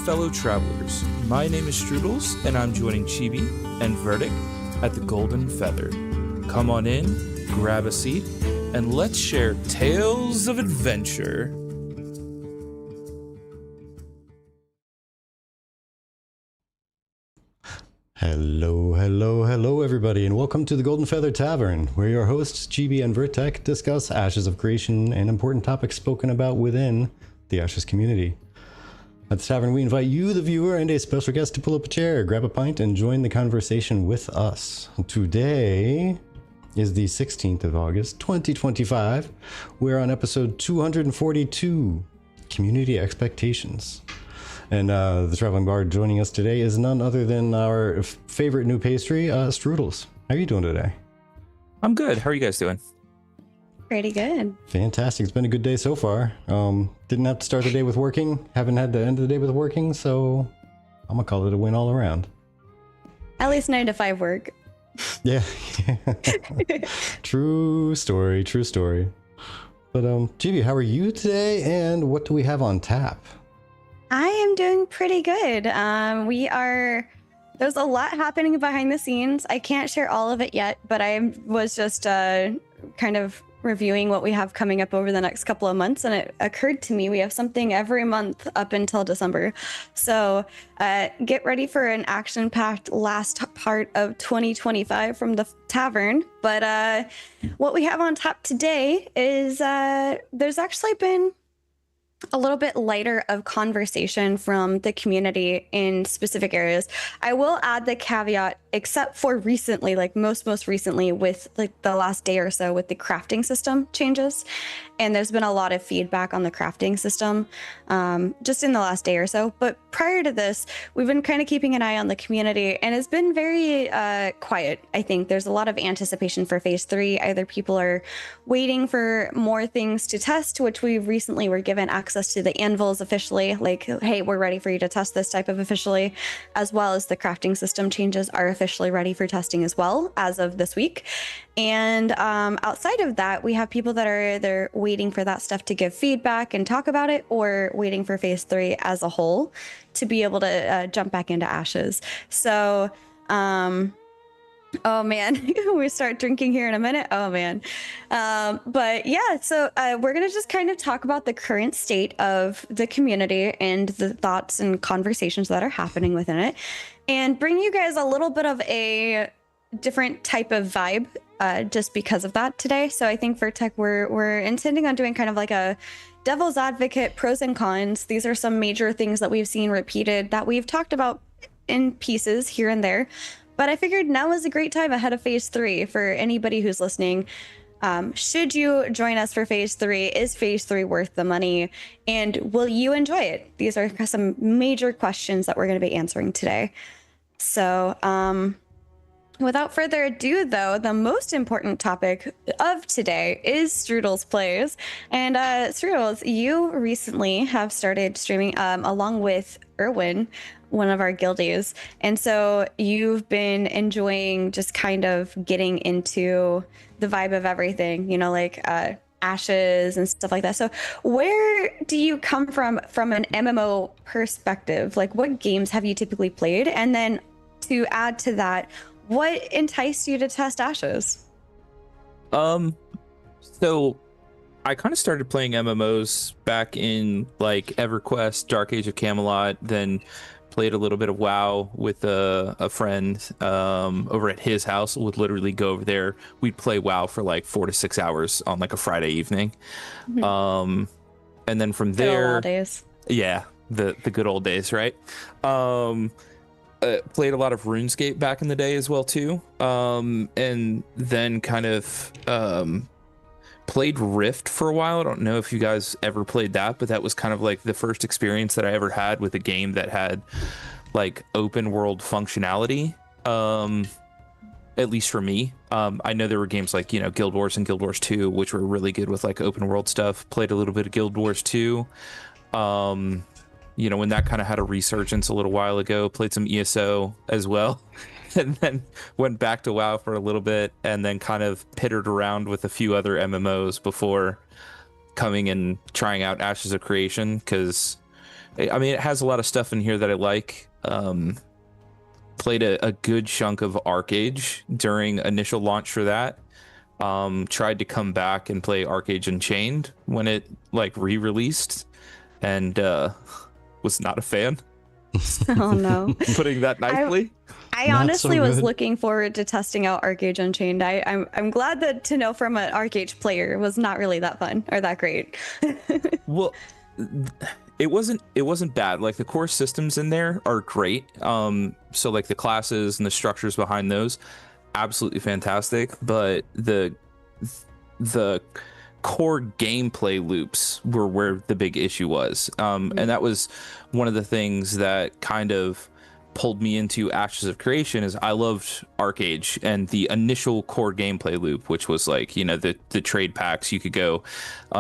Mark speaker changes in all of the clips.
Speaker 1: fellow travelers. My name is Strudels, and I'm joining Chibi and Verdict at the Golden Feather. Come on in, grab a seat, and let's share tales of adventure.
Speaker 2: Hello, everybody, and welcome to the Golden Feather Tavern, where your hosts, Chibi and Vertec, discuss Ashes of Creation and important topics spoken about within the Ashes community. At the tavern, we invite you, the viewer, and a special guest to pull up a chair, grab a pint, and join the conversation with us. Today is the 16th of August, 2025. We're on episode 242, Community Expectations. And the traveling bard joining us today is none other than our favorite new pastry, Strudels. How are you doing today?
Speaker 1: I'm good. How are you guys doing?
Speaker 3: Pretty good.
Speaker 2: Fantastic. It's been a good day so far. Didn't have to start the day with working. Haven't had the end of the day with working, so I'm gonna call it a win all around.
Speaker 3: At least 9 to 5 work.
Speaker 2: Yeah. True story. But GB, how are you today, and what do we have on tap?
Speaker 3: I am doing pretty good. There's a lot happening behind the scenes. I can't share all of it yet, but I was just kind of reviewing what we have coming up over the next couple of months, and it occurred to me we have something every month up until December. So get ready for an action-packed last part of 2025 from the Tavern. But what we have on tap today is there's actually been a little bit lighter of conversation from the community in specific areas. I will add the caveat, except for recently, like most recently with like the last day or so with the crafting system changes. And there's been a lot of feedback on the crafting system just in the last day or so. But prior to this, we've been kind of keeping an eye on the community, and it's been very quiet. I think there's a lot of anticipation for phase 3. Either people are waiting for more things to test, which we recently were given access to the anvils officially, like, hey, we're ready for you to test this type of officially, as well as the crafting system changes are officially ready for testing as well as of this week. And outside of that, we have people that are either waiting for that stuff to give feedback and talk about it, or waiting for phase 3 as a whole to be able to jump back into Ashes. So oh man, we start drinking here in a minute. Oh man. But yeah, so we're going to just kind of talk about the current state of the community and the thoughts and conversations that are happening within it, and bring you guys a little bit of a different type of vibe just because of that today. So I think for tech, we're intending on doing kind of like a devil's advocate, pros and cons. These are some major things that we've seen repeated that we've talked about in pieces here and there. But I figured now is a great time ahead of phase 3 for anybody who's listening. Should you join us for phase 3? Is phase 3 worth the money? And will you enjoy it? These are some major questions that we're going to be answering today. So without further ado, though, the most important topic of today is Strudel's Plays. And Strudels, you recently have started streaming along with Erwin, one of our guildies, and so you've been enjoying just kind of getting into the vibe of everything, you know, like Ashes and stuff like that. So where do you come from an MMO perspective? Like, what games have you typically played? And then to add to that, what enticed you to test Ashes?
Speaker 1: So I kind of started playing MMOs back in like EverQuest, Dark Age of Camelot, then played a little bit of WoW with a friend over at his house. Would literally go over there. We'd play WoW for like 4 to 6 hours on like a Friday evening. And then from there,
Speaker 3: old days.
Speaker 1: Yeah, the good old days, right? Played a lot of RuneScape back in the day as well too. And then kind of played Rift for a while. I don't know if you guys ever played that, but that was kind of like the first experience that I ever had with a game that had like open world functionality, at least for me. I know there were games like, you know, Guild Wars and Guild Wars 2, which were really good with like open world stuff. Played a little bit of Guild Wars 2. You know, when that kind of had a resurgence a little while ago. Played some ESO as well. And then went back to WoW for a little bit, and then kind of pittered around with a few other MMOs before coming and trying out Ashes of Creation, because I mean, it has a lot of stuff in here that I like. Played a good chunk of Arcade during initial launch for that. Tried to come back and play Arcade Unchained when it like re-released, and was not a fan.
Speaker 3: Oh no.
Speaker 1: Putting that nicely.
Speaker 3: I
Speaker 2: Not
Speaker 3: honestly
Speaker 2: so
Speaker 3: was
Speaker 2: good.
Speaker 3: looking forward to testing out Arcade Unchained. I'm glad that to know from an Arcade player was not really that fun or that great.
Speaker 1: Well, it wasn't bad. Like the core systems in there are great. So like the classes and the structures behind those, absolutely fantastic. But the core gameplay loops were where the big issue was. And that was one of the things that kind of pulled me into Ashes of Creation. Is I loved Arcade and the initial core gameplay loop, which was like, you know, the trade packs. You could go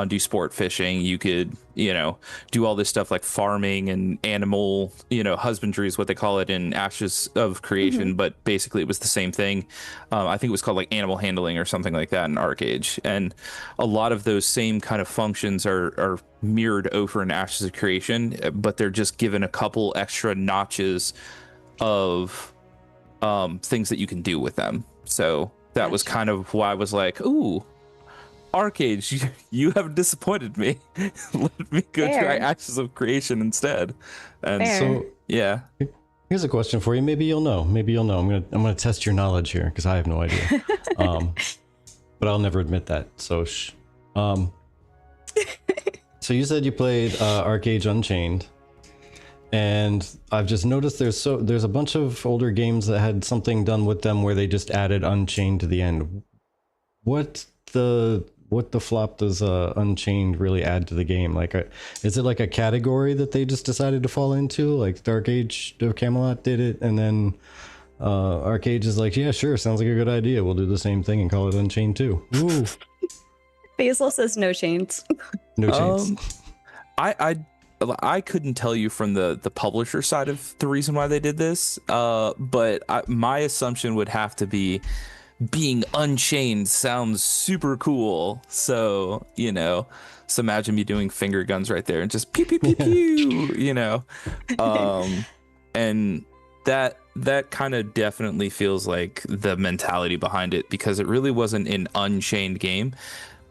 Speaker 1: do sport fishing, you could, you know, do all this stuff like farming and animal, you know, husbandry is what they call it in Ashes of Creation, but basically it was the same thing. I think it was called like animal handling or something like that in Arcade, and a lot of those same kind of functions are mirrored over in Ashes of Creation, but they're just given a couple extra notches of things that you can do with them. So that was kind of why I was like, ooh, Arcade, you have disappointed me. Let me go
Speaker 3: Fair.
Speaker 1: try Ashes of Creation instead. And
Speaker 3: Fair.
Speaker 2: So
Speaker 1: yeah.
Speaker 2: here's a question for you. Maybe you'll know. Maybe you'll know. I'm gonna test your knowledge here because I have no idea. But I'll never admit that. So so you said you played Arcade Unchained, and I've just noticed there's a bunch of older games that had something done with them where they just added Unchained to the end. What the flop does Unchained really add to the game? Like, is it like a category that they just decided to fall into? Like Dark Age of Camelot did it, and then Arcade is like, yeah, sure, sounds like a good idea. We'll do the same thing and call it Unchained too. Ooh.
Speaker 3: Basil says no chains.
Speaker 2: No chance.
Speaker 1: I couldn't tell you from the publisher side of the reason why they did this, but my assumption would have to be being unchained sounds super cool. So, you know, so imagine me doing finger guns right there and just pew pew pew pew, you know. And that kind of definitely feels like the mentality behind it, because it really wasn't an Unchained game.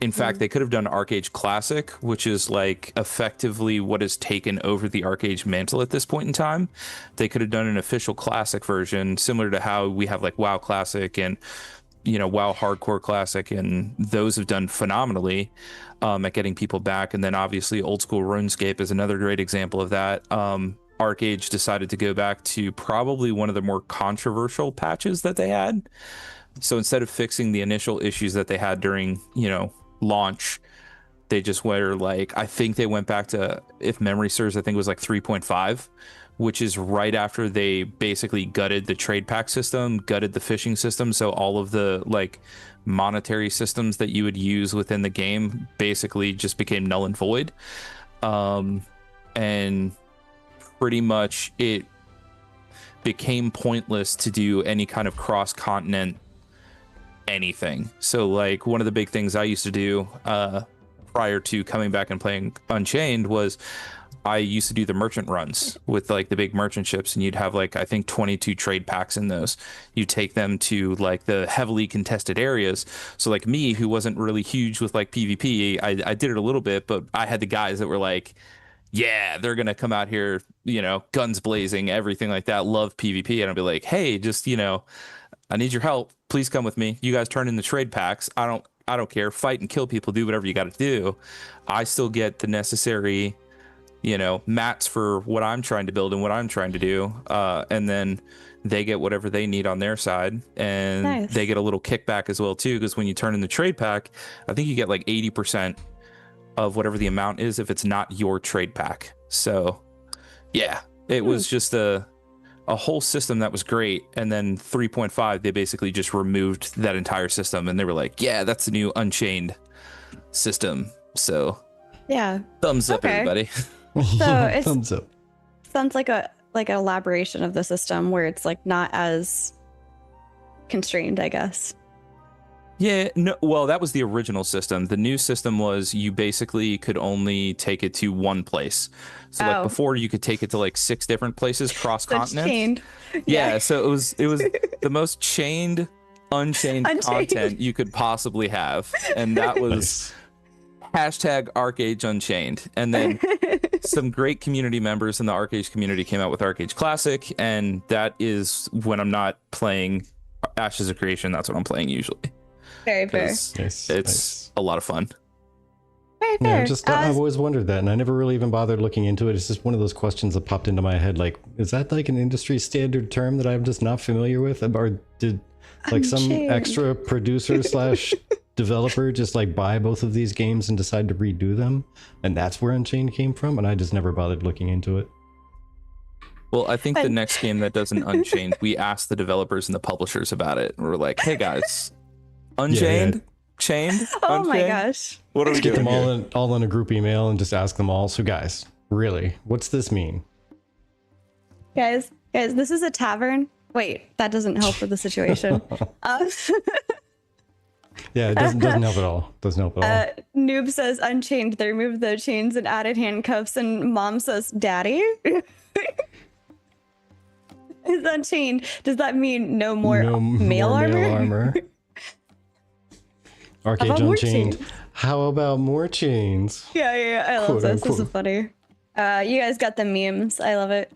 Speaker 1: In fact, they could have done Arcade Classic, which is like effectively what has taken over the Arcade mantle at this point in time. They could have done an official Classic version, similar to how we have like WoW Classic and, you know, WoW Hardcore Classic, and those have done phenomenally at getting people back. And then obviously Old School RuneScape is another great example of that. Arcade decided to go back to probably one of the more controversial patches that they had. So instead of fixing the initial issues that they had during, you know, launch, they just were like, I think they went back to, if memory serves, I think it was like 3.5, which is right after they basically gutted the trade pack system, gutted the fishing system. So all of the like monetary systems that you would use within the game basically just became null and void. And pretty much it became pointless to do any kind of cross-continent anything. So like one of the big things I used to do prior to coming back and playing Unchained was I used to do the merchant runs with like the big merchant ships, and you'd have like, I think 22 trade packs in those. You take them to like the heavily contested areas. So like me, who wasn't really huge with like PvP, I did it a little bit, but I had the guys that were like, yeah, they're gonna come out here, you know, guns blazing, everything like that, love PvP. And I'd be like, hey, just, you know, I need your help. Please come with me. You guys turn in the trade packs. I don't care. Fight and kill people. Do whatever you got to do. I still get the necessary, you know, mats for what I'm trying to build and what I'm trying to do. And then they get whatever they need on their side, and
Speaker 3: Nice.
Speaker 1: they get a little kickback as well too. Because when you turn in the trade pack, I think you get like 80% of whatever the amount is if it's not your trade pack. So yeah, it was just a whole system that was great. And then 3.5, they basically just removed that entire system, and they were like, yeah, that's the new Unchained system. So
Speaker 3: Yeah.
Speaker 1: thumbs up,
Speaker 3: Okay.
Speaker 1: everybody.
Speaker 3: So it's
Speaker 2: Thumbs up.
Speaker 3: sounds like an elaboration of the system where it's like not as constrained, I guess.
Speaker 1: Yeah, no, well, that was the original system. The new system was you basically could only take it to one place. So like
Speaker 3: Oh,
Speaker 1: before you could take it to like 6 different places cross
Speaker 3: so it's
Speaker 1: continents.
Speaker 3: chained. Yeah.
Speaker 1: Yeah, so it was the most chained, unchained
Speaker 3: Unchained.
Speaker 1: content you could possibly have. And that was
Speaker 2: Nice.
Speaker 1: hashtag ArcAge Unchained. And then some great community members in the ArcAge community came out with ArcAge Classic, and that is when I'm not playing Ashes of Creation, that's what I'm playing usually.
Speaker 3: Very fair.
Speaker 1: 'Cause
Speaker 2: Nice.
Speaker 1: it's
Speaker 2: Nice.
Speaker 1: a lot of fun.
Speaker 3: Very
Speaker 2: Yeah,
Speaker 3: fair.
Speaker 2: just I've always wondered that, and I never really even bothered looking into it. It's just one of those questions that popped into my head. Like, is that like an industry standard term that I'm just not familiar with, or did like some
Speaker 3: Unchained.
Speaker 2: extra producer slash developer just like buy both of these games and decide to redo them, and that's where Unchained came from? And I just never bothered looking into it.
Speaker 1: Well, I think the
Speaker 3: But-
Speaker 1: next game that does an Unchained, we asked the developers and the publishers about it. And we're like, hey guys, Unchained? Chained?
Speaker 3: Oh my
Speaker 1: Unchained?
Speaker 3: gosh.
Speaker 1: What are we
Speaker 2: Get
Speaker 1: doing
Speaker 2: them
Speaker 1: here?
Speaker 2: all in a group email and just ask them all. So, guys, really, what's this mean?
Speaker 3: Guys, this is a tavern. Wait, that doesn't help with the situation.
Speaker 2: Yeah, it doesn't help at all. Doesn't help at all.
Speaker 3: Noob says Unchained. They removed the chains and added handcuffs, and Mom says, Daddy? Is Unchained. Does that mean no more male
Speaker 2: more
Speaker 3: armor?
Speaker 2: male armor. Arcade
Speaker 3: about more
Speaker 2: Unchained.
Speaker 3: chains?
Speaker 2: How about more chains?
Speaker 3: Yeah. I love
Speaker 2: Quote,
Speaker 3: this. This is
Speaker 2: unquote.
Speaker 3: funny. You guys got the memes. I love it.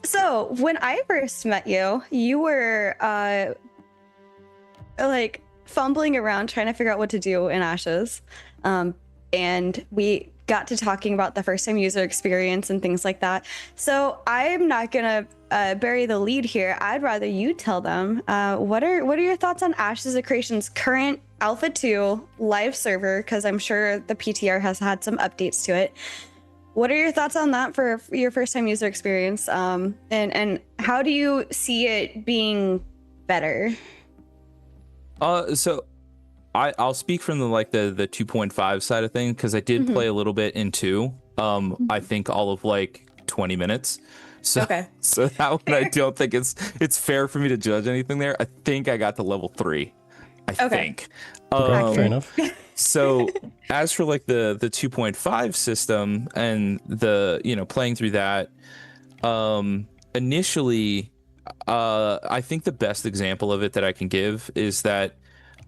Speaker 3: So when I first met you, you were like fumbling around trying to figure out what to do in Ashes. And we got to talking about the first time user experience and things like that. So I'm not gonna bury the lead here. I'd rather you tell them what are your thoughts on Ashes of Creation's current Alpha 2 live server, because I'm sure the PTR has had some updates to it. What are your thoughts on that for your first time user experience? And how do you see it being better?
Speaker 1: So I'll speak from the 2.5 side of things, because I did play a little bit in 2. I think all of 20 minutes. So,
Speaker 3: Okay.
Speaker 1: So that one I don't think it's fair for me to judge anything there. I think I got to level 3. I think.
Speaker 2: Okay, fair enough.
Speaker 1: So as for the 2.5 system and the playing through that, initially I think the best example of it that I can give is that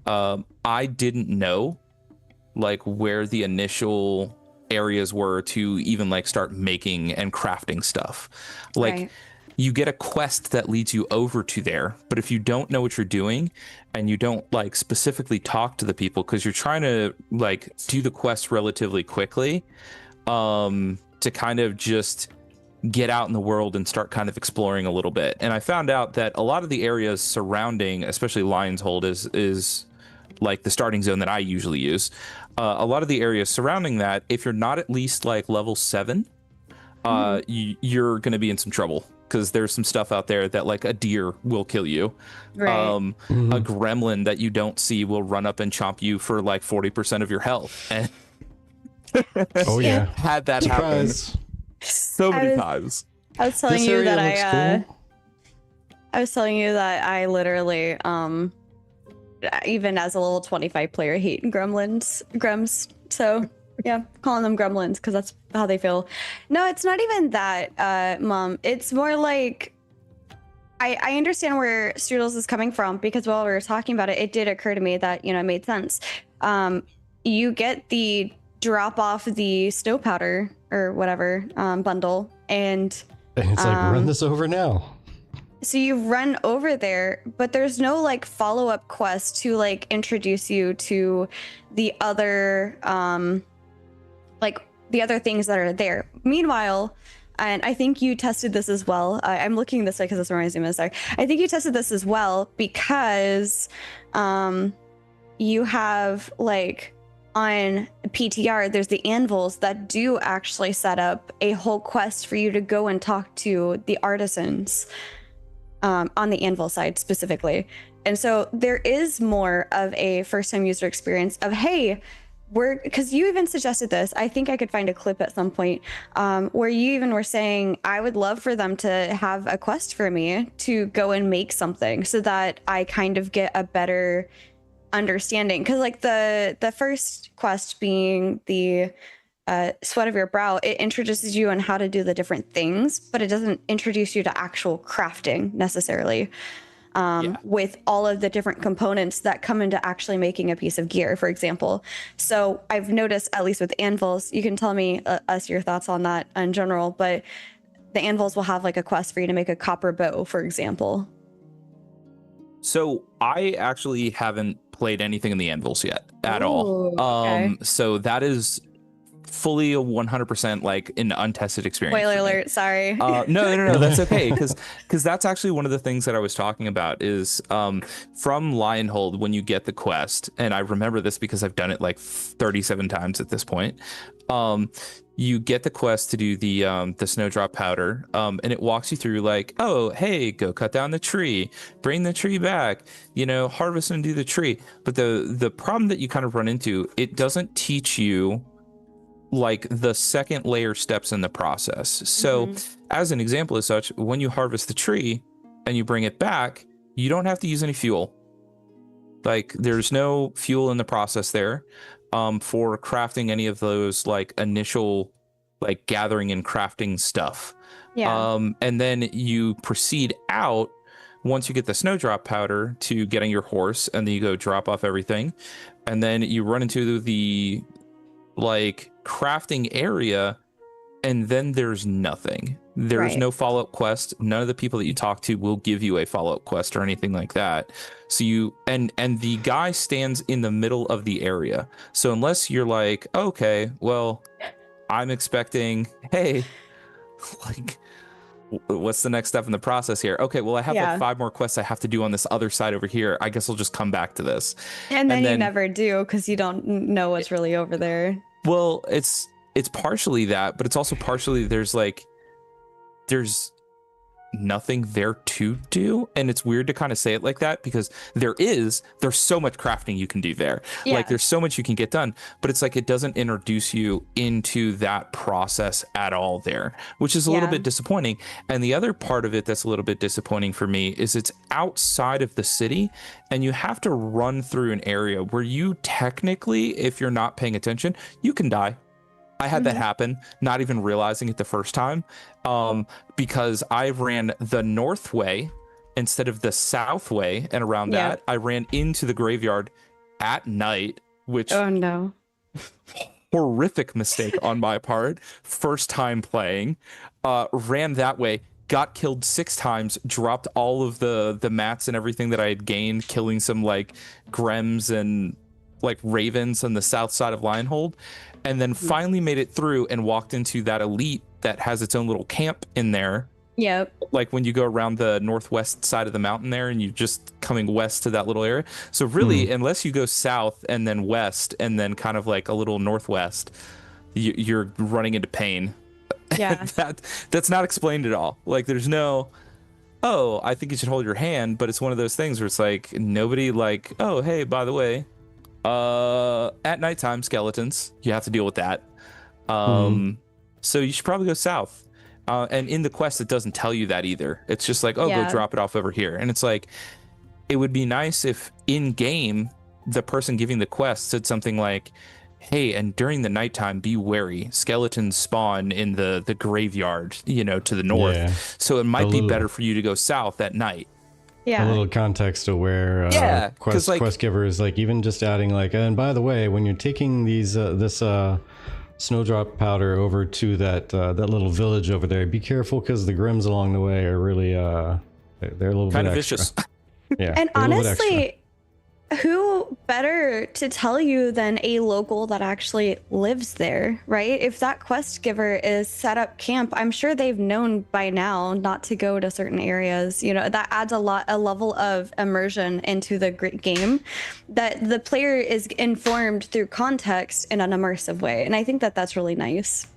Speaker 1: I didn't know where the initial areas were to even start making and crafting stuff.
Speaker 3: Right.
Speaker 1: You get a quest that leads you over to there, but if you don't know what you're doing and you don't specifically talk to the people, because you're trying to do the quest relatively quickly, to kind of just get out in the world and start kind of exploring a little bit. And I found out that a lot of the areas surrounding, especially Lion's Hold, is the starting zone that I usually use. A lot of the areas surrounding that, if you're not at least level 7, you're going to be in some trouble, because there's some stuff out there that a deer will kill you.
Speaker 3: Right.
Speaker 1: A gremlin that you don't see will run up and chomp you for 40% of your health. And
Speaker 2: Oh yeah.
Speaker 1: had that happen
Speaker 2: Surprise.
Speaker 1: so many times.
Speaker 3: I was telling
Speaker 2: This
Speaker 3: you
Speaker 2: area
Speaker 3: that
Speaker 2: looks cool.
Speaker 3: I was telling you that I literally even as a level 25 player hate grems. So yeah, calling them gremlins because that's how they feel. No, it's not even that, Mom. It's more like I understand where Strudels is coming from, because while we were talking about it, it did occur to me that it made sense. You get the drop off the snow powder or whatever bundle, and
Speaker 2: And it's run this over now.
Speaker 3: so you run over there, but there's no follow-up quest to introduce you to the other the other things that are there. Meanwhile, and I think you tested this as well. I'm looking this way because this reminds me of this. I think you tested this as well because you have on PTR, there's the anvils that do actually set up a whole quest for you to go and talk to the artisans. On the anvil side specifically. And so there is more of a first time user experience of, hey, because you even suggested this, I think I could find a clip at some point where you even were saying, I would love for them to have a quest for me to go and make something so that I kind of get a better understanding, because like the first quest being the sweat of your brow, it introduces you on how to do the different things, but it doesn't introduce you to actual crafting necessarily. With all of the different components that come into actually making a piece of gear, for example. So I've noticed, at least with anvils, you can tell me us your thoughts on that in general, but the anvils will have like a quest for you to make a copper bow, for example.
Speaker 1: So I actually haven't played anything in the anvils yet at all.
Speaker 3: Ooh, okay.
Speaker 1: So that is fully a 100% like an untested experience.
Speaker 3: Spoiler alert, sorry.
Speaker 1: No, that's okay, because that's actually one of the things that I was talking about is from Lionhold, when you get the quest, and I remember this because I've done it like 37 times at this point. You get the quest to do the snowdrop powder, and it walks you through like, oh, hey, go cut down the tree, bring the tree back, harvest and do the tree. But the problem that you kind of run into, it doesn't teach you like the second layer steps in the process. So as an example as such, when you harvest the tree and you bring it back, you don't have to use any fuel. Like there's no fuel in the process there for crafting any of those like initial like gathering and crafting stuff.
Speaker 3: Yeah.
Speaker 1: And then you proceed out once you get the snowdrop powder to getting your horse, and then you go drop off everything. And then you run into the like crafting area, and then there's nothing. There's no follow-up quest. None of the people that you talk to will give you a follow-up quest or anything like that. So you and the guy stands in the middle of the area. So unless you're like, okay, well, I'm expecting, hey, like, what's the next step in the process here? Okay, well, I have like 5 more quests I have to do on this other side over here. I guess I'll just come back to this.
Speaker 3: And then you never do, because you don't know what's really over there.
Speaker 1: Well, it's partially that, but it's also partially there's nothing there to do, and it's weird to kind of say it like that because there's so much crafting you can do there. Like there's so much you can get done, but it's like it doesn't introduce you into that process at all there, which is a little bit disappointing. And the other part of it that's a little bit disappointing for me is it's outside of the city, and you have to run through an area where you technically, if you're not paying attention, you can die. I had that happen, not even realizing it the first time, because I ran the north way instead of the south way, and around that, I ran into the graveyard at night, which horrific mistake on my part. First time playing, ran that way, got killed 6 times, dropped all of the mats and everything that I had gained, killing some like Grems and like ravens on the south side of Lionhold, and then finally made it through and walked into that elite that has its own little camp in there.
Speaker 3: Yep.
Speaker 1: Like when you go around the northwest side of the mountain there, and you're just coming west to that little area. So really, unless you go south and then west and then kind of like a little northwest, you're running into pain.
Speaker 3: Yeah.
Speaker 1: That's not explained at all. Like there's no, oh, I think you should hold your hand, but it's one of those things where it's like nobody like, oh, hey, by the way, at nighttime skeletons, you have to deal with that. So you should probably go south. And in the quest, it doesn't tell you that either. It's just like, oh, go drop it off over here. And it's like, it would be nice if in game, the person giving the quest said something like, hey, and during the nighttime, be wary. Skeletons spawn in the graveyard, to the north. Yeah. So it might be better for you to go south at night.
Speaker 2: Yeah. A little context aware quest givers, like even just adding like, and by the way, when you're taking this snowdrop powder over to that little village over there, be careful because the Grims along the way are really they're a little
Speaker 1: kind
Speaker 2: bit
Speaker 1: of
Speaker 2: extra.
Speaker 1: vicious.
Speaker 2: Yeah.
Speaker 3: And honestly, who better to tell you than a local that actually lives there, right? If that quest giver is set up camp, I'm sure they've known by now not to go to certain areas. That adds a level of immersion into the game, that the player is informed through context in an immersive way. And I think that that's really nice.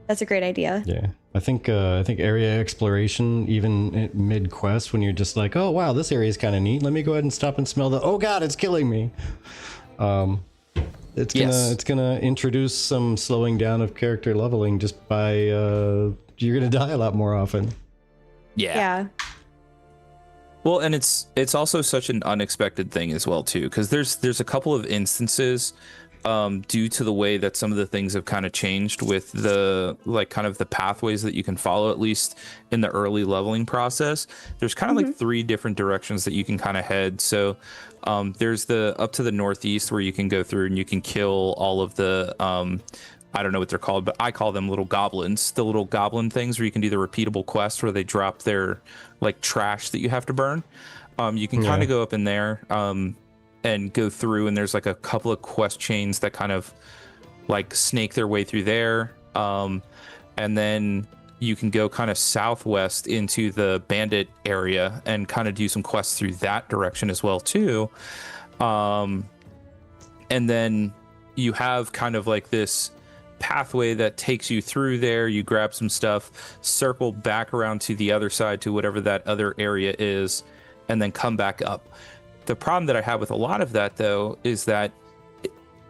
Speaker 3: That's a great idea.
Speaker 2: Yeah. I think area exploration, even mid quest, when you're just like, oh wow, this area is kind of neat. Let me go ahead and stop and smell the. Oh god, it's killing me. It's gonna introduce some slowing down of character leveling just by you're gonna die a lot more often.
Speaker 1: Yeah. Well, and it's also such an unexpected thing as well too, because there's a couple of instances due to the way that some of the things have kind of changed with the like kind of the pathways that you can follow, at least in the early leveling process. There's kind of like three different directions that you can kind of head. So there's the up to the northeast where you can go through and you can kill all of the I don't know what they're called, but I call them little goblins, the little goblin things where you can do the repeatable quests where they drop their like trash that you have to burn. You can kind of go up in there and go through, and there's like a couple of quest chains that kind of like snake their way through there. And then you can go kind of southwest into the bandit area and kind of do some quests through that direction as well too. And then you have kind of like this pathway that takes you through there. You grab some stuff, circle back around to the other side to whatever that other area is, and then come back up. The problem that I have with a lot of that though is that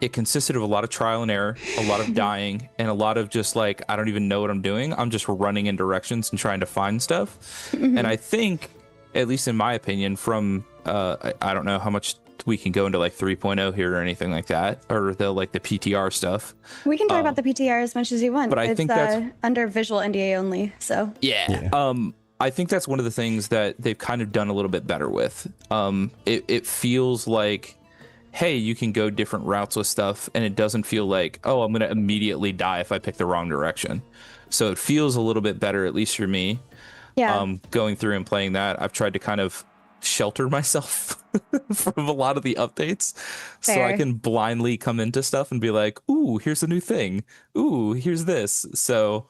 Speaker 1: it consisted of a lot of trial and error, a lot of dying, and a lot of just like, I don't even know what I'm doing. I'm just running in directions and trying to find stuff. And I think, at least in my opinion, from I don't know how much we can go into like 3.0 here or anything like that, or the like the PTR stuff.
Speaker 3: We can talk about the PTR as much as you want,
Speaker 1: but I think that's
Speaker 3: under visual NDA only. So
Speaker 1: yeah. I think that's one of the things that they've kind of done a little bit better with. It feels like, hey, you can go different routes with stuff, and it doesn't feel like, oh, I'm gonna immediately die if I pick the wrong direction. So it feels a little bit better, at least for me.
Speaker 3: Yeah.
Speaker 1: Going through and playing that, I've tried to kind of shelter myself from a lot of the updates.
Speaker 3: Fair.
Speaker 1: So I can blindly come into stuff and be like, ooh, here's a new thing. Ooh, here's this. So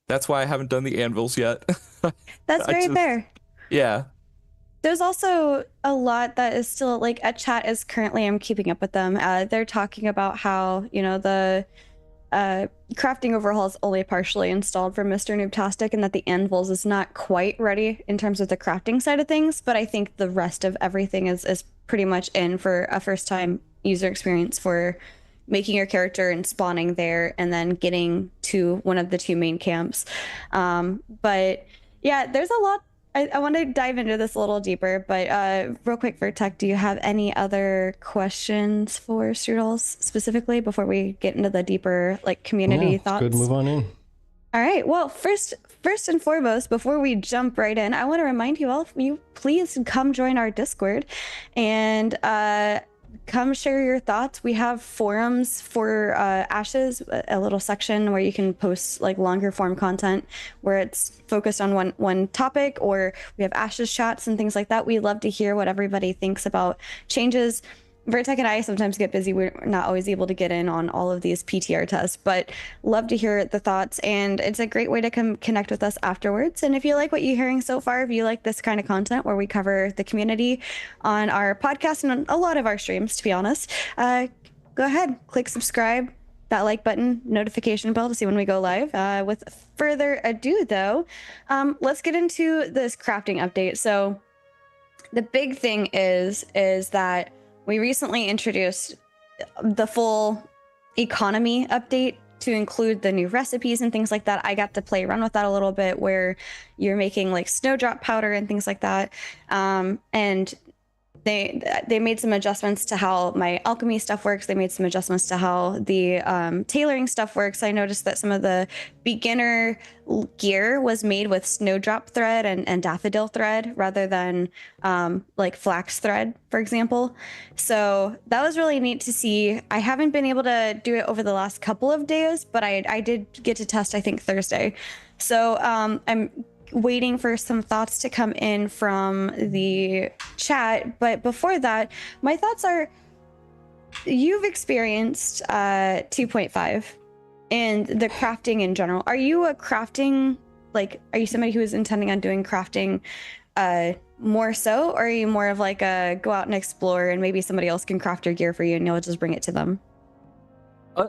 Speaker 1: that's why I haven't done the anvils yet.
Speaker 3: That's very fair.
Speaker 1: Yeah.
Speaker 3: There's also a lot that is still like a chat is currently, I'm keeping up with them. They're talking about how, you know, the crafting overhaul is only partially installed for Mr. Noobtastic, and that the anvils is not quite ready in terms of the crafting side of things. But I think the rest of everything is pretty much in for a first time user experience for making your character and spawning there and then getting to one of the two main camps. But yeah, there's a lot. I want to dive into this a little deeper, but real quick, Vertec, do you have any other questions for Strudels specifically before we get into the deeper like community thoughts?
Speaker 2: Good, move on in.
Speaker 3: All right. Well, first and foremost, before we jump right in, I want to remind you all, you please come join our Discord and come share your thoughts. We have forums for Ashes, a little section where you can post like longer form content where it's focused on one topic, or we have Ashes chats and things like that. We love to hear what everybody thinks about changes. Vertec and I sometimes get busy. We're not always able to get in on all of these PTR tests, but love to hear the thoughts. And it's a great way to come connect with us afterwards. And if you like what you're hearing so far, if you like this kind of content where we cover the community on our podcast and on a lot of our streams, to be honest, go ahead, click subscribe, that like button, notification bell to see when we go live. With further ado, though, let's get into this crafting update. So the big thing is that we recently introduced the full economy update to include the new recipes and things like that. I got to play around with that a little bit, where you're making like snowdrop powder and things like that. And they made some adjustments to how my alchemy stuff works. They made some adjustments to how the tailoring stuff works. I noticed that some of the beginner gear was made with snowdrop thread and daffodil thread rather than like flax thread, for example. So that was really neat to see. I haven't been able to do it over the last couple of days, but I did get to test, I think, Thursday. So I'm waiting for some thoughts to come in from the chat. But before that, my thoughts are, you've experienced 2.5 and the crafting in general. Are you a crafting, like, are you somebody who is intending on doing crafting more so, or are you more of like a go out and explore and maybe somebody else can craft your gear for you and you'll just bring it to them?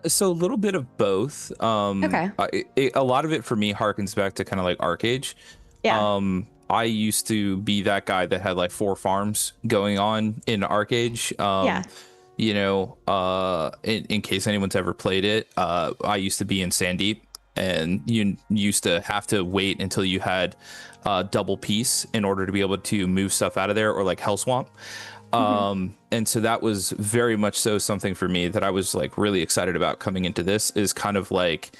Speaker 1: So a little bit of both.
Speaker 3: Okay.
Speaker 1: A lot of it for me harkens back to kind of like Arcage.
Speaker 3: Yeah.
Speaker 1: I used to be that guy that had like 4 farms going on in Arcage.
Speaker 3: Yeah.
Speaker 1: You know, in case anyone's ever played it, I used to be in Sandeep. and you used to have to wait until you had double peace in order to be able to move stuff out of there, or like Hell Swamp. And so that was very much so something for me that I was like really excited about coming into this, is kind of like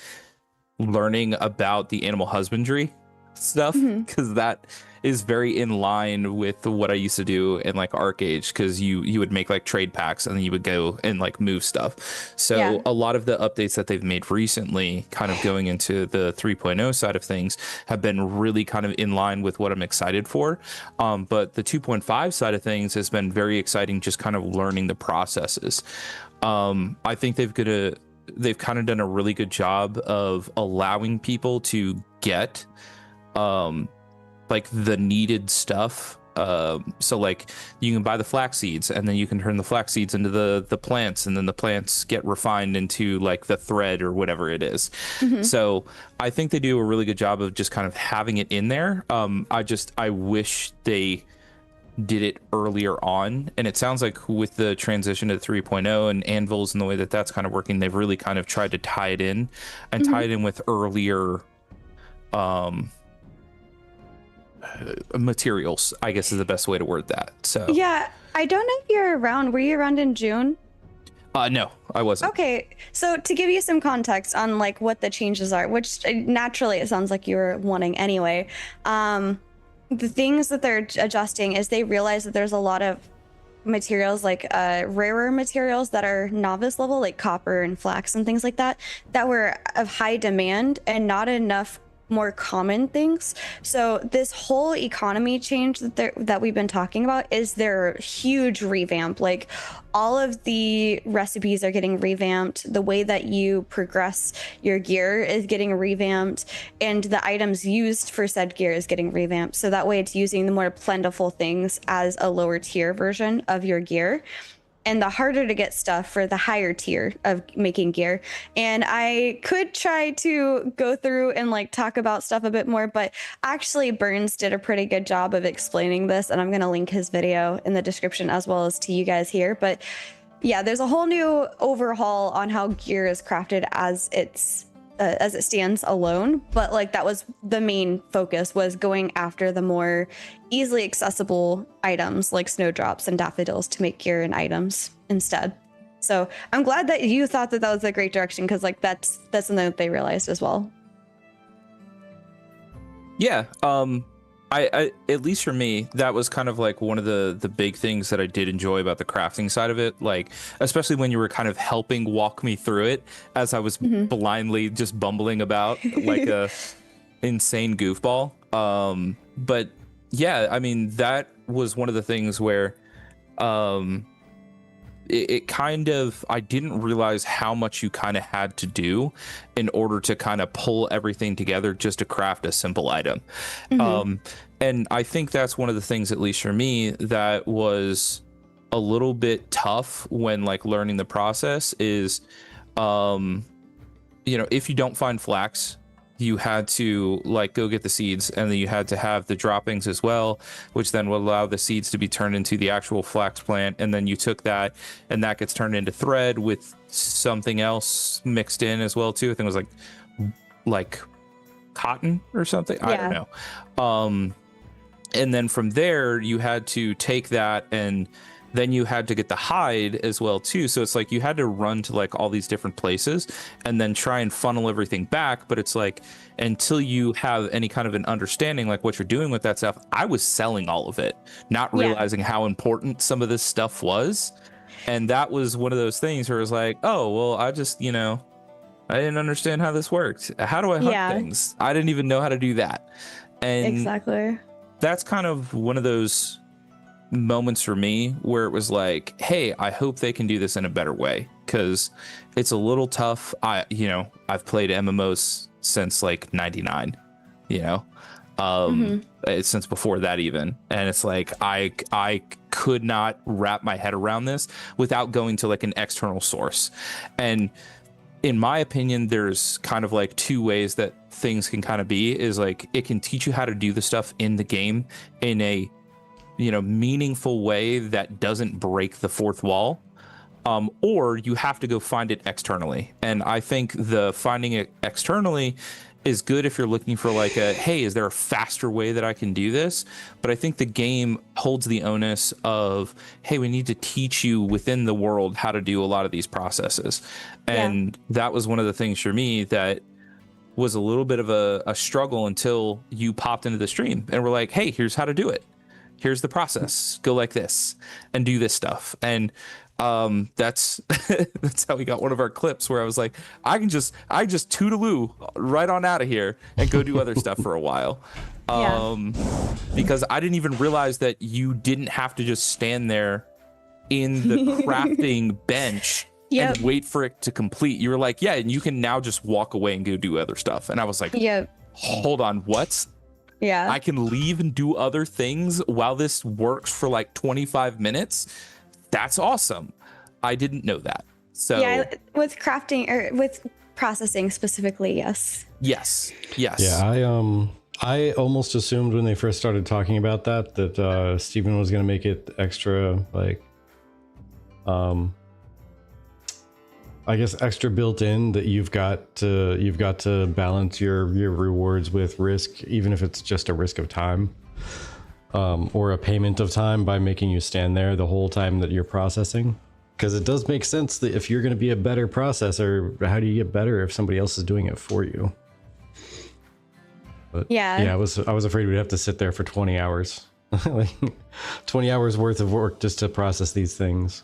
Speaker 1: learning about the animal husbandry stuff, because that is very in line with what I used to do in like Arcade, because you would make like trade packs and then you would go and like move stuff. So a lot of the updates that they've made recently, kind of going into the 3.0 side of things, have been really kind of in line with what I'm excited for. But the 2.5 side of things has been very exciting, just kind of learning the processes. I think they've kind of done a really good job of allowing people to get like the needed stuff. So like you can buy the flax seeds, and then you can turn the flax seeds into the plants, and then the plants get refined into like the thread or whatever it is. So I think they do a really good job of just kind of having it in there. I wish they did it earlier on, and it sounds like with the transition to 3.0 and anvils and the way that that's kind of working, they've really kind of tried to tie it in and tie it in with earlier materials, I guess is the best way to word that. So
Speaker 3: yeah, I don't know if you're around. Were you around in June?
Speaker 1: No, I wasn't.
Speaker 3: Okay, so to give you some context on like what the changes are, which naturally it sounds like you were wanting anyway, the things that they're adjusting is they realize that there's a lot of materials, like rarer materials that are novice level, like copper and flax and things like that, that were of high demand and not enough more common things. So this whole economy change that we've been talking about is their huge revamp. Like all of the recipes are getting revamped. The way that you progress your gear is getting revamped, and the items used for said gear is getting revamped. So that way it's using the more plentiful things as a lower tier version of your gear, and the harder to get stuff for the higher tier of making gear. And I could try to go through and like talk about stuff a bit more, but actually Burns did a pretty good job of explaining this, and I'm going to link his video in the description as well as to you guys here. But yeah, there's a whole new overhaul on how gear is crafted as it stands alone, but like that was the main focus, was going after the more easily accessible items like snowdrops and daffodils to make gear and items instead. So I'm glad that you thought that was a great direction, because like that's something that they realized as well.
Speaker 1: Yeah, I at least for me, that was kind of like one of the big things that I did enjoy about the crafting side of it, like especially when you were kind of helping walk me through it as I was blindly just bumbling about like a insane goofball. But yeah, I mean, that was one of the things where it kind of, I didn't realize how much you kind of had to do in order to kind of pull everything together just to craft a simple item. And I think that's one of the things, at least for me, that was a little bit tough when like learning the process is, if you don't find flax, you had to like go get the seeds, and then you had to have the droppings as well, which then would allow the seeds to be turned into the actual flax plant. And then you took that, and that gets turned into thread with something else mixed in as well too. I think it was like cotton or something. I don't know. And then from there you had to take that, and then you had to get the hide as well too. So it's like you had to run to like all these different places and then try and funnel everything back. But it's like, until you have any kind of an understanding like what you're doing with that stuff, I was selling all of it, not realizing how important some of this stuff was. And that was one of those things where it was like, oh, well, I just, I didn't understand how this worked. How do I hunt things? I didn't even know how to do that. And
Speaker 3: exactly,
Speaker 1: that's kind of one of those moments for me where it was like, hey, I hope they can do this in a better way, because it's a little tough. I've played MMOs since like 99, since before that even, and it's like I could not wrap my head around this without going to like an external source. And in my opinion, there's kind of like two ways that things can kind of be, is like it can teach you how to do the stuff in the game in a meaningful way that doesn't break the fourth wall. or you have to go find it externally. And I think the finding it externally is good if you're looking for like a, hey, is there a faster way that I can do this? But I think the game holds the onus of, hey, we need to teach you within the world how to do a lot of these processes. And that was one of the things for me that was a little bit of a struggle until you popped into the stream and were like, hey, here's how to do it. Here's the process. Go like this and do this stuff. And that's that's how we got one of our clips where I was like, I just toodaloo right on out of here and go do other stuff for a while. Because I didn't even realize that you didn't have to just stand there in the crafting bench and wait for it to complete. You were like, yeah, and you can now just walk away and go do other stuff. And I was like, hold on, what? I can leave and do other things while this works for like 25 minutes. That's awesome. I didn't know that. So
Speaker 3: with crafting or with processing specifically, yes.
Speaker 2: Yeah, I almost assumed when they first started talking about that Steven was going to make it extra, like, I guess extra built in, that you've got to balance your rewards with risk, even if it's just a risk of time. Or a payment of time by making you stand there the whole time that you're processing. Because it does make sense that if you're going to be a better processor, how do you get better if somebody else is doing it for you? But I was afraid we'd have to sit there for 20 hours. Like 20 hours worth of work just to process these things.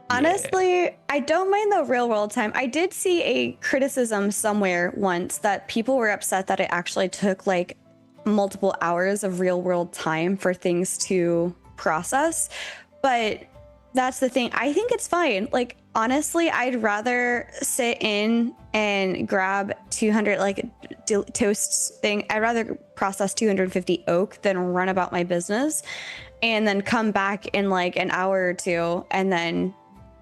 Speaker 3: Honestly, I don't mind the real world time. I did see a criticism somewhere once that people were upset that it actually took like multiple hours of real world time for things to process. But that's the thing. I think it's fine. Like, honestly, I'd rather sit in and grab 200 like toasts thing. I'd rather process 250 oak than run about my business and then come back in like an hour or two and then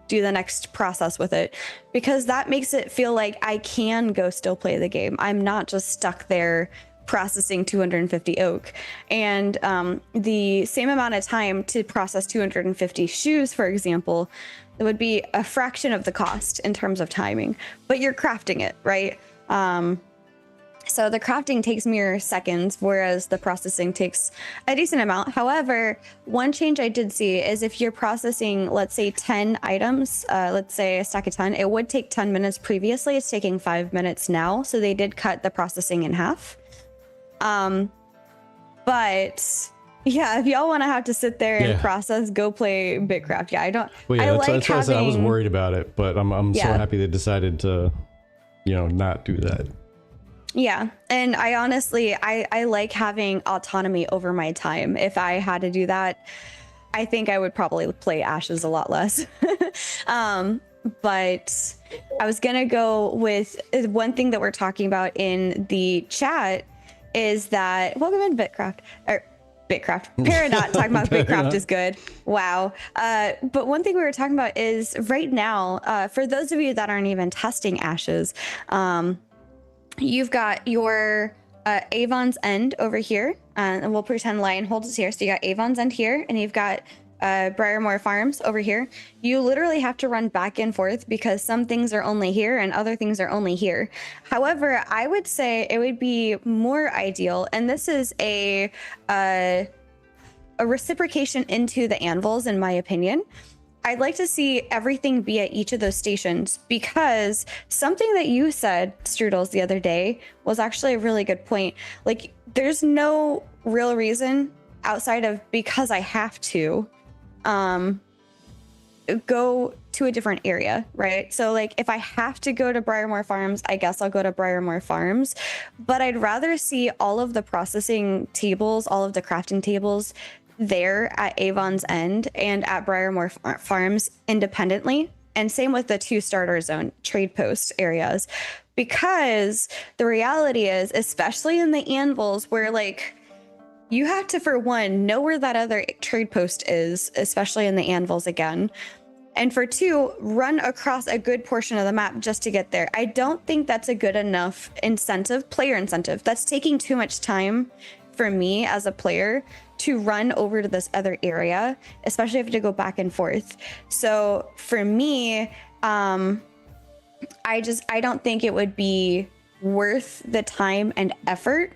Speaker 3: do the next process with it, because that makes it feel like I can go still play the game. I'm not just stuck there processing 250 oak. And the same amount of time to process 250 shoes, for example, it would be a fraction of the cost in terms of timing, but you're crafting it, right? So the crafting takes mere seconds, whereas the processing takes a decent amount. However, one change I did see is if you're processing, let's say 10 items, let's say a stack of 10, it would take 10 minutes previously. It's taking 5 minutes now. So they did cut the processing in half. But yeah, if y'all want to have to sit there and process, go play Bitcraft. Yeah, I don't.
Speaker 2: Well, yeah, that's why I said I was worried about it, but I'm so happy they decided to, not do that.
Speaker 3: Yeah, and I honestly, I like having autonomy over my time. If I had to do that, I think I would probably play Ashes a lot less. But I was gonna go with one thing that we're talking about in the chat is that welcome in Bitcraft. Paradot talking about Bitcraft is good. Wow. But one thing we were talking about is right now, for those of you that aren't even testing Ashes, you've got your Avon's End over here, and we'll pretend Lionhold is here. So you got Avon's End here, and you've got Briarmore Farms over here. You literally have to run back and forth because some things are only here and other things are only here. However, I would say it would be more ideal, and this is a reciprocation into the anvils, in my opinion. I'd like to see everything be at each of those stations, because something that you said, Strudels, the other day was actually a really good point. Like, there's no real reason outside of because I have to go to a different area, right? So like if I have to go to Briarmore Farms, I guess I'll go to Briarmore Farms, but I'd rather see all of the processing tables, all of the crafting tables there at Avon's End and at Briarmore Farms independently. And same with the 2 starter zone trade post areas, because the reality is, especially in the anvils where like you have to, for one, know where that other trade post is, especially in the anvils again. And for 2, run across a good portion of the map just to get there. I don't think that's a good enough incentive, player incentive. That's taking too much time for me as a player to run over to this other area, especially if I have to go back and forth. So for me, I don't think it would be worth the time and effort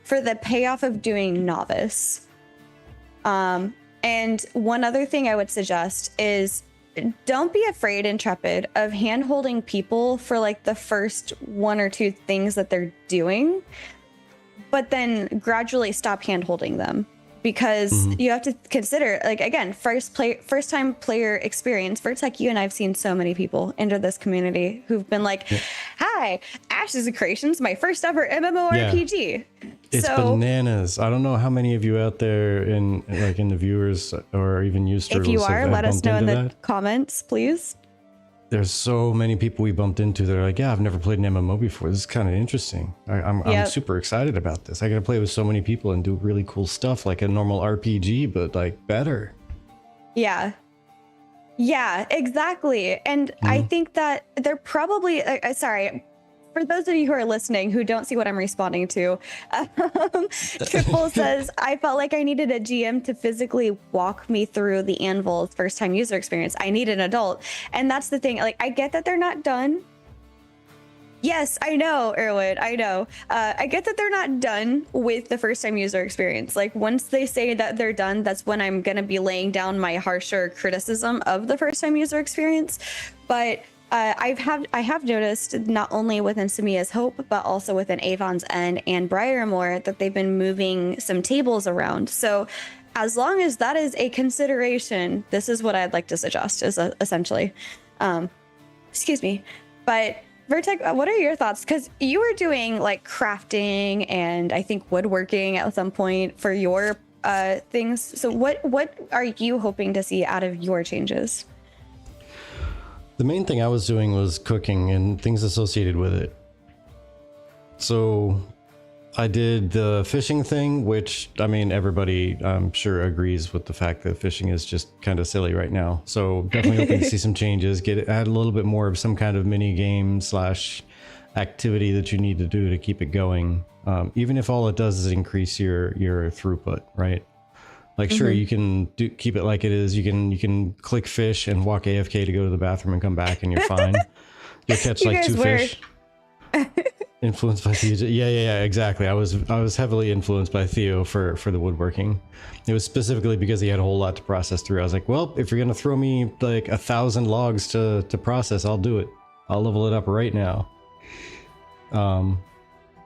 Speaker 3: for the payoff of doing novice. And one other thing I would suggest is don't be afraid, Intrepid, of hand-holding people for like the first one or two things that they're doing, but then gradually stop hand-holding them. Because you have to consider, like, again, first time player experience. Vertec, you and I've seen so many people enter this community who've been like, "Hi, Ashes of Creation's my first ever MMORPG."
Speaker 2: It's bananas. I don't know how many of you out there in the viewers or even used to.
Speaker 3: If you are, let us know in the comments, please.
Speaker 2: There's so many people we bumped into that are like, yeah, I've never played an MMO before. This is kind of interesting. I'm super excited about this. I got to play with so many people and do really cool stuff like a normal RPG, but like better.
Speaker 3: Yeah. Yeah, exactly. And I think that they're probably, sorry, for those of you who are listening who don't see what I'm responding to, Triple says, I felt like I needed a GM to physically walk me through the Anvil's first time user experience. I need an adult. And that's the thing. Like, I get that they're not done. Yes, I know, Erwin, I know. I get that they're not done with the first time user experience. Like, once they say that they're done, that's when I'm going to be laying down my harsher criticism of the first time user experience. But I have noticed not only within Samia's Hope, but also within Avon's End and Briarmore that they've been moving some tables around. So as long as that is a consideration, this is what I'd like to suggest, is essentially. Excuse me. But Vertec, what are your thoughts? Because you were doing like crafting and I think woodworking at some point for your things. So what are you hoping to see out of your changes?
Speaker 2: The main thing I was doing was cooking and things associated with it. So I did the fishing thing, which, I mean, everybody I'm sure agrees with the fact that fishing is just kind of silly right now. So definitely hoping to see some changes, add a little bit more of some kind of mini game / activity that you need to do to keep it going. Even if all it does is increase your throughput, right? Like, sure, you can keep it like it is. You can click fish and walk AFK to go to the bathroom and come back, and you're fine. You'll catch like 2 fish. Influenced by Theo. Yeah, exactly. I was heavily influenced by Theo for the woodworking. It was specifically because he had a whole lot to process through. I was like, well, if you're gonna throw me like 1,000 logs to process, I'll do it. I'll level it up right now.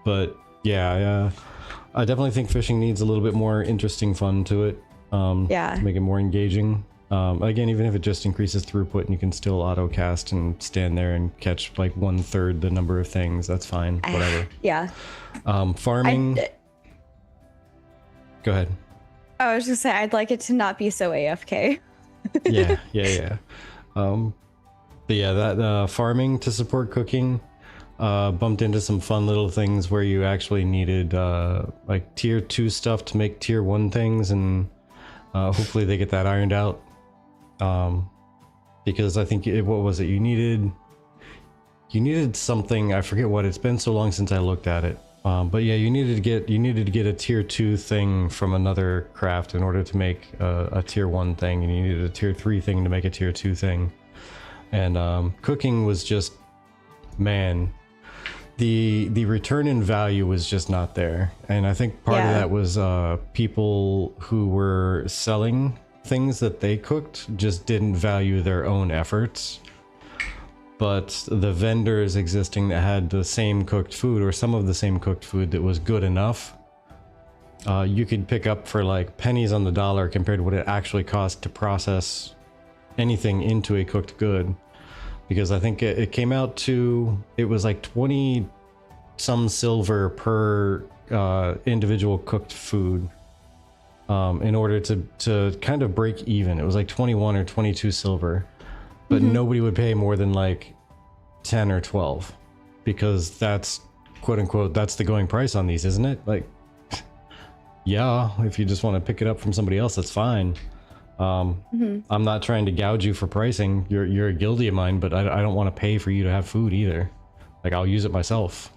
Speaker 2: But yeah, I definitely think fishing needs a little bit more interesting fun to it. To make it more engaging. Again, even if it just increases throughput and you can still auto cast and stand there and catch like 1/3 the number of things, that's fine. Whatever.
Speaker 3: Yeah.
Speaker 2: Farming. Go ahead.
Speaker 3: I was just saying, I'd like it to not be so AFK.
Speaker 2: yeah. But yeah, that farming to support cooking. Bumped into some fun little things where you actually needed like tier 2 stuff to make tier 1 things, and hopefully they get that ironed out. Because I think what was it? You needed something. I forget what. It's been so long since I looked at it. But yeah, you needed to get a tier 2 thing from another craft in order to make a tier 1 thing, and you needed a tier 3 thing to make a tier 2 thing. And cooking was just, man, the return in value was just not there. And I think part of that was people who were selling things that they cooked just didn't value their own efforts. But the vendors existing that had the same cooked food, or some of the same cooked food that was good enough, you could pick up for like pennies on the dollar compared to what it actually cost to process anything into a cooked good. Because I think it came out to, it was like 20 some silver per individual cooked food in order to kind of break even. It was like 21 or 22 silver, but nobody would pay more than like 10 or 12, because that's, quote unquote, that's the going price on these, isn't it? Like, yeah, if you just want to pick it up from somebody else, that's fine. I'm not trying to gouge you for pricing. You're a guildie of mine, but I don't want to pay for you to have food either. Like I'll use it myself.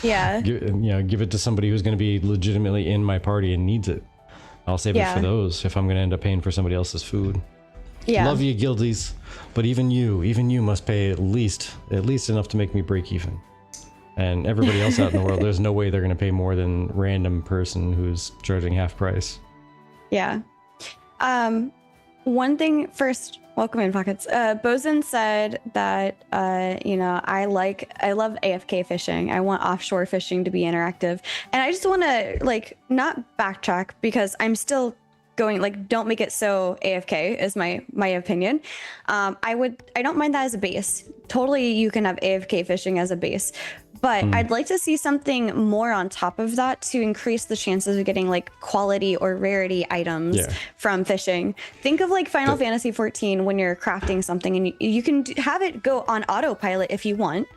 Speaker 3: Yeah.
Speaker 2: Give it to somebody who's going to be legitimately in my party and needs it. I'll save it for those if I'm going to end up paying for somebody else's food.
Speaker 3: Yeah.
Speaker 2: Love you, guildies, but even you must pay at least enough to make me break even. And everybody else out in the world, there's no way they're going to pay more than random person who's charging half price.
Speaker 3: Yeah. One thing first, welcome in Pockets. Bosun said that, I love AFK fishing. I want offshore fishing to be interactive. And I just want to not backtrack because I'm still going, don't make it so AFK is my opinion. I don't mind that as a base. Totally. You can have AFK fishing as a base, but I'd like to see something more on top of that to increase the chances of getting quality or rarity items from fishing. Think of Final Fantasy 14 when you're crafting something and you can have it go on autopilot if you want,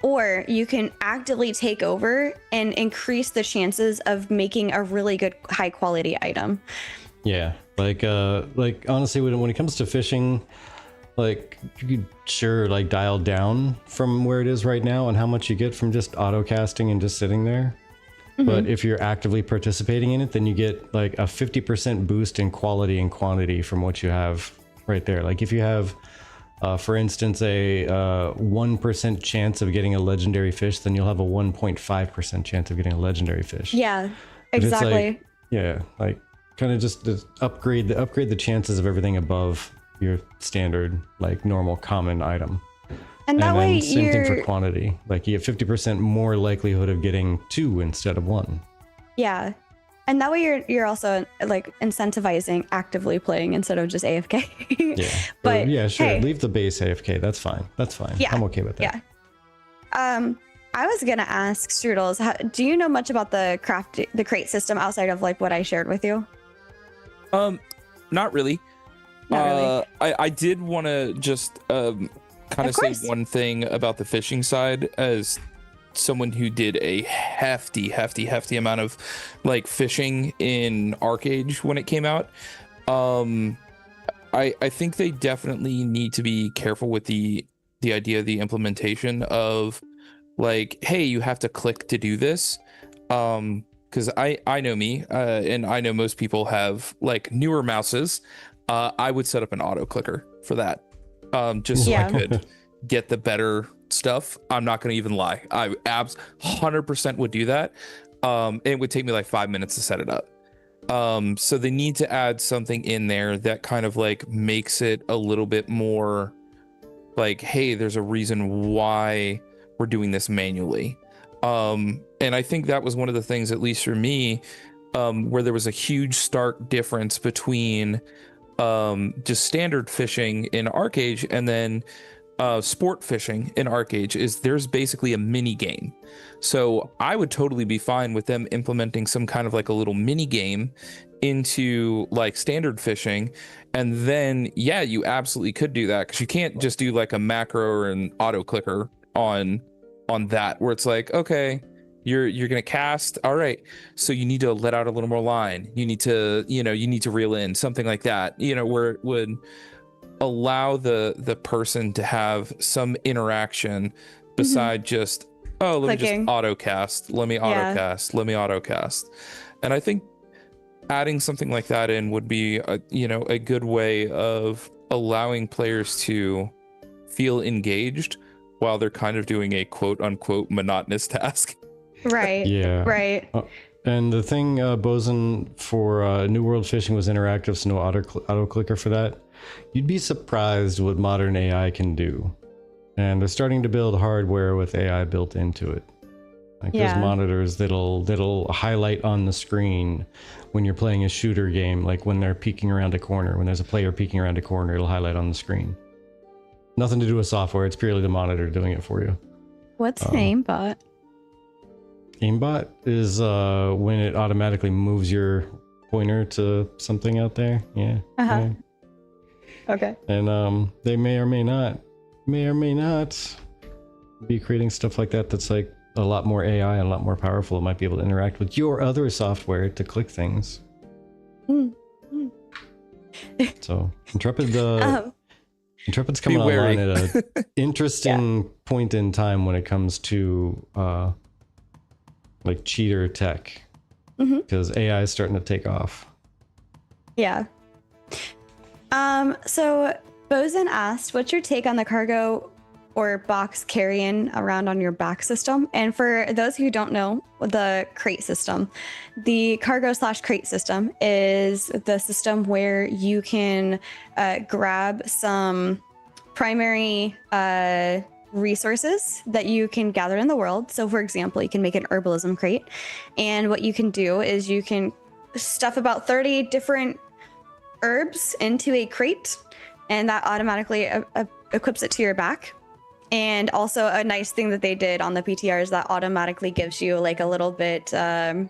Speaker 3: or you can actively take over and increase the chances of making a really good high quality item.
Speaker 2: Yeah, honestly, when it comes to fishing, you could sure dial down from where it is right now and how much you get from just auto casting and just sitting there. But if you're actively participating in it, then you get a 50% boost in quality and quantity from what you have right there. If you have, for instance, a 1% chance of getting a legendary fish, then you'll have a 1.5% chance of getting a legendary fish.
Speaker 3: Yeah, exactly.
Speaker 2: Kind of just upgrade the chances of everything above your standard normal common item.
Speaker 3: And that way
Speaker 2: same thing for quantity. You have 50% more likelihood of getting 2 instead of 1.
Speaker 3: Yeah. And that way you're also incentivizing actively playing instead of just AFK.
Speaker 2: Yeah.
Speaker 3: But
Speaker 2: yeah, sure.
Speaker 3: Hey,
Speaker 2: leave the base AFK. That's fine.
Speaker 3: Yeah.
Speaker 2: I'm okay with that.
Speaker 3: Yeah. I was gonna ask Strudels, do you know much about the crate system outside of what I shared with you?
Speaker 1: Not really.
Speaker 3: Not really.
Speaker 1: I did want to just kind of say one thing about the fishing side as someone who did a hefty amount of fishing in Arcade when it came out. I think they definitely need to be careful with the idea of the implementation of hey, you have to click to do this. Because I know me, and I know most people have newer mouses. I would set up an auto clicker for that, just so I could get the better stuff. I'm not gonna even lie. I 100% would do that. It would take me 5 minutes to set it up. So they need to add something in there that kind of makes it a little bit more hey, there's a reason why we're doing this manually. And I think that was one of the things, at least for me, where there was a huge stark difference between just standard fishing in Arcade and then sport fishing in Arcade is there's basically a mini game. So I would totally be fine with them implementing some kind of a little mini game into standard fishing. And then, yeah, you absolutely could do that because you can't just do a macro or an auto clicker on that where it's okay, you're gonna cast, all right, so you need to let out a little more line, you need to reel in something like that, where it would allow the person to have some interaction beside just let me just auto cast, let me auto cast. And I think adding something like that in would be a good way of allowing players to feel engaged while they're kind of doing a quote unquote monotonous task.
Speaker 3: Right.
Speaker 2: Yeah.
Speaker 3: Right.
Speaker 2: And the thing, Bosun, for New World Fishing was interactive, so no auto clicker for that. You'd be surprised what modern AI can do. And they're starting to build hardware with AI built into it. There's monitors that'll highlight on the screen when you're playing a shooter game, when they're peeking around a corner. When there's a player peeking around a corner, it'll highlight on the screen. Nothing to do with software. It's purely the monitor doing it for you.
Speaker 3: What's an aimbot?
Speaker 2: Aimbot is when it automatically moves your pointer to something out there. Yeah.
Speaker 3: Uh-huh. Yeah. Okay.
Speaker 2: And they may or may not be creating stuff like that that's a lot more AI and a lot more powerful. It might be able to interact with your other software to click things. So Intrepid Intrepid's coming online at an interesting point in time when it comes to like cheater tech, because AI is starting to take off.
Speaker 3: Yeah. So Bozen asked, what's your take on the cargo or box carrying around on your back system? And for those who don't know, the crate system, the cargo/crate system is the system where you can grab some primary resources that you can gather in the world. So for example, you can make an herbalism crate, and what you can do is you can stuff about 30 different herbs into a crate, and that automatically equips it to your back. And also a nice thing that they did on the PTR is that automatically gives you like a little bit of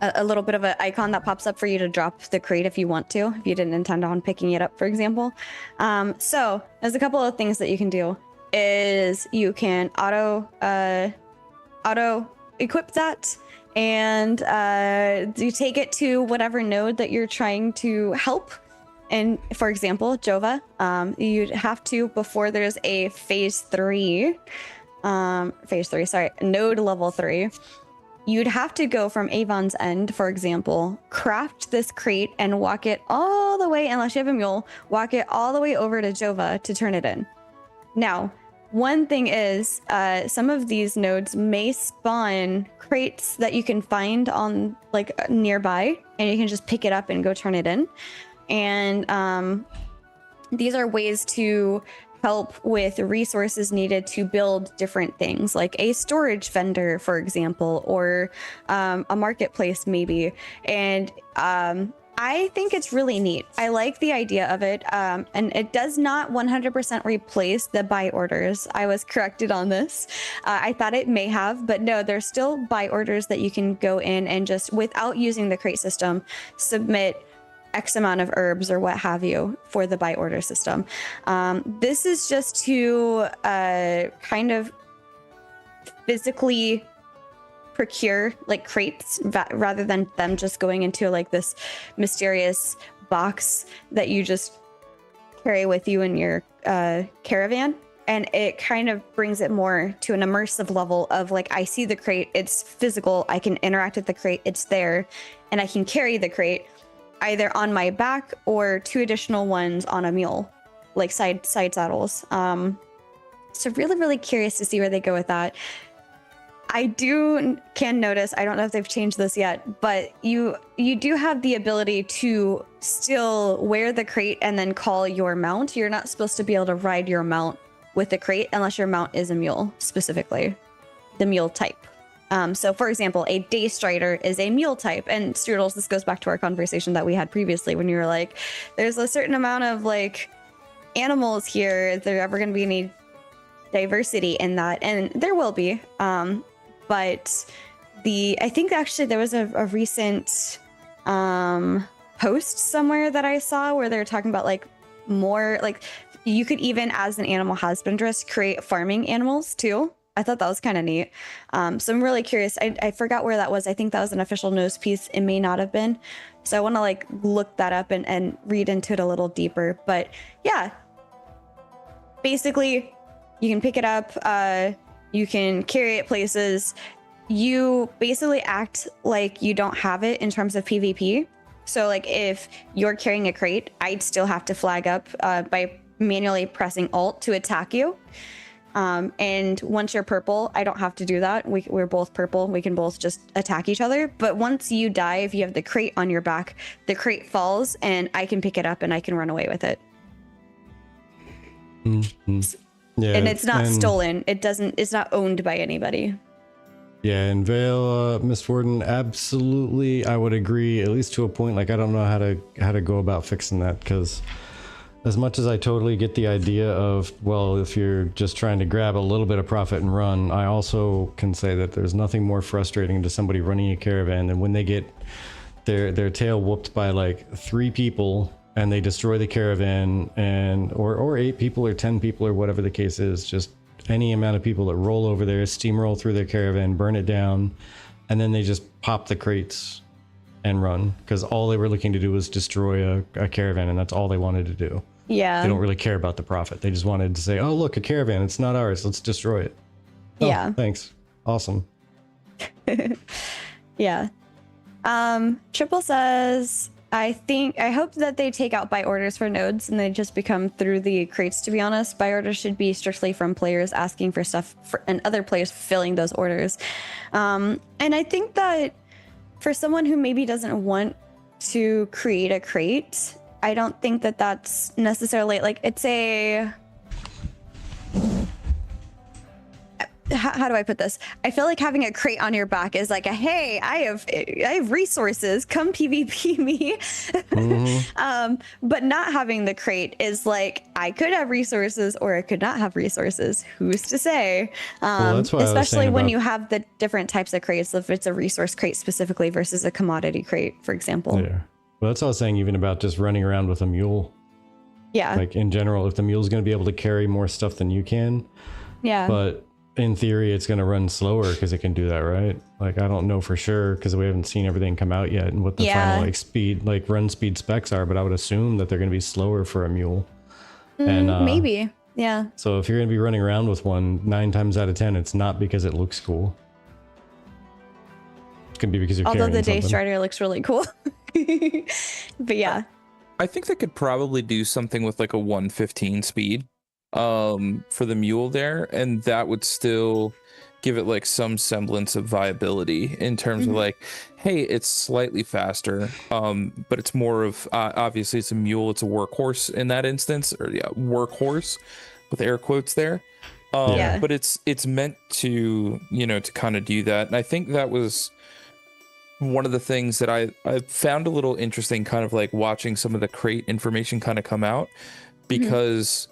Speaker 3: an icon that pops up for you to drop the crate if you want to, if you didn't intend on picking it up, for example. So there's a couple of things that you can do. Is you can auto equip that, and you take it to whatever node that you're trying to help. And for example, Jova, you'd have to, before there's a node level 3, you'd have to go from Avon's End, for example, craft this crate and walk it all the way, unless you have a mule, walk it all the way over to Jova to turn it in. Now, one thing is, some of these nodes may spawn crates that you can find on like nearby, and you can just pick it up and go turn it in. And these are ways to help with resources needed to build different things, like a storage vendor, for example, or a marketplace maybe. And I think it's really neat. I like the idea of it. And it does not 100% replace the buy orders. I was corrected on this. I thought it may have, but no, there's still buy orders that you can go in and just, without using the crate system, submit X amount of herbs or what have you for the buy order system. This is just to kind of physically procure like crates rather than them just going into like this mysterious box that you just carry with you in your caravan. And it kind of brings it more to an immersive level of like, I see the crate, it's physical, I can interact with the crate, it's there, and I can carry the crate either on my back or 2 additional ones on a mule, like side saddles. So really curious to see where they go with that. I can notice, I don't know if they've changed this yet, but you do have the ability to still wear the crate and then call your mount. You're not supposed to be able to ride your mount with the crate unless your mount is a mule, specifically the mule type. So for example, a day strider is a mule type. And Strudels, this goes back to our conversation that we had previously when you were like, there's a certain amount of like animals here. Is there ever going to be any diversity in that? And there will be. But I think actually there was a recent post somewhere that I saw where they were talking about like more like you could even, as an animal husbandress, create farming animals too. I thought that was kind of neat. So I'm really curious. I forgot where that was. I think that was an official news piece. It may not have been. So I want to like look that up and read into it a little deeper. But yeah, basically you can pick it up. You can carry it places. You basically act like you don't have it in terms of PvP. So like if you're carrying a crate, I'd still have to flag up by manually pressing Alt to attack you. And once you're purple, I don't have to do that. We're both purple. We can both just attack each other. But once you die, if you have the crate on your back, the crate falls and I can pick it up and I can run away with it.
Speaker 2: Mm-hmm. Yeah,
Speaker 3: and it's not stolen. It's not owned by anybody.
Speaker 2: Yeah, and Vale, Miss Warden, absolutely, I would agree, at least to a point. Like, I don't know how to go about fixing that, because as much as I totally get the idea of, well, if you're just trying to grab a little bit of profit and run, I also can say that there's nothing more frustrating to somebody running a caravan than when they get their tail whooped by like 3 people and they destroy the caravan, and or 8 people or 10 people or whatever the case is, just any amount of people that roll over there, steamroll through their caravan, burn it down, and then they just pop the crates and run, because all they were looking to do was destroy a caravan, and that's all they wanted to do.
Speaker 3: Yeah.
Speaker 2: They don't really care about the profit. They just wanted to say, oh, look, a caravan. It's not ours. Let's destroy it. Oh,
Speaker 3: Yeah.
Speaker 2: thanks. Awesome.
Speaker 3: Yeah. Triple says, I hope that they take out buy orders for nodes and they just become through the crates, to be honest. Buy orders should be strictly from players asking for stuff and other players filling those orders. And I think that for someone who maybe doesn't want to create a crate, I don't think that that's necessarily like it's a... How do I put this? I feel like having a crate on your back is like a, hey, I have resources, come PvP me.
Speaker 2: Mm-hmm.
Speaker 3: But not having the crate is like, I could have resources or I could not have resources. Who's to say?
Speaker 2: Well, that's why
Speaker 3: especially when
Speaker 2: about...
Speaker 3: you have the different types of crates, if it's a resource crate specifically versus a commodity crate, for example.
Speaker 2: Yeah. Well, that's what I was saying, even about just running around with a mule.
Speaker 3: Yeah.
Speaker 2: Like in general, if the mule's going to be able to carry more stuff than you can.
Speaker 3: Yeah.
Speaker 2: But in theory, it's going to run slower because it can do that, right? Like, I don't know for sure because we haven't seen everything come out yet and what the final like speed, like run speed specs are, but I would assume that they're going to be slower for a mule. And
Speaker 3: maybe. Yeah.
Speaker 2: So if you're going to be running around with one 9 times out of 10, it's not because it looks cool. It could be because you're
Speaker 3: Although
Speaker 2: carrying
Speaker 3: the Day
Speaker 2: something.
Speaker 3: Strider looks really cool. But yeah.
Speaker 1: I think they could probably do something with like a 115 speed for the mule there, and that would still give it like some semblance of viability in terms of like, hey, it's slightly faster, but it's more of obviously it's a mule, it's a workhorse in that instance, or yeah, workhorse with air quotes there. But it's meant to, you know, to kind of do that. And I think that was one of the things that I found a little interesting, kind of like watching some of the crate information kind of come out, because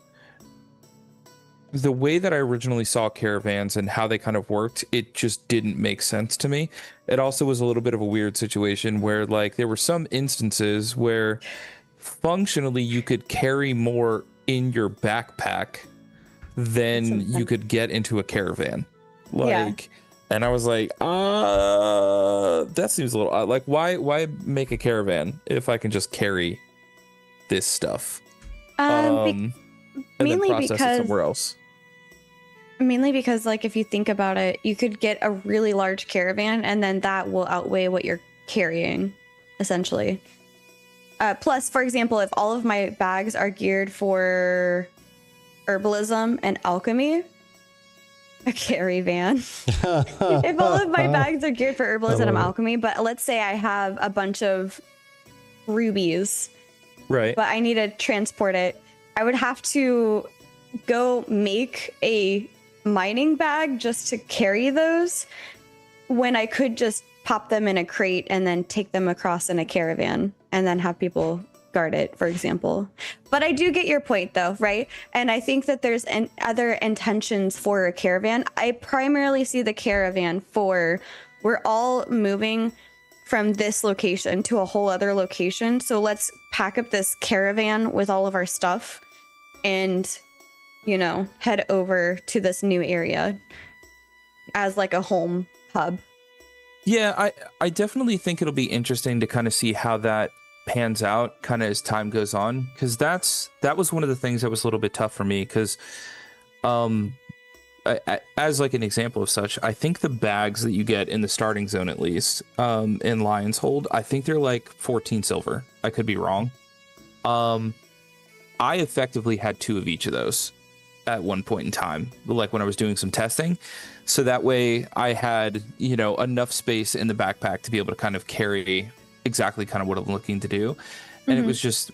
Speaker 1: the way that I originally saw caravans and how they kind of worked, it just didn't make sense to me. It also was a little bit of a weird situation where like there were some instances where functionally you could carry more in your backpack than you could get into a caravan. Like, and I was like, that seems a little odd. Like, why make a caravan if I can just carry this stuff? And then process it somewhere else.
Speaker 3: Mainly because, like, if you think about it, you could get a really large caravan and then that will outweigh what you're carrying, essentially. Plus, for example, if all of my bags are geared for herbalism and alchemy, a caravan. If all of my bags are geared for herbalism and alchemy, but let's say I have a bunch of rubies, right? But I need to transport it. I would have to go make a mining bag just to carry those when I could just pop them in a crate and then take them across in a caravan and then have people guard it, for example. But I do get your point though, right? And I think that there's other intentions for a caravan. I primarily see the caravan for, we're all moving from this location to a whole other location. So let's pack up this caravan with all of our stuff and, you know, head over to this new area as like a home hub.
Speaker 1: Yeah, I definitely think it'll be interesting to kind of see how that pans out kind of as time goes on, because that was one of the things that was a little bit tough for me, because as like an example of such, I think the bags that you get in the starting zone, at least in Lion's Hold, I think they're like 14 silver. I could be wrong. I effectively had 2 of each of those at one point in time, like when I was doing some testing. So that way I had, you know, enough space in the backpack to be able to kind of carry exactly kind of what I'm looking to do. And it was just,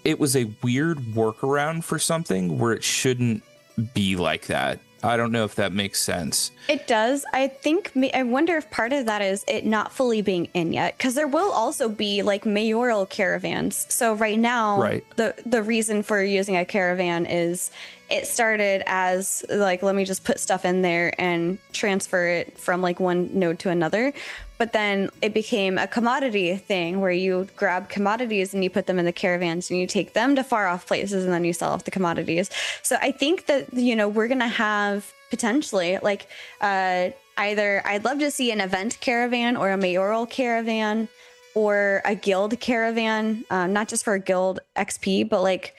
Speaker 1: it was a weird workaround for something where it shouldn't be like that. I don't know if that makes sense. It
Speaker 3: does. I wonder if part of that is it not fully being in yet, because there will also be like mayoral caravans. So right now, the reason for using a caravan is it started as like, let me just put stuff in there and transfer it from like one node to another. But then it became a commodity thing where you grab commodities and you put them in the caravans and you take them to far off places and then you sell off the commodities. So I think that, you know, we're going to have potentially like either I'd love to see an event caravan or a mayoral caravan. or a guild caravan, not just for guild XP, but like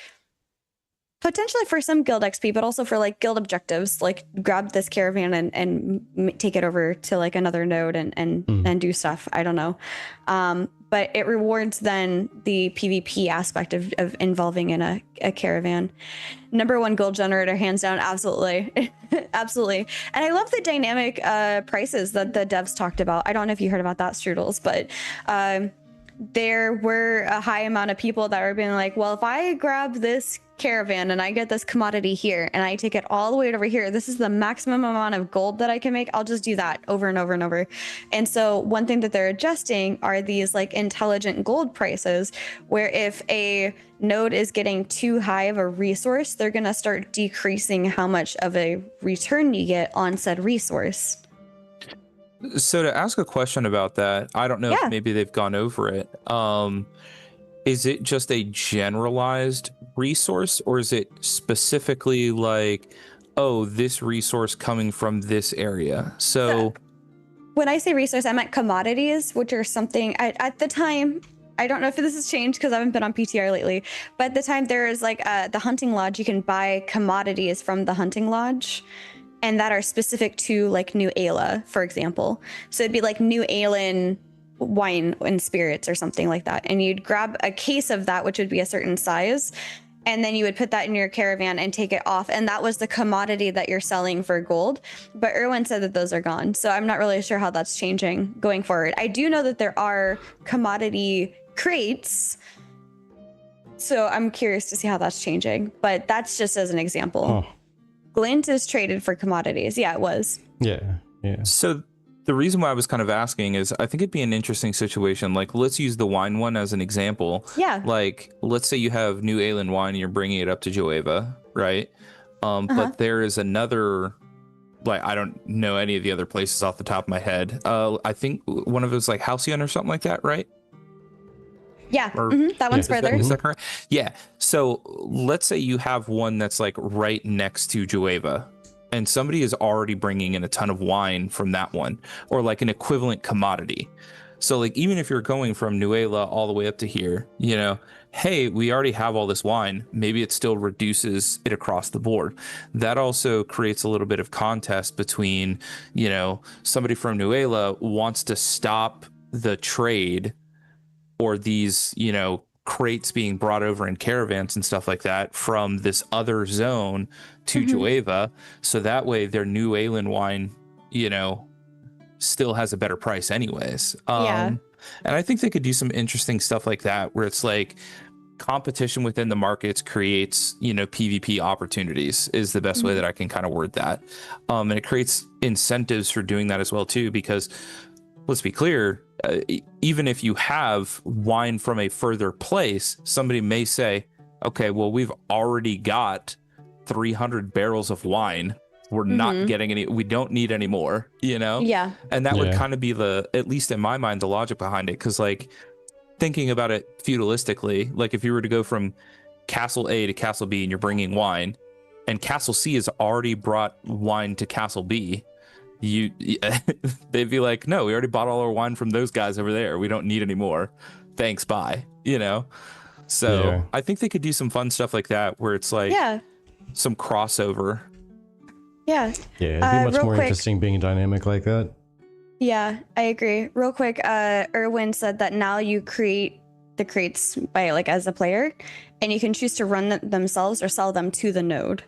Speaker 3: potentially for some guild XP, but also for like guild objectives, like grab this caravan and take it over to like another node and do stuff. I don't know. But it rewards then the PvP aspect of involving in a caravan. Number one gold generator, hands down, absolutely. Absolutely. And I love the dynamic prices that the devs talked about. I don't know if you heard about that, Strudels, but there were a high amount of people that were being like, well, if I grab this caravan and I get this commodity here and I take it all the way over here, this is the maximum amount of gold that I can make. I'll just do that over and over and over. And so one thing that they're adjusting are these like intelligent gold prices, where if a node is getting too high of a resource, they're going to start decreasing how much of a return you get on said resource.
Speaker 1: So to ask a question about that, I don't know if maybe they've gone over it. Is it just a generalized resource, or is it specifically like, oh, this resource coming from this area? So
Speaker 3: when I say resource, I meant commodities, which are something at the time, I don't know if this has changed because I haven't been on PTR lately, but at the time there is like the hunting lodge, you can buy commodities from the hunting lodge, and that are specific to like New Ayla, for example. So it'd be like New Aylan wine and spirits or something like that. And you'd grab a case of that, which would be a certain size. And then you would put that in your caravan and take it off. And that was the commodity that you're selling for gold. But Erwin said that those are gone. So I'm not really sure how that's changing going forward. I do know that there are commodity crates. So I'm curious to see how that's changing. But that's just as an example.
Speaker 2: Oh.
Speaker 3: Glint is traded for commodities. Yeah, it was.
Speaker 2: Yeah.
Speaker 1: So the reason why I was kind of asking is I think it'd be an interesting situation. Like, let's use the wine one as an example.
Speaker 3: Yeah.
Speaker 1: Like, let's say you have New Aylan wine and you're bringing it up to Joeva, right? But there is another, like, I don't know any of the other places off the top of my head. I think one of those like Halcyon or something like that, right?
Speaker 3: Yeah, that one's further.
Speaker 1: Is that correct? Yeah. So let's say you have one that's like right next to Joeva, and somebody is already bringing in a ton of wine from that one, or like an equivalent commodity. So like, even if you're going from New Ayla all the way up to here, you know, hey, we already have all this wine. Maybe it still reduces it across the board. That also creates a little bit of contest between, you know, somebody from New Ayla wants to stop the trade, or these, you know, crates being brought over in caravans and stuff like that from this other zone to Joeva. So that way their New Aylan wine, you know, still has a better price anyways. And I think they could do some interesting stuff like that, where it's like competition within the markets creates, you know, PvP opportunities is the best way that I can kind of word that. And it creates incentives for doing that as well too, because let's be clear, even if you have wine from a further place, somebody may say, okay, well, we've already got 300 barrels of wine. We're not getting any, we don't need any more, you know?
Speaker 3: Yeah.
Speaker 1: And that would kind of be the, at least in my mind, the logic behind it. Cause like thinking about it feudalistically, like if you were to go from Castle A to Castle B and you're bringing wine, and Castle C has already brought wine to Castle B, they'd be like, no, we already bought all our wine from those guys over there. We don't need any more. Thanks, bye. You know? So I think they could do some fun stuff like that, where it's like some crossover.
Speaker 3: Yeah.
Speaker 2: Yeah, it'd be much more interesting being dynamic like that.
Speaker 3: Yeah, I agree. Real quick, Erwin said that now you create the crates by like as a player, and you can choose to run them themselves or sell them to the node.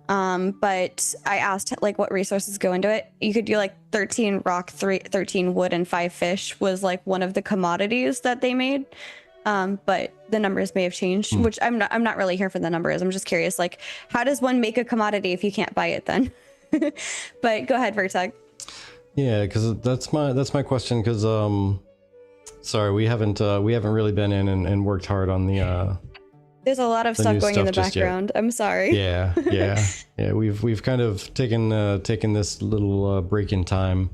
Speaker 3: But I asked like what resources go into it. You could do like 13 rock, 13 wood, and 5 fish was like one of the commodities that they made. But the numbers may have changed, which I'm not really here for the numbers. I'm just curious, like, how does one make a commodity if you can't buy it then? But go ahead, Vertec.
Speaker 2: Yeah, because that's my question. Because sorry, we haven't really been in and worked hard on the.
Speaker 3: There's a lot of stuff going in the background. I'm sorry.
Speaker 2: Yeah. We've kind of taken this little break in time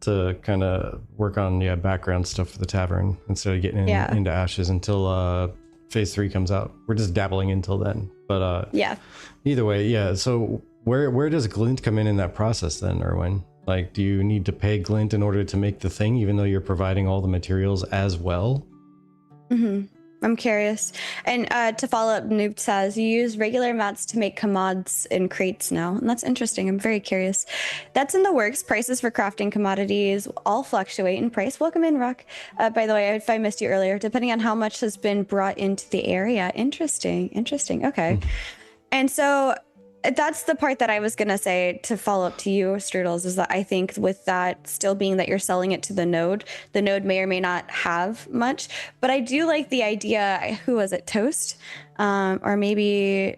Speaker 2: to kind of work on background stuff for the tavern instead of getting into Ashes until phase 3 comes out. We're just dabbling until then. But either way, so where does Glint come in that process then, Erwin? Like, do you need to pay Glint in order to make the thing, even though you're providing all the materials as well?
Speaker 3: I'm curious. And to follow up, Noob says you use regular mats to make commods in crates now. And that's interesting. I'm very curious. That's in the works. Prices for crafting commodities all fluctuate in price. Welcome in, Rock. By the way, if I missed you earlier, depending on how much has been brought into the area. Interesting. Interesting. Okay. And so that's the part that I was going to say to follow up to you, Strudels, is that I think with that still being that you're selling it to the node may or may not have much. But I do like the idea, who was it, Toast? Or maybe,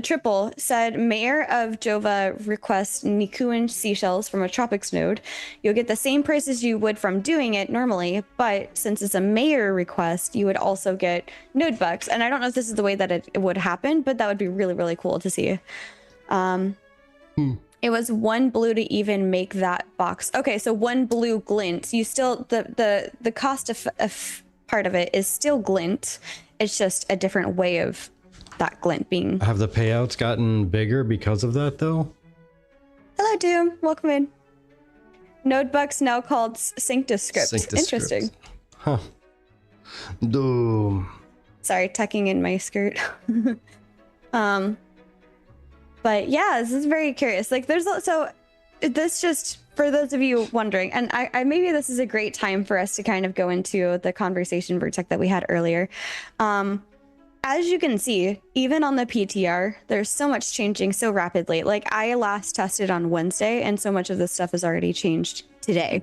Speaker 3: Triple said, Mayor of Jova requests Nikuan seashells from a tropics node. You'll get the same price as you would from doing it normally, but since it's a mayor request, you would also get node bucks. And I don't know if this is the way that it would happen, but that would be really, really cool to see. It was 1 blue to even make that box. Okay, so 1 blue glint. You still, the cost of part of it is still glint. It's just a different way of that glint being.
Speaker 2: Have the payouts gotten bigger because of that, though?
Speaker 3: Hello, Doom. Welcome in. Nodebucks now called Sanctus scripts. Interesting.
Speaker 2: Huh. Doom.
Speaker 3: Sorry, tucking in my skirt. But yeah, this is very curious. Like, there's also this, just for those of you wondering, and I maybe this is a great time for us to kind of go into the conversation Vertec that we had earlier. As you can see, even on the PTR, there's so much changing so rapidly. Like, I last tested on Wednesday, and so much of this stuff has already changed today,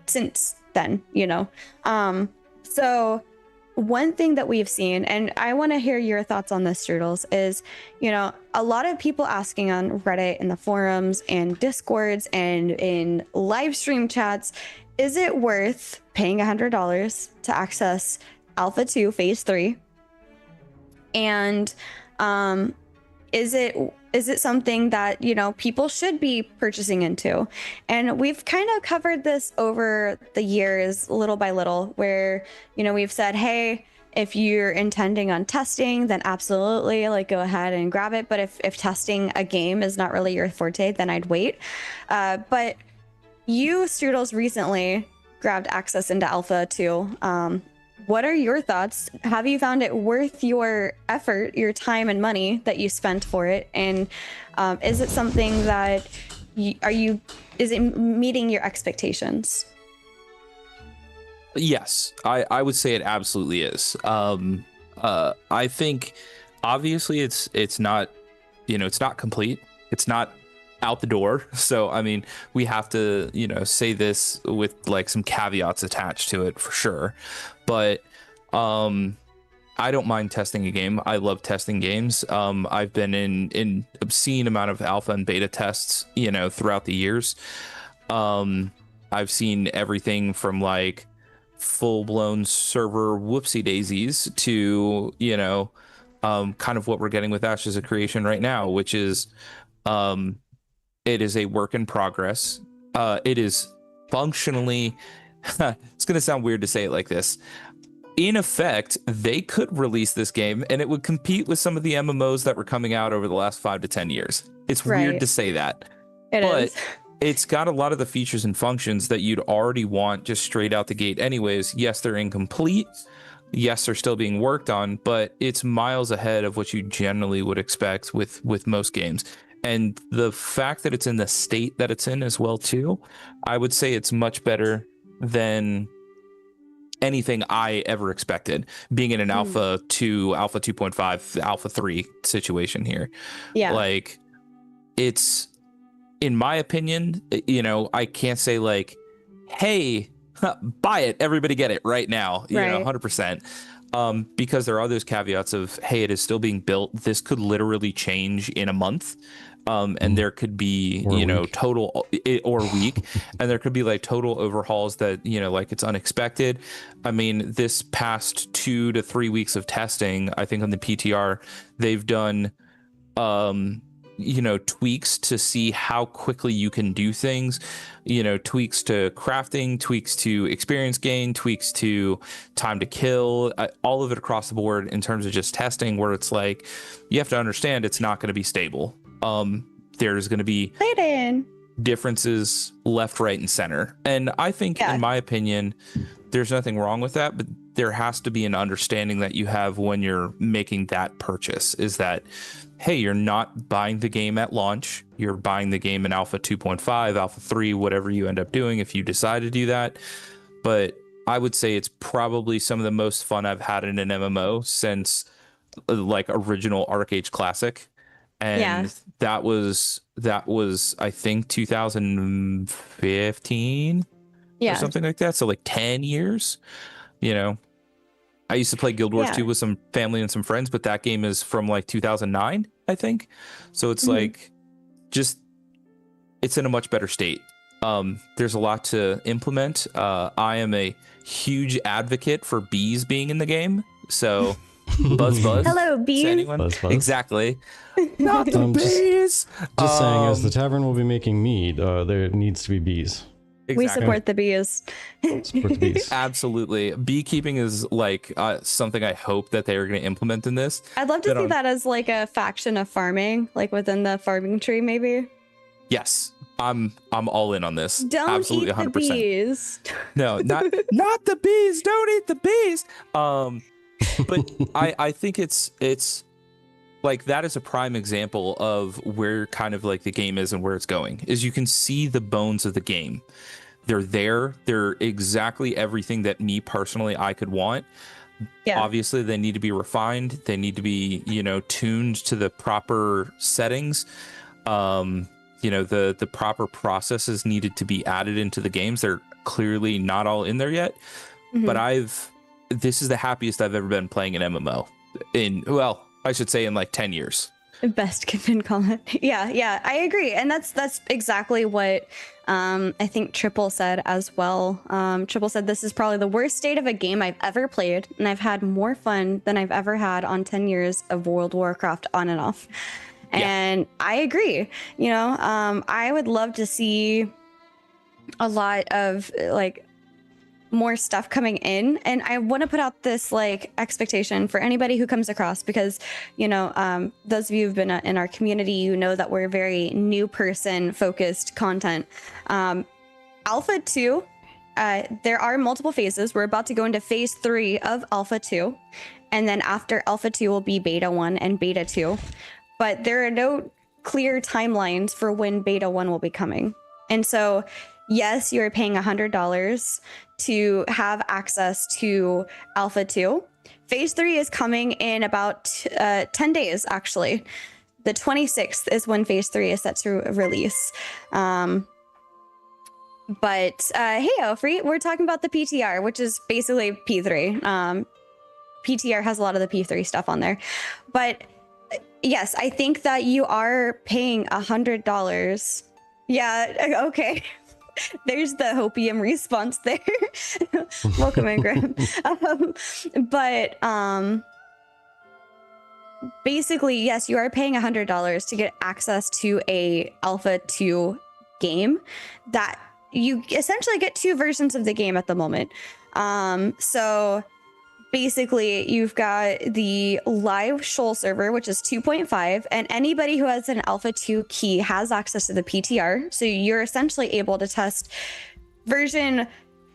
Speaker 3: since then, you know. So one thing that we've seen, and I want to hear your thoughts on this, Strudels, is, you know, a lot of people asking on Reddit, in the forums, and Discords, and in live stream chats, is it worth paying $100 to access Alpha 2 Phase 3? And is it something that, you know, people should be purchasing into? And we've kind of covered this over the years, little by little, where, you know, we've said, hey, if you're intending on testing, then absolutely, like, go ahead and grab it. But if testing a game is not really your forte, then I'd wait. But you, Strudels, recently grabbed access into Alpha 2. What are your thoughts? Have you found it worth your effort, your time and money that you spent for it? And is it something that is it meeting your expectations?
Speaker 1: Yes, I would say it absolutely is. I think obviously it's not, you know, it's not complete. It's not out the door. So, I mean, we have to, you know, say this with like some caveats attached to it for sure. But I don't mind testing a game. I love testing games. I've been in obscene amount of alpha and beta tests, you know, throughout the years. I've seen everything from like full-blown server whoopsie daisies to, you know, kind of what we're getting with Ashes of Creation right now, which is it is a work in progress. It is functionally it's going to sound weird to say it like this. In effect, they could release this game and it would compete with some of the MMOs that were coming out over the last 5 to 10 years. It's weird to say that. But it's got a lot of the features and functions that you'd already want just straight out the gate anyways. Yes, they're incomplete. Yes, they're still being worked on, but it's miles ahead of what you generally would expect with most games. And the fact that it's in the state that it's in as well too, I would say it's much better than anything I ever expected, being in an alpha 2, alpha 2.5, alpha 3 situation here. Yeah. Like, it's, in my opinion, you know, I can't say like, hey, buy it, everybody get it right now, you know, 100%. Because there are those caveats of, hey, it is still being built. This could literally change in a month. And there could be, you know, total or week, and there could be like total overhauls that, you know, like it's unexpected. I mean, this past 2 to 3 weeks of testing, I think on the PTR, they've done, you know, tweaks to see how quickly you can do things, you know, tweaks to crafting, tweaks to experience gain, tweaks to time to kill, all of it across the board in terms of just testing, where it's like, you have to understand it's not going to be stable. There's going to be differences left, right, and center. And I think, in my opinion, there's nothing wrong with that, but there has to be an understanding that you have when you're making that purchase, is that, hey, you're not buying the game at launch. You're buying the game in Alpha 2.5, Alpha 3, whatever you end up doing if you decide to do that. But I would say it's probably some of the most fun I've had in an MMO since like original Arc-Age Classic. And that was I think 2015 or something like that. So like 10 years, you know. I used to play Guild Wars 2 with some family and some friends, but that game is from like 2009, I think. So it's like just it's in a much better state. There's a lot to implement. I am a huge advocate for bees being in the game. So buzz.
Speaker 3: Hello, bees.
Speaker 1: Anyone?
Speaker 2: Buzz.
Speaker 1: Exactly. Not the bees.
Speaker 2: Just saying, as the tavern will be making mead, there needs to be bees.
Speaker 3: Exactly. We support the bees.
Speaker 2: Support the bees.
Speaker 1: Absolutely. Beekeeping is like something I hope that they are going to implement in this.
Speaker 3: I'd love to see that as like a faction of farming, like within the farming tree, maybe.
Speaker 1: Yes, I'm all in on this.
Speaker 3: Don't
Speaker 1: absolutely
Speaker 3: eat
Speaker 1: 100%.
Speaker 3: The bees.
Speaker 1: No, not the bees. Don't eat the bees. But I think it's like that is a prime example of where kind of like the game is and where it's going. Is you can see the bones of the game. They're there. They're exactly everything that me personally I could want. Yeah. Obviously, they need to be refined. They need to be, tuned to the proper settings. The proper processes needed to be added into the games. They're clearly not all in there yet. Mm-hmm. But this is the happiest I've ever been playing an MMO I should say in like 10 years.
Speaker 3: Best given comment. Yeah, I agree. And that's exactly what I think Triple said as well. Triple said, this is probably the worst state of a game I've ever played, and I've had more fun than I've ever had on 10 years of World of Warcraft on and off. And I agree. I would love to see a lot of like more stuff coming in, and I want to put out this like expectation for anybody who comes across, because those of you who've been in our community, that we're very new person focused content. Alpha 2, there are multiple phases. We're about to go into phase 3 of Alpha 2, and then after Alpha 2 will be Beta 1 and Beta 2, but there are no clear timelines for when Beta 1 will be coming. And so yes, you're paying $100 to have access to Alpha 2. Phase 3 is coming in about 10 days, actually. The 26th is when Phase 3 is set to release. But hey, Ofri, we're talking about the PTR, which is basically P3. PTR has a lot of the P3 stuff on there. But yes, I think that you are paying $100. Yeah, okay. There's the hopium response there. Welcome in, Graham. Basically, yes, you are paying $100 to get access to a Alpha 2 game that you essentially get 2 versions of the game at the moment. So basically, you've got the live Shoal server, which is 2.5, and anybody who has an Alpha 2 key has access to the PTR. So you're essentially able to test version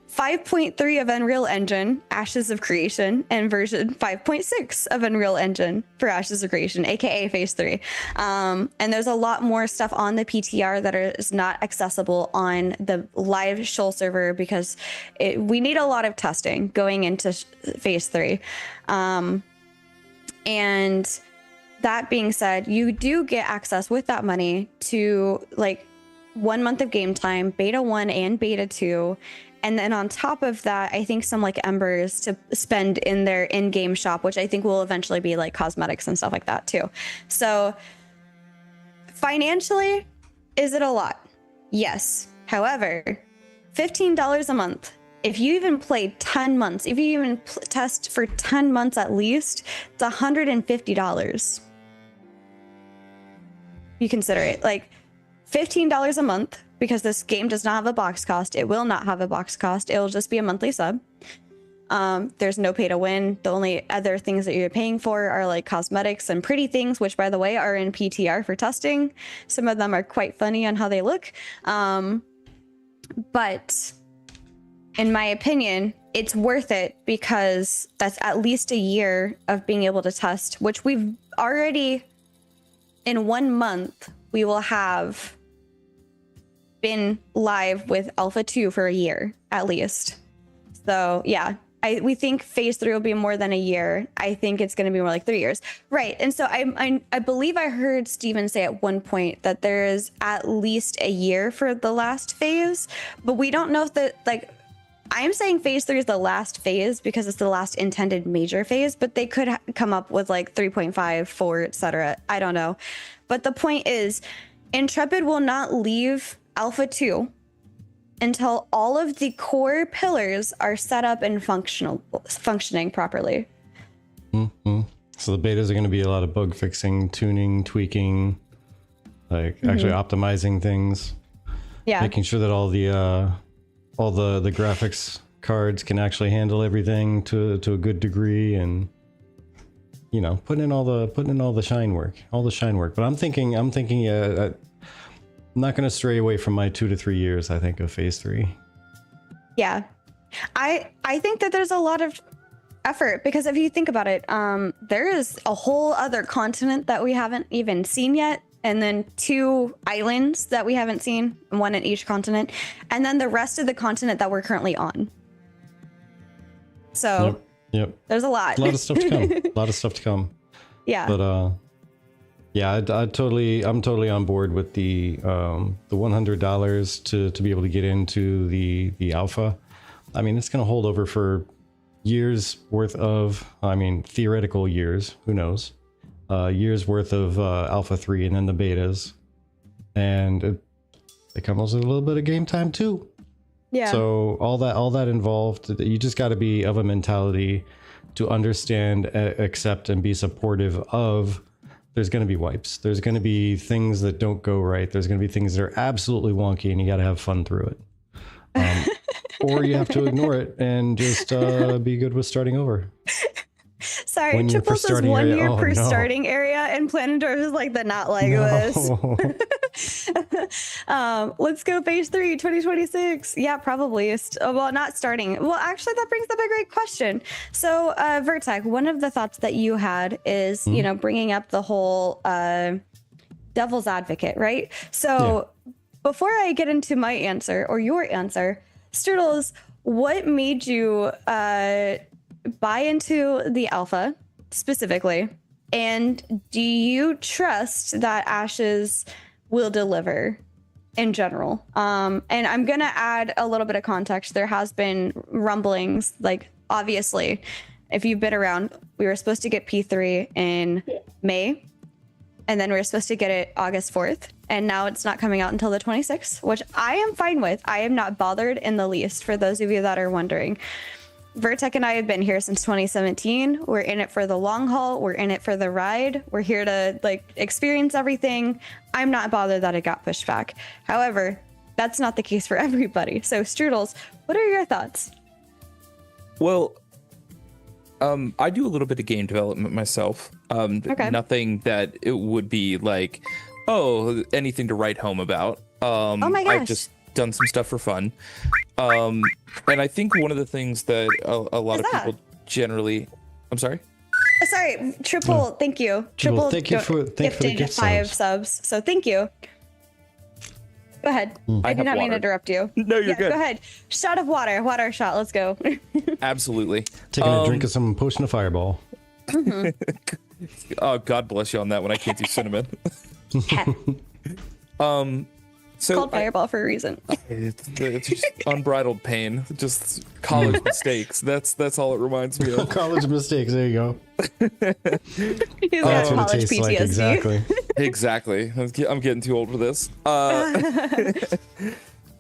Speaker 3: 5.3 of Unreal Engine, Ashes of Creation, and version 5.6 of Unreal Engine for Ashes of Creation, aka Phase 3. And there's a lot more stuff on the PTR that is not accessible on the live Shoal server, because we need a lot of testing going into Phase 3. And that being said, you do get access with that money to like 1 month of game time, Beta 1 and Beta 2. And then on top of that, I think some like embers to spend in their in-game shop, which I think will eventually be like cosmetics and stuff like that too. So financially, is it a lot? Yes. However, $15 a month. If you even play 10 months, if you even test for 10 months at least, it's $150. You consider it like $15 a month, because this game does not have a box cost. It will not have a box cost. It'll just be a monthly sub. There's no pay to win. The only other things that you're paying for are like cosmetics and pretty things, which by the way are in PTR for testing. Some of them are quite funny on how they look. But in my opinion, it's worth it because that's at least a year of being able to test, which we've already, in 1 month, we will have been live with Alpha 2 for a year at least. So yeah, we think phase 3 will be more than a year. I think it's going to be more like 3 years. Right. And so I believe I heard Steven say at one point that there is at least a year for the last phase, but we don't know if I'm saying phase 3 is the last phase because it's the last intended major phase, but they could come up with like 3.5, 4, etc. I don't know. But the point is, Intrepid will not leave Alpha 2 until all of the core pillars are set up and functioning properly.
Speaker 2: Mm-hmm. So the betas are going to be a lot of bug fixing, tuning, tweaking, like actually optimizing things. Yeah. Making sure that all the graphics cards can actually handle everything to a good degree, and you know, putting in all the shine work. But I'm thinking I'm not going to stray away from my 2 to 3 years, I think, of phase 3.
Speaker 3: Yeah. I think that there's a lot of effort because if you think about it, there is a whole other continent that we haven't even seen yet. And then 2 islands that we haven't seen, 1 in each continent. And then the rest of the continent that we're currently on. So
Speaker 2: yep.
Speaker 3: There's a lot.
Speaker 2: A lot of stuff to come.
Speaker 3: Yeah.
Speaker 2: But yeah, I'm totally on board with the $100 to be able to get into the alpha. I mean, it's going to hold over for years worth of, I mean, theoretical years, who knows, years worth of alpha 3 and then the betas, and it comes with a little bit of game time too.
Speaker 3: Yeah.
Speaker 2: So all that involved, you just got to be of a mentality to understand, accept, and be supportive of. There's going to be wipes. There's going to be things that don't go right. There's going to be things that are absolutely wonky, and you got to have fun through it. Or you have to ignore it and just be good with starting over.
Speaker 3: Sorry, Triple says 1 year per starting area, and Planendorf is like the not Legolas. Let's go phase 3, 2026. Yeah, probably. Well, not starting. Well, actually, that brings up a great question. So, Vertec, one of the thoughts that you had is, you know, bringing up the whole devil's advocate, right? So, before I get into my answer or your answer, Sturtles, what made you buy into the alpha specifically, and do you trust that Ashes will deliver in general? And I'm gonna add a little bit of context. There has been rumblings, like obviously if you've been around, we were supposed to get P3 in May, and then we were supposed to get it August 4th, and now it's not coming out until the 26th, which I am fine with. I am not bothered in the least, for those of you that are wondering. Vertec and I have been here since 2017. We're in it for the long haul. We're in it for the ride. We're here to like experience everything. I'm not bothered that it got pushed back. However, that's not the case for everybody. So Strudels, what are your thoughts?
Speaker 1: Well, I do a little bit of game development myself.
Speaker 3: Okay.
Speaker 1: Nothing that it would be like, oh, anything to write home about.
Speaker 3: Oh my gosh.
Speaker 1: I've just done some stuff for fun. And I think one of the things that a lot of people generally, I'm sorry.
Speaker 3: Sorry, Triple. Thank you. Triple.
Speaker 2: Well, thank you for the gift
Speaker 3: 5 subs. So thank you. Go ahead. I did not mean to interrupt you.
Speaker 1: No, you're good.
Speaker 3: Go ahead. Shot of water. Water shot. Let's go.
Speaker 1: Absolutely.
Speaker 2: Taking a drink of some potion of fireball.
Speaker 1: Oh, God bless you on that one. I can't do cinnamon.
Speaker 3: So called Fireball for a reason.
Speaker 1: It's just unbridled pain. Just college mistakes. That's all it reminds me of.
Speaker 2: College mistakes. There you go.
Speaker 3: He's got college PTSD.
Speaker 2: Like, exactly.
Speaker 1: Exactly. I'm getting too old for this.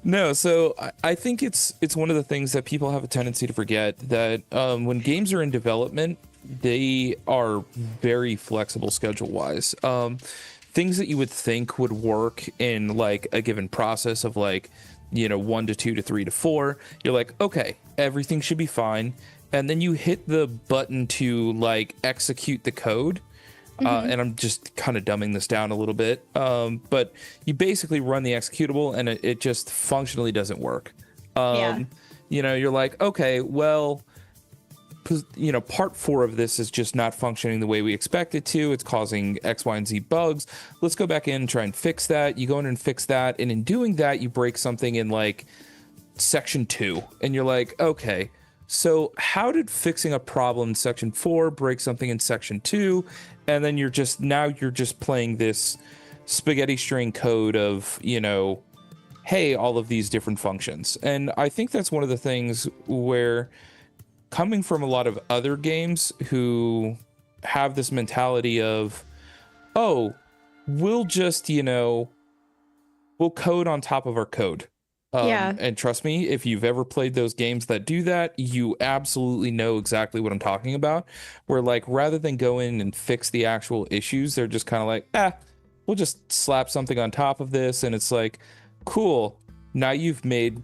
Speaker 1: No, so I think it's one of the things that people have a tendency to forget, that when games are in development, they are very flexible schedule-wise. Things that you would think would work in like a given process of like, 1 to 2 to 3 to 4, you're like, okay, everything should be fine. And then you hit the button to like execute the code. And I'm just kind of dumbing this down a little bit. But you basically run the executable and it just functionally doesn't work. you're like, okay, well, part 4 of this is just not functioning the way we expect it to. It's causing X, Y, and Z bugs. Let's go back in and try and fix that. You go in and fix that. And in doing that, you break something in like section 2. And you're like, okay, so how did fixing a problem in section 4 break something in section 2? And then you're just playing this spaghetti string code of, hey, all of these different functions. And I think that's one of the things where, coming from a lot of other games who have this mentality of, oh, we'll just, we'll code on top of our code. And trust me, if you've ever played those games that do that, you absolutely know exactly what I'm talking about. Where, like, rather than go in and fix the actual issues, they're just kind of like, we'll just slap something on top of this. And it's like, cool. Now you've made,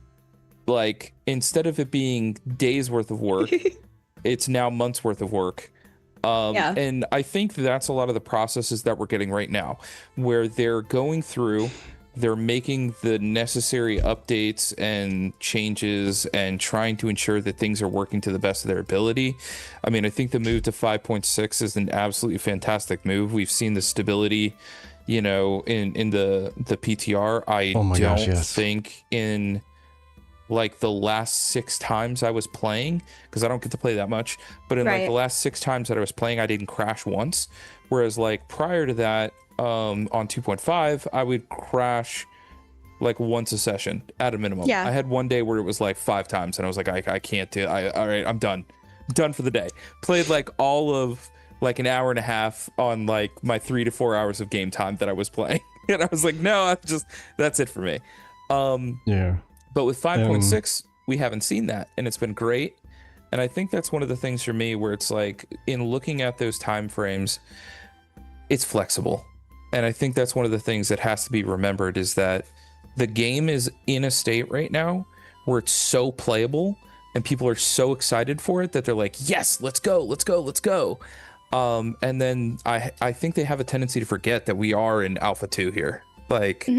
Speaker 1: like, instead of it being days worth of work, it's now months worth of work. And I think that's a lot of the processes that we're getting right now, where they're going through, they're making the necessary updates and changes and trying to ensure that things are working to the best of their ability. I mean, I think the move to 5.6 is an absolutely fantastic move. We've seen the stability, in the PTR. I don't think in like the last 6 times I was playing, because I don't get to play that much, but in like the last 6 times that I was playing, I didn't crash once. Whereas like prior to that, on 2.5, I would crash like once a session at a minimum. I had one day where it was like 5 times, and I was like, I can't do it. All right, I'm done for the day. Played like all of like an hour and a half on like my 3 to 4 hours of game time that I was playing. And I was like, no, that's it for me. But with 5.6, we haven't seen that, and it's been great. And I think that's one of the things for me where it's like, in looking at those time frames, it's flexible. And I think that's one of the things that has to be remembered, is that the game is in a state right now where it's so playable and people are so excited for it that they're like, yes, let's go. And then I think they have a tendency to forget that we are in Alpha 2 here. Like,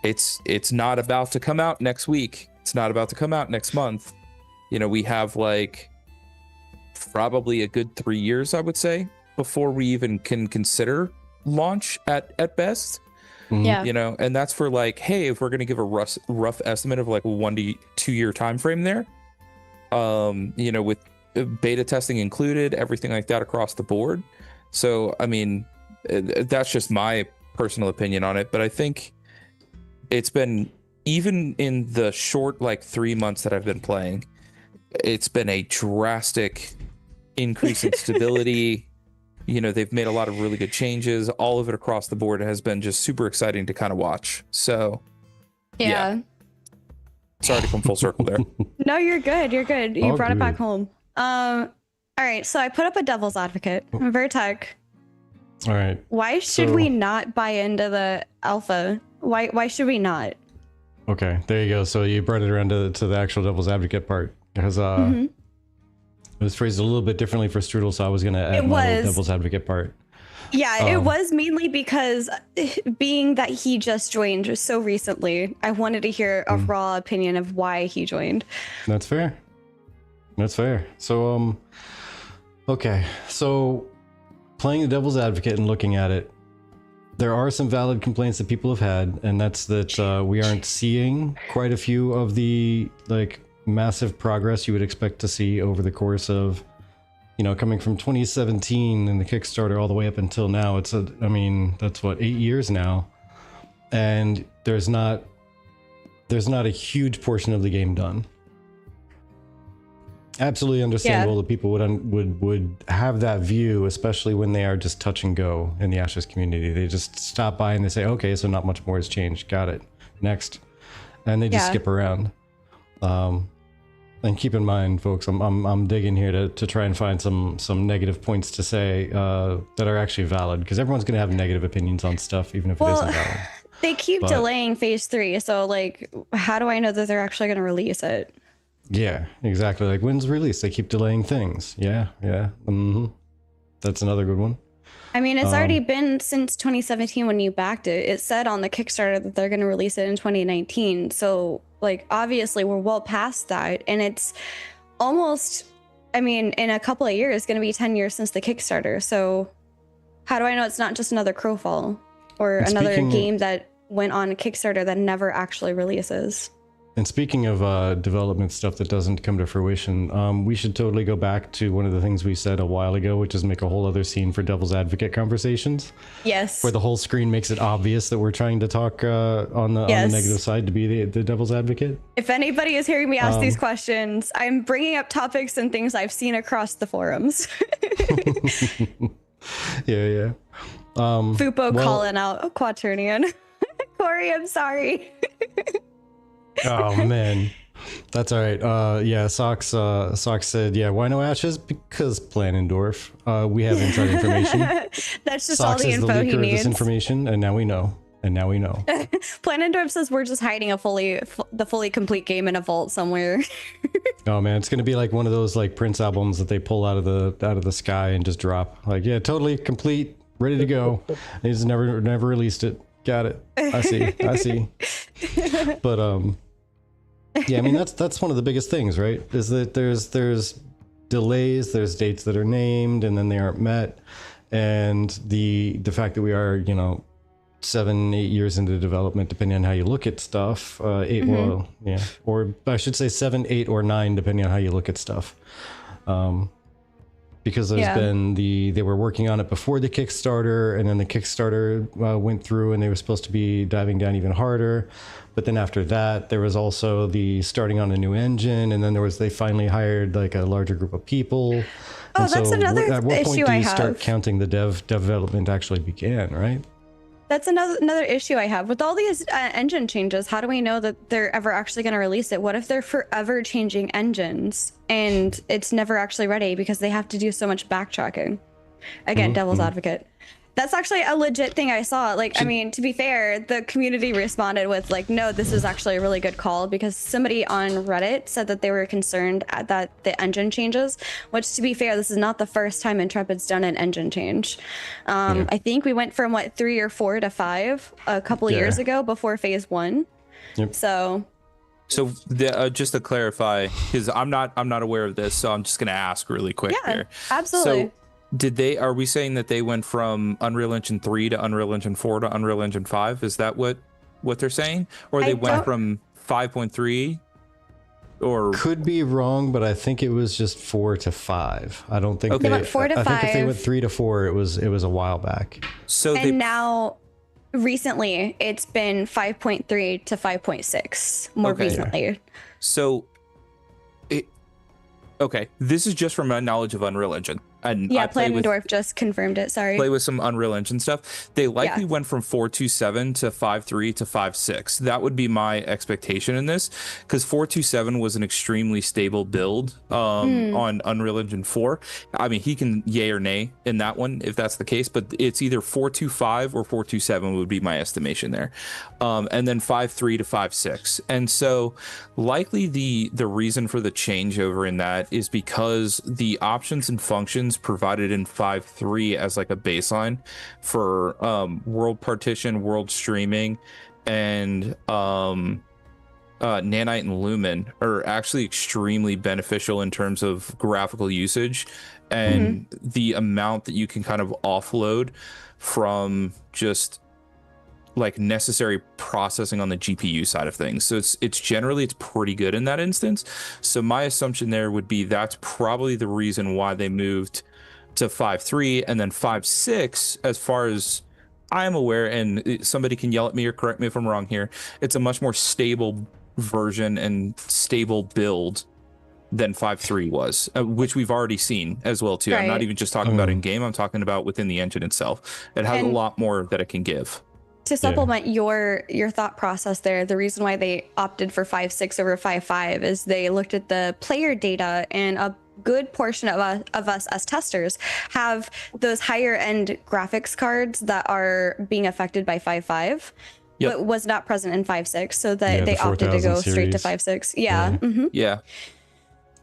Speaker 1: it's not about to come out next week. It's not about to come out next month. We have like probably a good 3 years, I would say, before we even can consider launch at best. And that's for like, hey, if we're going to give a rough estimate of like a 1 to 2 year time frame there, with beta testing included, everything like that across the board. So, I mean, that's just my personal opinion on it. But I think it's been, even in the short, like 3 months that I've been playing, it's been a drastic increase in stability. They've made a lot of really good changes. All of it across the board has been just super exciting to kind of watch. So, yeah. Sorry to come full circle there.
Speaker 3: No, you're good. You brought it back home. All right. So I put up a devil's advocate. Vertec.
Speaker 2: All right.
Speaker 3: Why should we not buy into the alpha? Why should we not?
Speaker 2: Okay, there you go. So you brought it around to the actual devil's advocate part, because it was phrased a little bit differently for Strudel, so I was going to add my little devil's advocate part.
Speaker 3: Yeah, it was mainly because, being that he just joined so recently, I wanted to hear a raw opinion of why he joined.
Speaker 2: That's fair. So, okay. So, playing the devil's advocate and looking at it, there are some valid complaints that people have had, and that's that we aren't seeing quite a few of the like massive progress you would expect to see over the course of, coming from 2017 and the Kickstarter all the way up until now. That's what, 8 years now, and there's not a huge portion of the game done. Absolutely understandable that people would have that view, especially when they are just touch and go in the Ashes community. They just stop by and they say, okay, so not much more has changed. Got it. Next. And they just skip around. And keep in mind, folks, I'm digging here to try and find some negative points to say that are actually valid, because everyone's going to have negative opinions on stuff, even if it isn't valid.
Speaker 3: They keep delaying phase 3, so like, how do I know that they're actually going to release it?
Speaker 2: Yeah, exactly. Like, when's release? They keep delaying things. Yeah. That's another good one.
Speaker 3: I mean, it's already been since 2017 when you backed it. It said on the Kickstarter that they're going to release it in 2019. So, like, obviously, we're well past that. And it's almost, I mean, in a couple of years, it's going to be 10 years since the Kickstarter. So, how do I know it's not just another Crowfall or another game that went on a Kickstarter that never actually releases?
Speaker 2: And speaking of development stuff that doesn't come to fruition, we should totally go back to one of the things we said a while ago, which is make a whole other scene for Devil's Advocate conversations.
Speaker 3: Yes.
Speaker 2: Where the whole screen makes it obvious that we're trying to talk on the negative side to be the Devil's Advocate.
Speaker 3: If anybody is hearing me ask these questions, I'm bringing up topics and things I've seen across the forums.
Speaker 2: Yeah.
Speaker 3: Fupo calling out Quaternion. Corey, I'm sorry.
Speaker 2: Oh man, that's all right. Yeah, Socks said, yeah, why no ashes? Because Planendorf. We have inside information.
Speaker 3: That's just
Speaker 2: Socks
Speaker 3: all the
Speaker 2: is
Speaker 3: info
Speaker 2: the
Speaker 3: he
Speaker 2: leaker of
Speaker 3: needs.
Speaker 2: this information, and now we know.
Speaker 3: Planendorf says we're just hiding the fully complete game in a vault somewhere.
Speaker 2: Oh man, it's gonna be like one of those like Prince albums that they pull out of the sky and just drop. Like, yeah, totally complete, ready to go. They just never released it. Got it. I see. But yeah, I mean that's one of the biggest things, right? Is that there's delays, there's dates that are named and then they aren't met, and the fact that we are 7-8 years into development, depending on how you look at stuff. 8, well, yeah, or I should say 7, 8, or 9, depending on how you look at stuff. Because there's been they were working on it before the Kickstarter, and then the Kickstarter went through, and they were supposed to be diving down even harder. But then after that, there was also the starting on a new engine, and then they finally hired like a larger group of people.
Speaker 3: Oh,
Speaker 2: and
Speaker 3: that's another issue I have.
Speaker 2: At what point do you start counting the development actually began, right?
Speaker 3: That's another issue I have with all these engine changes. How do we know that they're ever actually going to release it? What if they're forever changing engines and it's never actually ready because they have to do so much backtracking? Again, Devil's Advocate. That's actually a legit thing I saw. Like, I mean, to be fair, the community responded with like, no, this is actually a really good call, because somebody on Reddit said that they were concerned at that the engine changes, which, to be fair, this is not the first time Intrepid's done an engine change. I think we went from 3 or 4 to 5 a couple of years ago before phase 1.
Speaker 2: Yep.
Speaker 3: So
Speaker 1: just to clarify, because I'm not aware of this, so I'm just gonna ask really quick here.
Speaker 3: Absolutely.
Speaker 1: So, are we saying that they went from Unreal Engine 3 to Unreal Engine 4 to Unreal Engine 5? Is that what they're saying? Or they went from 5.3? Or
Speaker 2: could be wrong, but I think it was just 4 to 5. I don't think
Speaker 3: they went 4 to 5.
Speaker 2: I think if they went 3 to 4, it was a while back.
Speaker 1: So
Speaker 3: now recently it's been 5.3 to 5.6 more recently.
Speaker 1: So this is just from my knowledge of Unreal Engine. And
Speaker 3: Planendorf just confirmed it. Sorry.
Speaker 1: Play with some Unreal Engine stuff. They likely went from 4.27 to 5.3 to 5.6. That would be my expectation in this, because 4.27 was an extremely stable build on Unreal Engine 4. I mean, he can yay or nay in that one if that's the case, but it's either 4.25 or 4.27 would be my estimation there. And then 5.3 to 5.6. And so likely the reason for the changeover in that is because the options and functions provided in 5.3 as like a baseline for world partition, world streaming, and Nanite and Lumen are actually extremely beneficial in terms of graphical usage and the amount that you can kind of offload from just like necessary processing on the GPU side of things. So it's generally pretty good in that instance. So my assumption there would be that's probably the reason why they moved to 5.3, and then 5.6, as far as I'm aware, and somebody can yell at me or correct me if I'm wrong here, it's a much more stable version and stable build than 5.3 was, which we've already seen as well too. Right. I'm not even just talking about in game, I'm talking about within the engine itself. It has a lot more that it can give.
Speaker 3: To supplement your thought process there, the reason why they opted for 5.6 over 5.5 is they looked at the player data, and a good portion of us as testers have those higher end graphics cards that are being affected by 5.5, but was not present in 5.6, so that they opted to go straight to 5.6.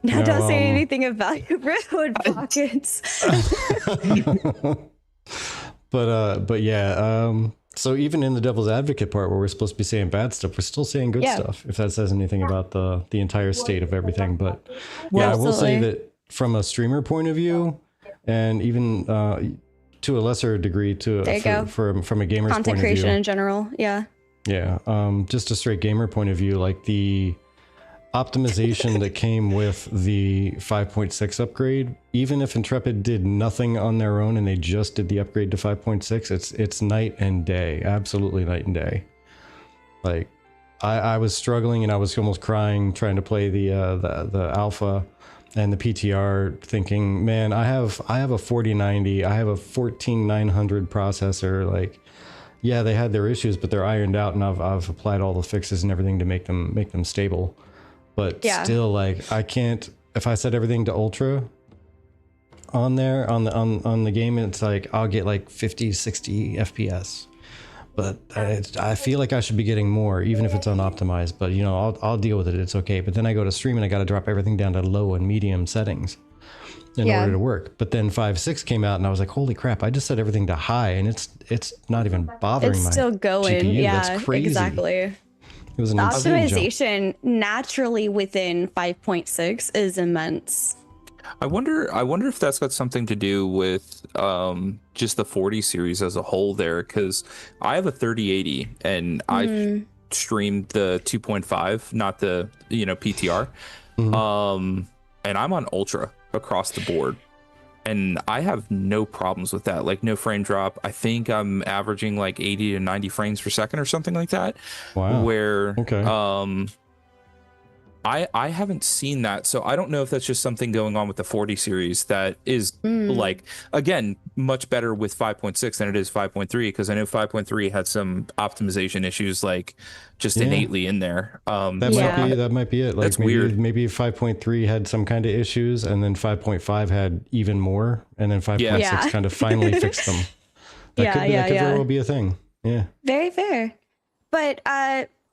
Speaker 3: Now don't say anything about your Riftwood pockets.
Speaker 2: But yeah, so even in the devil's advocate part where we're supposed to be saying bad stuff, we're still saying good stuff, if that says anything about the entire state of everything. But yeah, I will say that from a streamer point of view, and even to a lesser degree from a gamer's
Speaker 3: content
Speaker 2: point of
Speaker 3: creation
Speaker 2: view
Speaker 3: in general. Yeah.
Speaker 2: Just a straight gamer point of view, like the optimization that came with the 5.6 upgrade, even if Intrepid did nothing on their own and they just did the upgrade to 5.6, it's night and day, absolutely night and day. Like I was struggling and I was almost crying trying to play the alpha and the PTR, thinking, man, I have a 4090, I have a 14900 processor. Like, yeah, they had their issues, but they're ironed out, and I've applied all the fixes and everything to make them stable. But still, like, I can't. If I set everything to ultra on there on the game, it's like I'll get like 50, 60 FPS. But I feel like I should be getting more, even if it's unoptimized. But you know, I'll deal with it. It's okay. But then I go to stream and I got to drop everything down to low and medium settings in order to work. But then 5.6 came out, and I was like, holy crap! I just set everything to high, and it's not even bothering my
Speaker 3: still going.
Speaker 2: GPU.
Speaker 3: Yeah,
Speaker 2: that's crazy.
Speaker 3: Exactly.
Speaker 2: It was an insane jump.
Speaker 3: Optimization naturally within 5.6 is immense.
Speaker 1: I wonder if that's got something to do with just the 40 series as a whole there, because I have a 3080 and I've streamed the 2.5, not the PTR, and I'm on ultra across the board. And I have no problems with that, like no frame drop. I think I'm averaging like 80 to 90 frames per second or something like that.
Speaker 2: Wow.
Speaker 1: Where I haven't seen that, so I don't know if that's just something going on with the 40 series that is like, again, much better with 5.6 than it is 5.3, because I know 5.3 had some optimization issues, like just innately in there.
Speaker 2: That might be it. Like,
Speaker 1: that's weird.
Speaker 2: Maybe 5.3 had some kind of issues, and then 5.5 had even more, and then 5.6 kind of finally fixed them. That could very well be a thing. Yeah.
Speaker 3: Very fair. But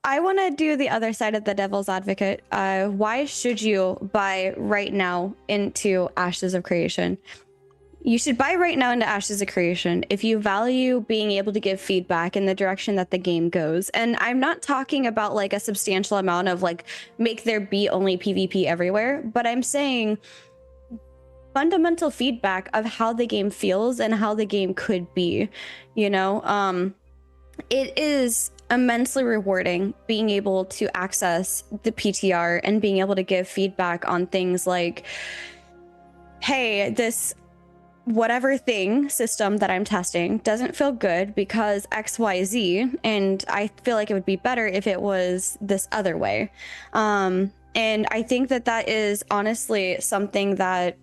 Speaker 3: I want to do the other side of the devil's advocate. Why should you buy right now into Ashes of Creation? You should buy right now into Ashes of Creation if you value being able to give feedback in the direction that the game goes. And I'm not talking about like a substantial amount of like make there be only PvP everywhere, but I'm saying fundamental feedback of how the game feels and how the game could be. It is immensely rewarding being able to access the PTR and being able to give feedback on things like, hey, this whatever thing system that I'm testing doesn't feel good because XYZ, and I feel like it would be better if it was this other way. And I think that is honestly something that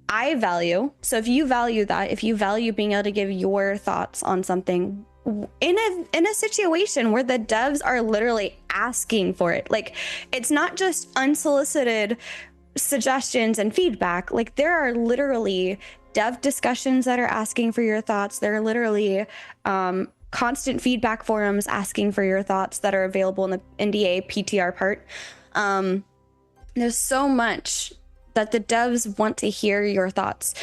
Speaker 3: I value. So if you value that, if you value being able to give your thoughts on something in a situation where the devs are literally asking for it, like it's not just unsolicited suggestions and feedback, like there are literally dev discussions that are asking for your thoughts. There are literally constant feedback forums asking for your thoughts that are available in the NDA PTR part. There's so much that the devs want to hear your thoughts.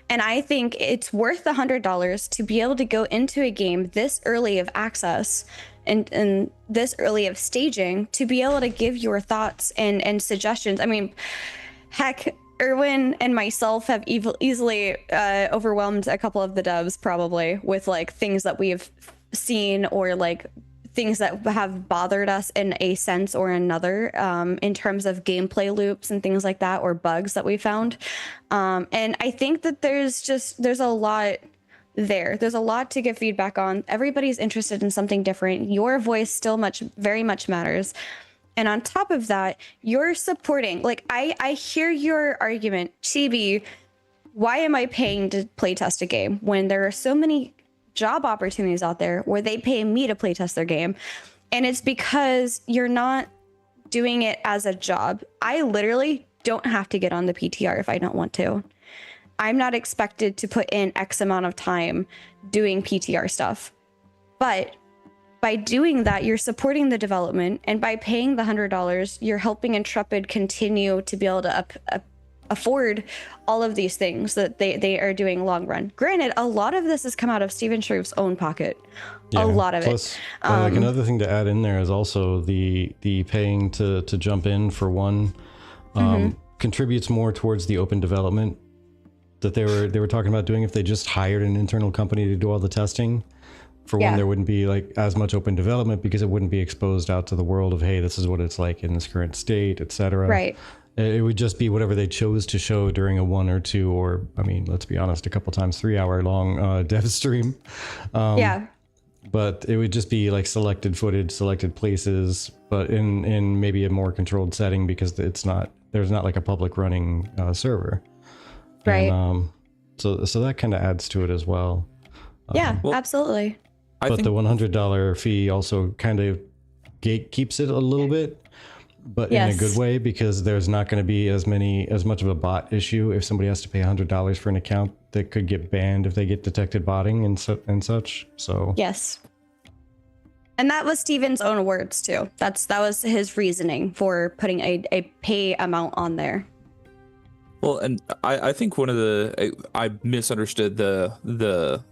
Speaker 3: And I think it's worth the $100 to be able to go into a game this early of access and this early of staging to be able to give your thoughts and suggestions. I mean, heck, Erwin and myself have easily overwhelmed a couple of the devs probably with like things that we've seen or like things that have bothered us in a sense or another, in terms of gameplay loops and things like that, or bugs that we found. And I think that there's a lot there. There's a lot to give feedback on. Everybody's interested in something different. Your voice still very much matters. And on top of that, you're supporting, like, I hear your argument, Chibi, why am I paying to playtest a game when there are so many job opportunities out there where they pay me to playtest their game? And it's because you're not doing it as a job. I literally don't have to get on the PTR if I don't want to. I'm not expected to put in X amount of time doing PTR stuff. But by doing that, you're supporting the development, and by paying the $100, you're helping Intrepid continue to be able to afford all of these things that they are doing long run. Granted, a lot of this has come out of Steven Shreve's own pocket. A lot of
Speaker 2: Plus,
Speaker 3: it.
Speaker 2: like another thing to add in there is also the paying to jump in for one contributes more towards the open development that they were talking about doing if they just hired an internal company to do all the testing. For one, there wouldn't be like as much open development because it wouldn't be exposed out to the world of, hey, this is what it's like in this current state, etc.
Speaker 3: Right.
Speaker 2: It would just be whatever they chose to show during a 1 or 2, or I mean, let's be honest, a couple times 3-hour long dev stream. But it would just be like selected footage, selected places, but in maybe a more controlled setting because there's not like a public running server.
Speaker 3: Right.
Speaker 2: And, so that kind of adds to it as well.
Speaker 3: Yeah, absolutely.
Speaker 2: But the $100 fee also kind of gatekeeps it a little bit, but in a good way, because there's not going to be as much of a bot issue if somebody has to pay $100 for an account that could get banned if they get detected botting and such. So
Speaker 3: yes. And that was Steven's own words too. That was his reasoning for putting a pay amount on there. Well,
Speaker 1: and I think one of I misunderstood the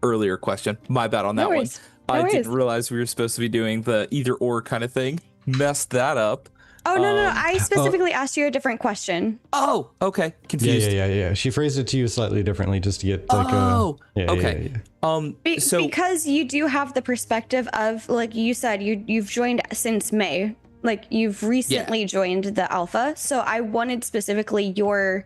Speaker 1: earlier question. My bad on that one. I didn't realize we were supposed to be doing the either or kind of thing. Messed that up.
Speaker 3: Oh, no. I specifically asked you a different question.
Speaker 1: Oh, okay. Confused.
Speaker 2: Yeah. She phrased it to you slightly differently just to get like
Speaker 1: okay.
Speaker 3: Because you do have the perspective of, like you said, you've joined since May. Like you've recently joined the alpha. So I wanted specifically your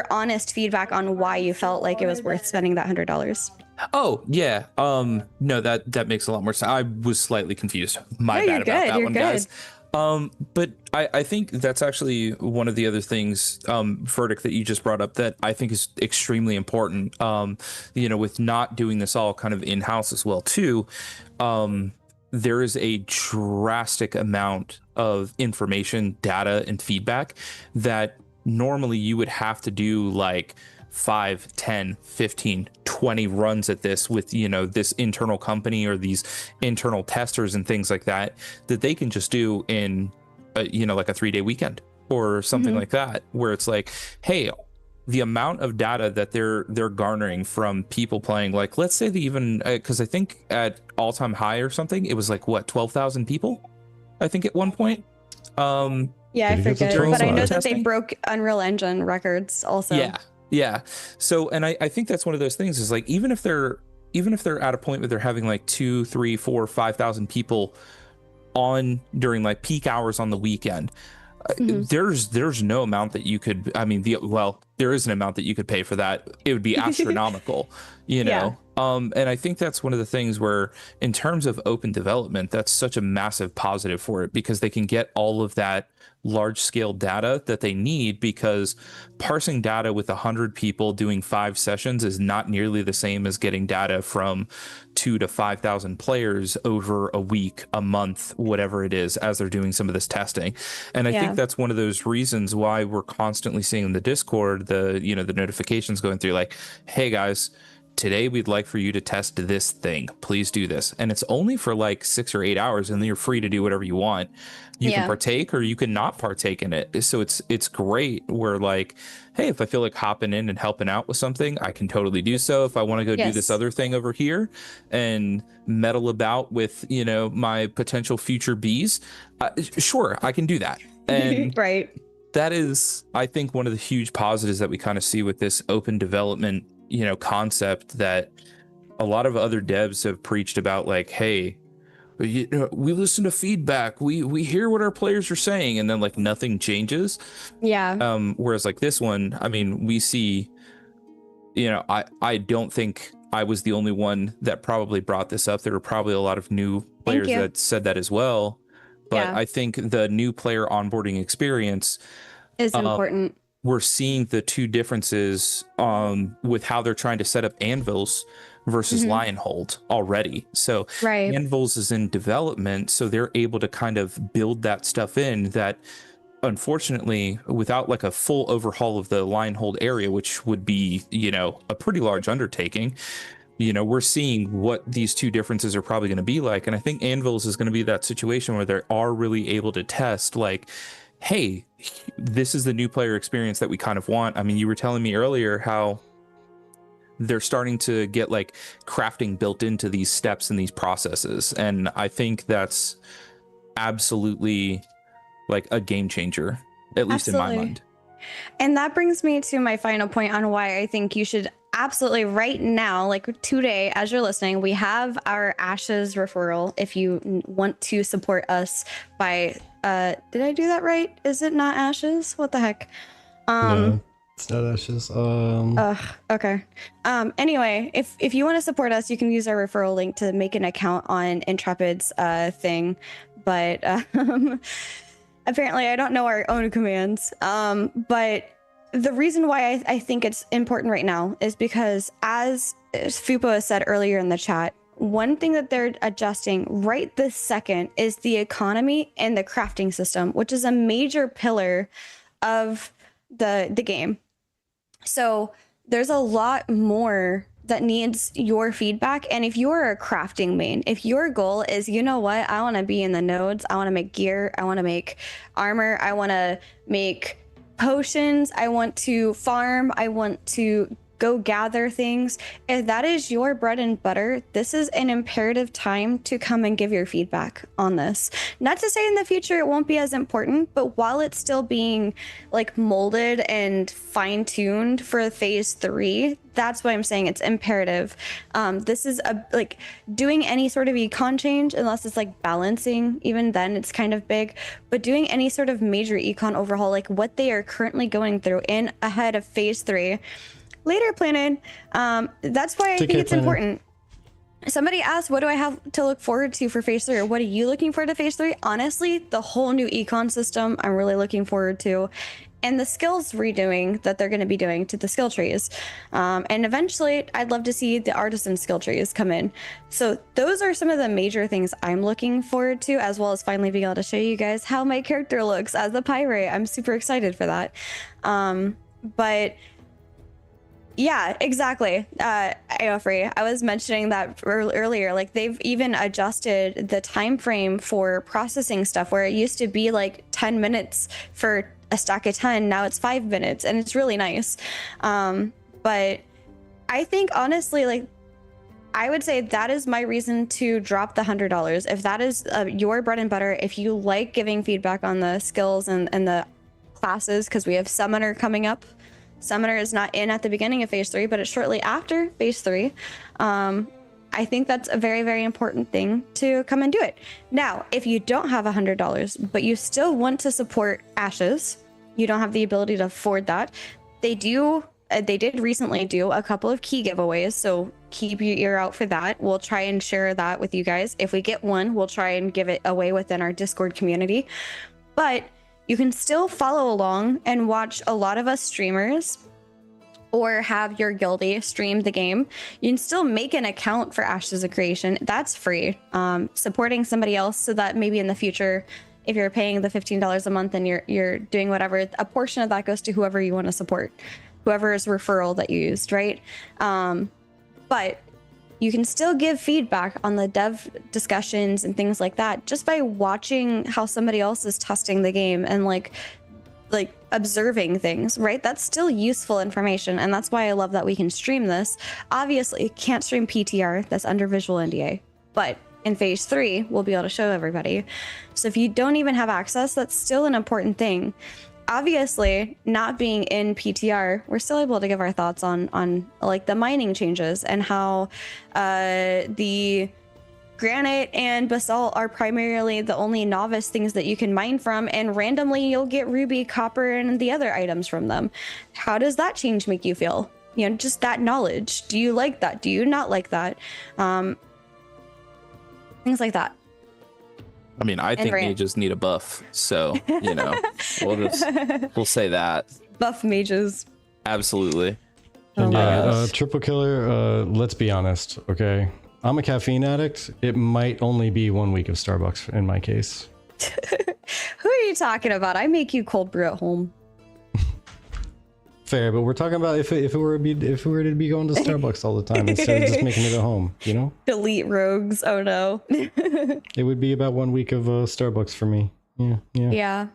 Speaker 3: honest feedback on why you felt like it was worth spending that $100.
Speaker 1: Oh, yeah. No, that makes a lot more sense. I was slightly confused. My bad about that one, guys. But I think that's actually one of the other things, Verdict, that you just brought up that I think is extremely important, with not doing this all kind of in-house as well, too. There is a drastic amount of information, data, and feedback that normally you would have to do like 5, 10, 15, 20 runs at this with, this internal company or these internal testers and things like that they can just do in, like a 3-day weekend or something like that, where it's like, hey, the amount of data that they're garnering from people playing, like, let's say they even, because I think at all-time high or something, it was like, what, 12,000 people? I think at one point.
Speaker 3: Yeah, I forget, but I know that they broke Unreal Engine records also.
Speaker 1: Yeah. So, and I think that's one of those things is like, even if they're at a point where they're having like 2, 3, 4, 5,000 people on during like peak hours on the weekend, there's no amount that you could, there is an amount that you could pay for that. It would be astronomical, know? And I think that's one of the things where in terms of open development, that's such a massive positive for it, because they can get all of that large scale data that they need, because parsing data with 100 people doing 5 sessions is not nearly the same as getting data from 2,000 to 5,000 players over a week, a month, whatever it is, as they're doing some of this testing. And I think that's one of those reasons why we're constantly seeing in the Discord the notifications going through like, hey guys, today we'd like for you to test this thing, please do this. And it's only for like 6 or 8 hours, and then you're free to do whatever you want. You can partake or you can not partake in it. So it's great where like, hey, if I feel like hopping in and helping out with something, I can totally do so. If I want to go do this other thing over here and meddle about with, my potential future bees, sure, I can do that. And
Speaker 3: right.
Speaker 1: That is, I think, one of the huge positives that we kind of see with this open development, concept that a lot of other devs have preached about, like, hey, we listen to feedback, we hear what our players are saying, and then like nothing changes. Whereas like this one, I mean, we see, I don't think I was the only one that probably brought this up. There were probably a lot of new players that said that as well, but I think the new player onboarding experience
Speaker 3: is important.
Speaker 1: We're seeing the two differences with how they're trying to set up anvils versus Lionhold already. So Anvils is in development, so they're able to kind of build that stuff in that, unfortunately, without like a full overhaul of the Lionhold area, which would be, a pretty large undertaking, we're seeing what these two differences are probably going to be like. And I think Anvils is going to be that situation where they are really able to test, like, hey, this is the new player experience that we kind of want. I mean, you were telling me earlier how they're starting to get like crafting built into these steps and these processes. And I think that's absolutely like a game changer, at least in my mind.
Speaker 3: And that brings me to my final point on why I think you should absolutely right now, like today, as you're listening, we have our Ashes referral. If you want to support us by, did I do that right? Is it not Ashes? What the heck?
Speaker 2: No, it's not Ashes.
Speaker 3: Okay. Anyway, if you want to support us, you can use our referral link to make an account on Intrepid's thing. But apparently I don't know our own commands. But the reason why I think it's important right now is because, as Fupo has said earlier in the chat, one thing that they're adjusting right this second is the economy and the crafting system, which is a major pillar of the game. So there's a lot more that needs your feedback. And if you're a crafting main, if your goal is, you know what, I want to be in the nodes, I want to make gear, I want to make armor, I want to make potions, I want to farm, I want to go gather things. If that is your bread and butter, this is an imperative time to come and give your feedback on this. Not to say in the future it won't be as important, but while it's still being like molded and fine-tuned for phase 3, that's why I'm saying it's imperative. This is like doing any sort of econ change, unless it's like balancing, even then it's kind of big, but doing any sort of major econ overhaul, like what they are currently going through in ahead of phase 3, later planning. That's why I think it's important. Somebody asked, what do I have to look forward to for phase 3, or what are you looking forward to phase 3? Honestly, the whole new econ system I'm really looking forward to, and the skills redoing that they're going to be doing to the skill trees. And eventually I'd love to see the artisan skill trees come in. So those are some of the major things I'm looking forward to, as well as finally being able to show you guys how my character looks as a pirate. I'm super excited for that. But yeah, exactly. Aofree, I was mentioning that earlier. Like, they've even adjusted the time frame for processing stuff, where it used to be like 10 minutes for a stack of 10. Now it's 5 minutes, and it's really nice. But I think honestly, like, I would say that is my reason to drop the $100. If that is your bread and butter, if you like giving feedback on the skills and the classes, because we have Summoner coming up. Summoner is not in at the beginning of phase 3, but it's shortly after phase 3. I think that's a very, very important thing to come and do it. Now, if you don't have $100, but you still want to support Ashes, you don't have the ability to afford that. They did recently do a couple of key giveaways, so keep your ear out for that. We'll try and share that with you guys. If we get one, we'll try and give it away within our Discord community. But you can still follow along and watch a lot of us streamers, or have your guildie stream the game. You can still make an account for Ashes of Creation. That's free. Supporting somebody else, so that maybe in the future, if you're paying the $15 a month and you're doing whatever, a portion of that goes to whoever you want to support, whoever's referral that you used, right? But you can still give feedback on the dev discussions and things like that, just by watching how somebody else is testing the game and like observing things, right? That's still useful information, and that's why I love that we can stream this. Obviously, can't stream PTR, that's under visual NDA, but in phase 3, we'll be able to show everybody. So if you don't even have access, that's still an important thing. Obviously, not being in PTR, we're still able to give our thoughts on like the mining changes, and how the granite and basalt are primarily the only novice things that you can mine from, and randomly you'll get ruby, copper, and the other items from them. How does that change make you feel? You know, just that knowledge. Do you like that? Do you not like that? Things like that.
Speaker 1: I mean, I think mages need a buff, so, you know, we'll say that.
Speaker 3: Buff mages.
Speaker 1: Absolutely.
Speaker 2: And yeah, Triple Killer, let's be honest, okay? I'm a caffeine addict. It might only be 1 week of Starbucks in my case.
Speaker 3: Who are you talking about? I make you cold brew at home.
Speaker 2: Fair, but we're talking about if it were to be going to Starbucks all the time instead of just making it at home, you know?
Speaker 3: Delete rogues. Oh no.
Speaker 2: It would be about 1 week of Starbucks for me. Yeah.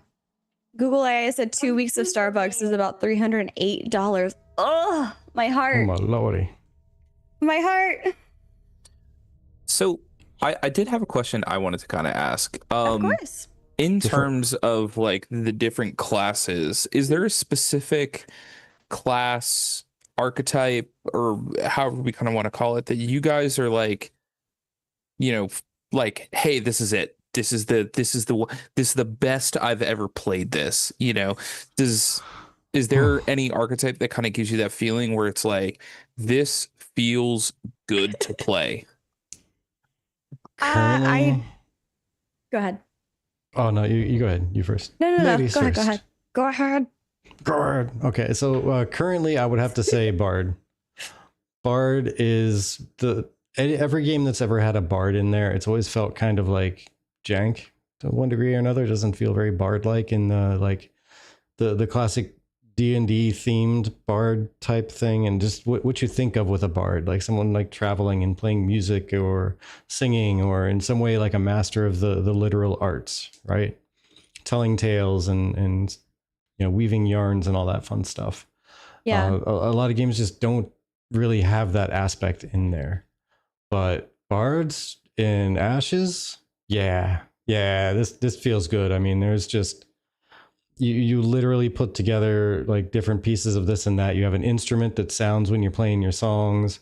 Speaker 3: Google AI said 2 weeks of Starbucks is about $308. Oh, my
Speaker 2: Oh
Speaker 3: heart.
Speaker 2: my lordy.
Speaker 3: My heart.
Speaker 1: So I did have a question I wanted to kind of ask.
Speaker 3: Of course.
Speaker 1: In
Speaker 2: Before,
Speaker 1: terms of like the different classes, is there a specific class archetype or however we kind of want to call it that you guys are like, like, hey, this is it. This is the best I've ever played this, does is there any archetype that kind of gives you that feeling where it's like this feels good to play?
Speaker 2: currently.
Speaker 3: I go ahead.
Speaker 2: Oh no, you go ahead. You first.
Speaker 3: No.
Speaker 2: Ladies
Speaker 3: Go ahead.
Speaker 2: first.
Speaker 3: Go ahead.
Speaker 2: Go ahead. Okay, so currently I would have to say Bard. Bard is every game that's ever had a Bard in there. It's always felt kind of like jank to one degree or another. It doesn't feel very Bard like in the like the classic D&D themed Bard type thing, and just what you think of with a Bard, like someone like traveling and playing music or singing, or in some way like a master of the literal arts, right? Telling tales and weaving yarns and all that fun stuff.
Speaker 3: Yeah.
Speaker 2: A lot of games just don't really have that aspect in there, but Bards in Ashes, yeah, this feels good. I mean, there's just you literally put together like different pieces of this and that. You have an instrument that sounds when you're playing your songs.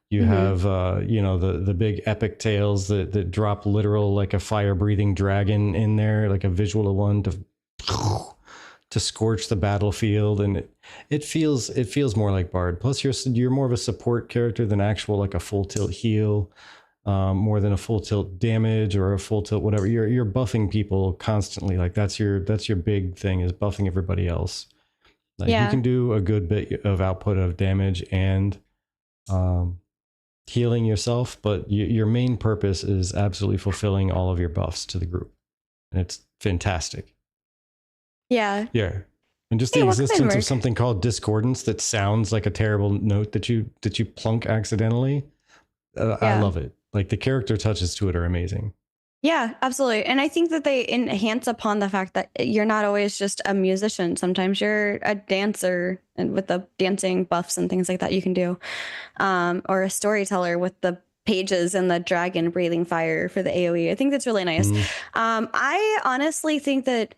Speaker 2: You have the big epic tales that drop literal like a fire breathing dragon in there, like a visual one to scorch the battlefield, and it feels more like Bard. Plus you're more of a support character than actual like a full tilt heal, more than a full tilt damage or a full tilt whatever. You're buffing people constantly. Like that's your big thing, is buffing everybody else. Like you can do a good bit of output of damage and healing yourself, but your main purpose is absolutely fulfilling all of your buffs to the group, and it's fantastic.
Speaker 3: Yeah.
Speaker 2: And just
Speaker 3: Hey,
Speaker 2: the
Speaker 3: welcome in,
Speaker 2: existence of
Speaker 3: Merc.
Speaker 2: something called discordance that sounds like a terrible note that you plunk accidentally. I love it. Like the character touches to it are amazing.
Speaker 3: Yeah, absolutely. And I think that they enhance upon the fact that you're not always just a musician. Sometimes you're a dancer, and with the dancing buffs and things like that you can do, or a storyteller with the pages and the dragon breathing fire for the AoE. I think that's really nice. I honestly think that,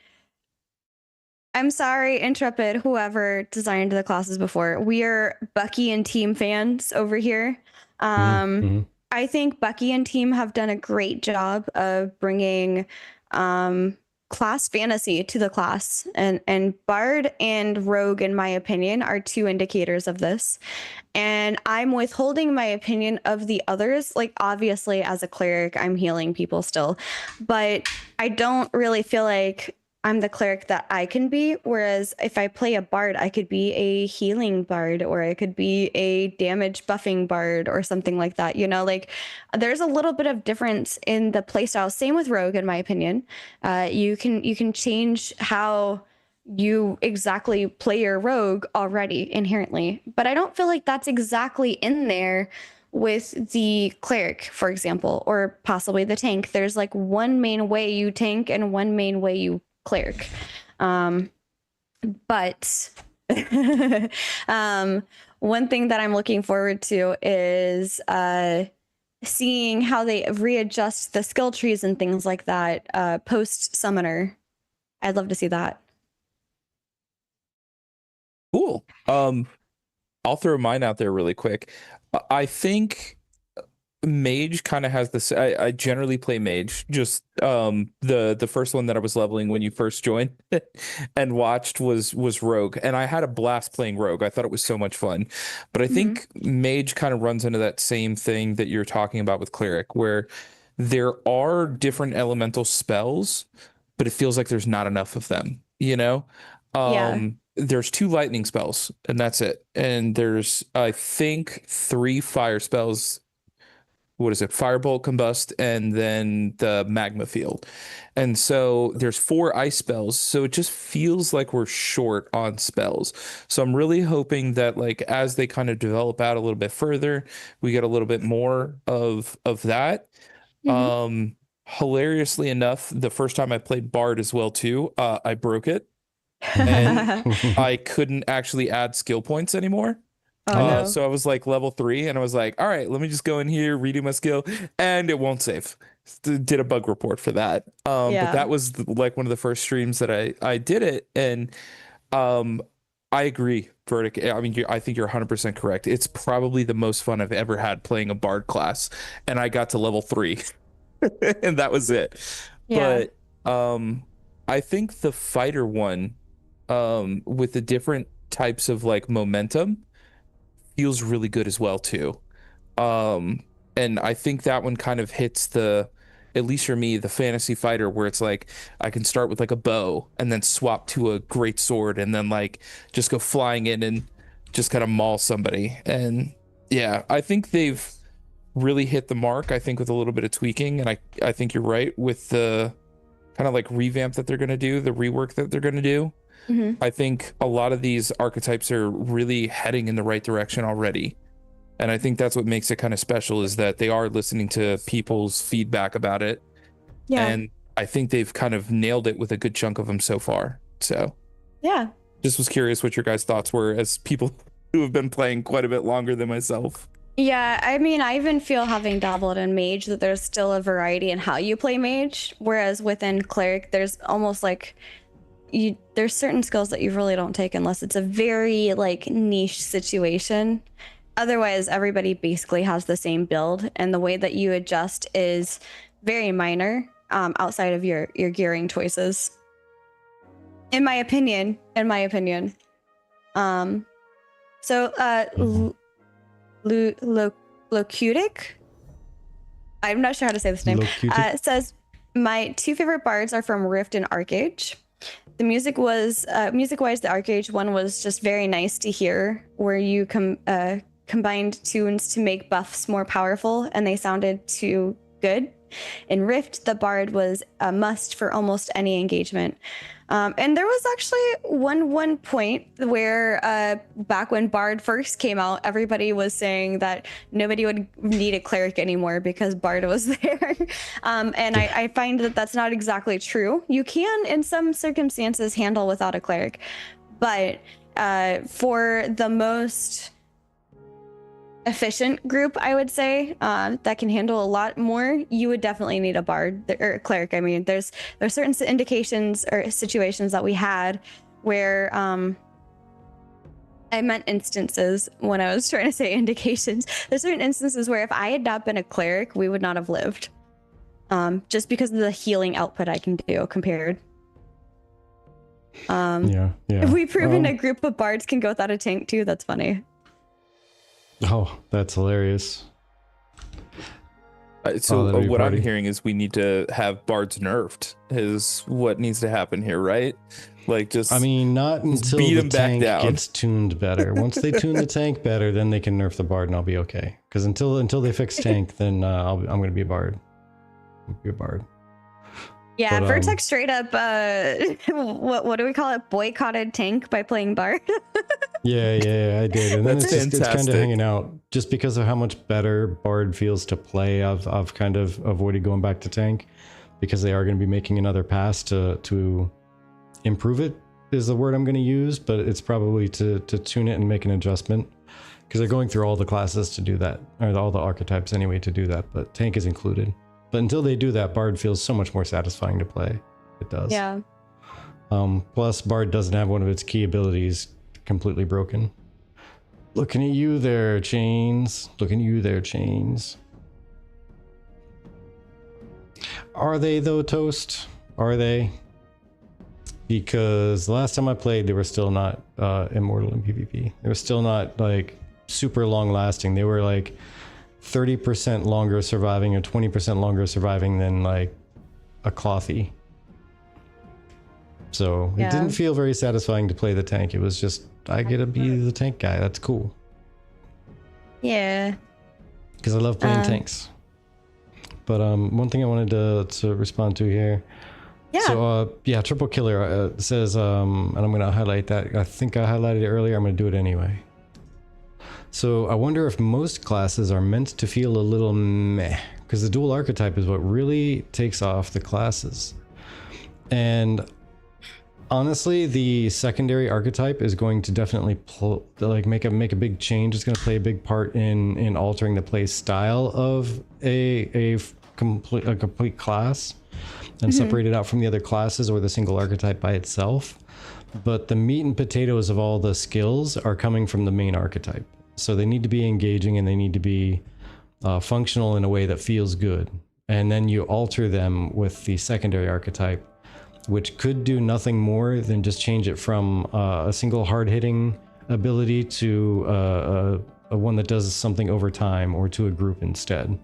Speaker 3: I'm sorry, Intrepid, whoever designed the classes before, we are Bucky and team fans over here. I think Bucky and team have done a great job of bringing class fantasy to the class, and Bard and Rogue, in my opinion, are two indicators of this. And I'm withholding my opinion of the others. Like, obviously, as a cleric, I'm healing people still, but I don't really feel like I'm the cleric that I can be. Whereas if I play a bard, I could be a healing bard, or I could be a damage buffing bard or something like that. Like there's a little bit of difference in the playstyle. Same with rogue, in my opinion. You can change how you exactly play your rogue already inherently, but I don't feel like that's exactly in there with the cleric, for example, or possibly the tank. There's like one main way you tank and one main way you cleric. But one thing that I'm looking forward to is seeing how they readjust the skill trees and things like that post summoner. I'd love to see that.
Speaker 1: Cool. I'll throw mine out there really quick. I think mage kind of has this. I generally play mage. Just the first one that I was leveling when you first joined and watched was rogue, and I had a blast playing rogue. I thought it was so much fun. But I think mage kind of runs into that same thing that you're talking about with cleric, where there are different elemental spells, but it feels like there's not enough of them.
Speaker 3: Yeah.
Speaker 1: There's 2 lightning spells, and that's it. And there's, I think, 3 fire spells. What is it? Firebolt, combust, and then the magma field. And so there's 4 ice spells. So it just feels like we're short on spells. So I'm really hoping that like as they kind of develop out a little bit further, we get a little bit more of that. Hilariously enough, the first time I played Bard as well too, I broke it. and I couldn't actually add skill points anymore.
Speaker 3: Oh no.
Speaker 1: So I was like level 3, and I was like, all right, let me just go in here, redo my skill, and it won't save. Did a bug report for that. But that was like one of the first streams that I did it, and um, I agree, Verdict. I mean, I think you're 100% correct. It's probably the most fun I've ever had playing a bard class, and I got to level 3, and that was it.
Speaker 3: Yeah.
Speaker 1: But I think the fighter one, with the different types of like momentum, feels really good as well too. And I think that one kind of hits the, at least for me, the fantasy fighter, where it's like I can start with like a bow and then swap to a great sword and then like just go flying in and just kind of maul somebody. And yeah, I think they've really hit the mark, I think, with a little bit of tweaking. And I think you're right with the kind of like revamp that they're going to do, the rework that they're going to do. I think a lot of these archetypes are really heading in the right direction already. And I think that's what makes it kind of special, is that they are listening to people's feedback about it.
Speaker 3: Yeah.
Speaker 1: And I think they've kind of nailed it with a good chunk of them so far. So
Speaker 3: Yeah.
Speaker 1: just was curious what your guys' thoughts were as people who have been playing quite a bit longer than myself.
Speaker 3: Yeah, I mean, I even feel, having dabbled in mage, that there's still a variety in how you play mage, whereas within cleric, there's almost like there's certain skills that you really don't take unless it's a very like niche situation. Otherwise, everybody basically has the same build, and the way that you adjust is very minor, outside of your gearing choices. In my opinion. Locutic? I'm not sure how to say this name. It says, my two favorite bards are from Rift and Arcage. The music was, music-wise, the Arcage one was just very nice to hear, where you combined tunes to make buffs more powerful, and they sounded too good. In Rift, the bard was a must for almost any engagement. And there was actually one point where back when Bard first came out, everybody was saying that nobody would need a cleric anymore because Bard was there. And I find that that's not exactly true. You can, in some circumstances, handle without a cleric. But for the most efficient group, I would say, that can handle a lot more, you would definitely need a bard or a cleric. I mean, there's certain indications or situations that we had where I meant instances when I was trying to say indications. There's certain instances where if I had not been a cleric, we would not have lived, just because of the healing output I can do compared. We've proven a group of bards can go without a tank too. That's funny.
Speaker 2: Oh, that's hilarious.
Speaker 1: So what I'm hearing is we need to have bards nerfed is what needs to happen here, right? Like, just,
Speaker 2: I mean, not until the tank gets tuned better. Once they tune the tank better, then they can nerf the bard and I'll be okay. Because until they fix tank, then I'm going to be a bard. I'll be a bard.
Speaker 3: Yeah, Vertex straight up, what do we call it? Boycotted tank by playing bard.
Speaker 2: yeah, I did. And then it's kind of hanging out. Just because of how much better bard feels to play, I've kind of avoided going back to tank, because they are going to be making another pass to improve it, is the word I'm going to use, but it's probably to tune it and make an adjustment, because they're going through all the classes to do that, or all the archetypes anyway to do that, but tank is included. But until they do that, bard feels so much more satisfying to play. It does.
Speaker 3: Yeah.
Speaker 2: Plus, bard doesn't have one of its key abilities completely broken. Looking at you there, Chains. Looking at you there, Chains. Are they, though, Toast? Are they? Because the last time I played, they were still not immortal in PvP. They were still not, like, super long lasting. They were, like, 30% longer surviving or 20% longer surviving than, like, a clothy. So it didn't feel very satisfying to play the tank. It was just, I get to be the tank guy. That's cool.
Speaker 3: Yeah.
Speaker 2: Because I love playing tanks. But one thing I wanted to respond to here.
Speaker 3: Yeah.
Speaker 2: So Triple Killer says, and I'm going to highlight that. I think I highlighted it earlier. I'm going to do it anyway. So I wonder if most classes are meant to feel a little meh, because the dual archetype is what really takes off the classes. And Honestly, the secondary archetype is going to definitely make a big change. It's going to play a big part in altering the play style of a complete class, and separate it out from the other classes or the single archetype by itself. But the meat and potatoes of all the skills are coming from the main archetype, so they need to be engaging and they need to be functional in a way that feels good. And then you alter them with the secondary archetype, which could do nothing more than just change it from a single hard-hitting ability to a one that does something over time, or to a group instead.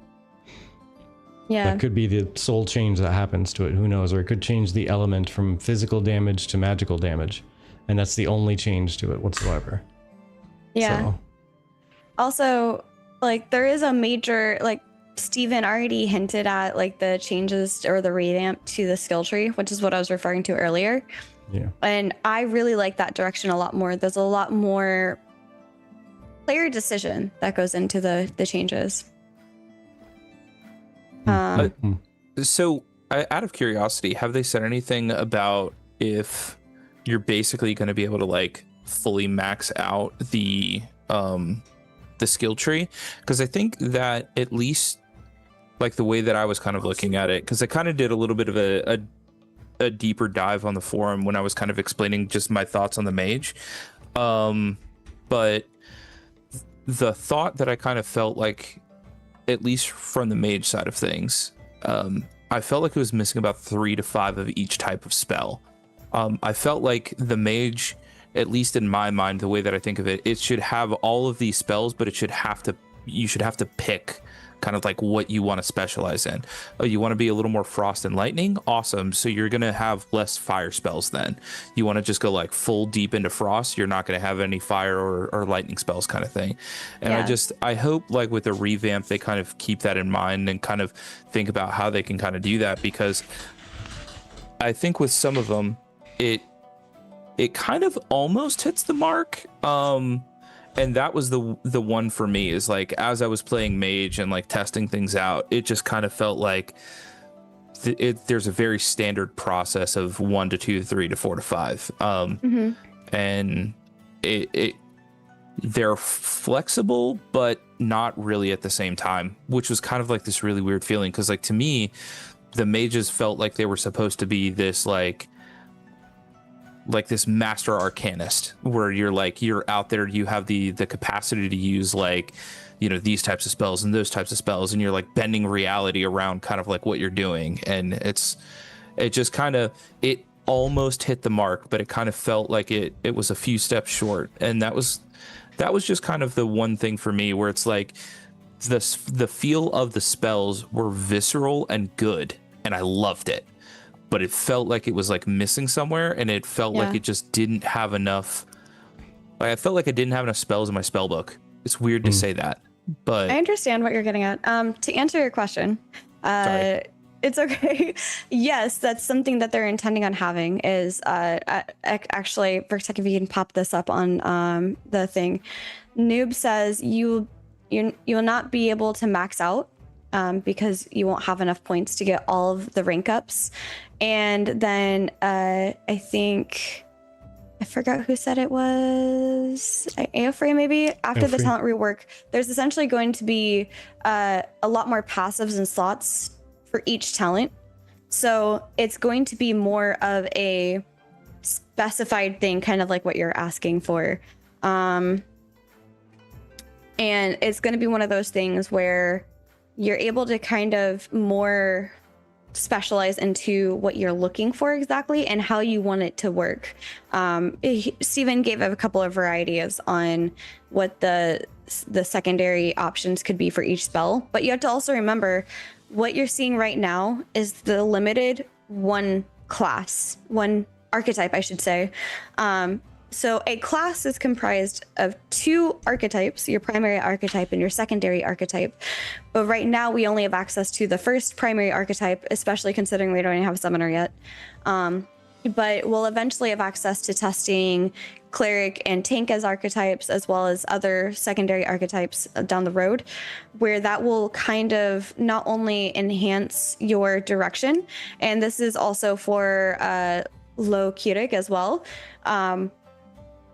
Speaker 3: Yeah.
Speaker 2: That could be the sole change that happens to it. Who knows? Or it could change the element from physical damage to magical damage, and that's the only change to it whatsoever.
Speaker 3: Yeah.
Speaker 2: So.
Speaker 3: Also, like, there is a major, like, Steven already hinted at, like, the changes or the revamp to the skill tree, which is what I was referring to earlier.
Speaker 2: Yeah.
Speaker 3: And I really like that direction a lot more. There's a lot more player decision that goes into the changes.
Speaker 1: So, out of curiosity, have they said anything about if you're basically going to be able to, like, fully max out the skill tree? Because I think that, at least, like, the way that I was kind of looking at it, because I kind of did a little bit of a deeper dive on the forum when I was kind of explaining just my thoughts on the mage. But the thought that I kind of felt like, at least from the mage side of things, I felt like it was missing about 3 to 5 of each type of spell. I felt like the mage, at least in my mind, the way that I think of it, it should have all of these spells, but you should have to pick kind of like what you want to specialize in. Oh, you want to be a little more frost and lightning? Awesome. So you're going to have less fire spells then. You want to just go like full deep into frost? You're not going to have any fire or lightning spells kind of thing. And
Speaker 3: Yeah.
Speaker 1: I hope like with the revamp, they kind of keep that in mind and kind of think about how they can kind of do that, because I think with some of them, it kind of almost hits the mark. And that was the one for me, is like, as I was playing mage and like testing things out, it just kind of felt like there's a very standard process of 1 to 2 to 3 to 4 to 5. And they're flexible, but not really at the same time, which was kind of like this really weird feeling. Cause like, to me, the mages felt like they were supposed to be this like this master arcanist, where you're out there, you have the capacity to use like, you know, these types of spells and those types of spells, and you're like bending reality around kind of like what you're doing. And it just kind of, it almost hit the mark, but it kind of felt like it was a few steps short. And that was just kind of the one thing for me, where it's like the feel of the spells were visceral and good, and I loved it. But it felt like it was like missing somewhere, and it felt like it just didn't have enough. Like, I felt like I didn't have enough spells in my spell book. It's weird to say that, but
Speaker 3: I understand what you're getting at. To answer your question,
Speaker 1: Sorry.
Speaker 3: it's okay. Yes, that's something that they're intending on having. Is actually, Vertec, if you can pop this up on the thing. Noob says you will not be able to max out. Because you won't have enough points to get all of the rank ups. And then I think, I forgot who said it was, Aofrey maybe? After the talent rework, there's essentially going to be a lot more passives and slots for each talent. So it's going to be more of a specified thing, kind of like what you're asking for. And it's going to be one of those things where you're able to kind of more specialize into what you're looking for exactly and how you want it to work. Steven gave a couple of varieties on what the secondary options could be for each spell, but you have to also remember what you're seeing right now is the limited one archetype, I should say. So a class is comprised of 2 archetypes, your primary archetype and your secondary archetype. But right now we only have access to the first primary archetype, especially considering we don't even have a summoner yet. But we'll eventually have access to testing cleric and tank as archetypes, as well as other secondary archetypes down the road, where that will kind of not only enhance your direction, and this is also for low cutic as well.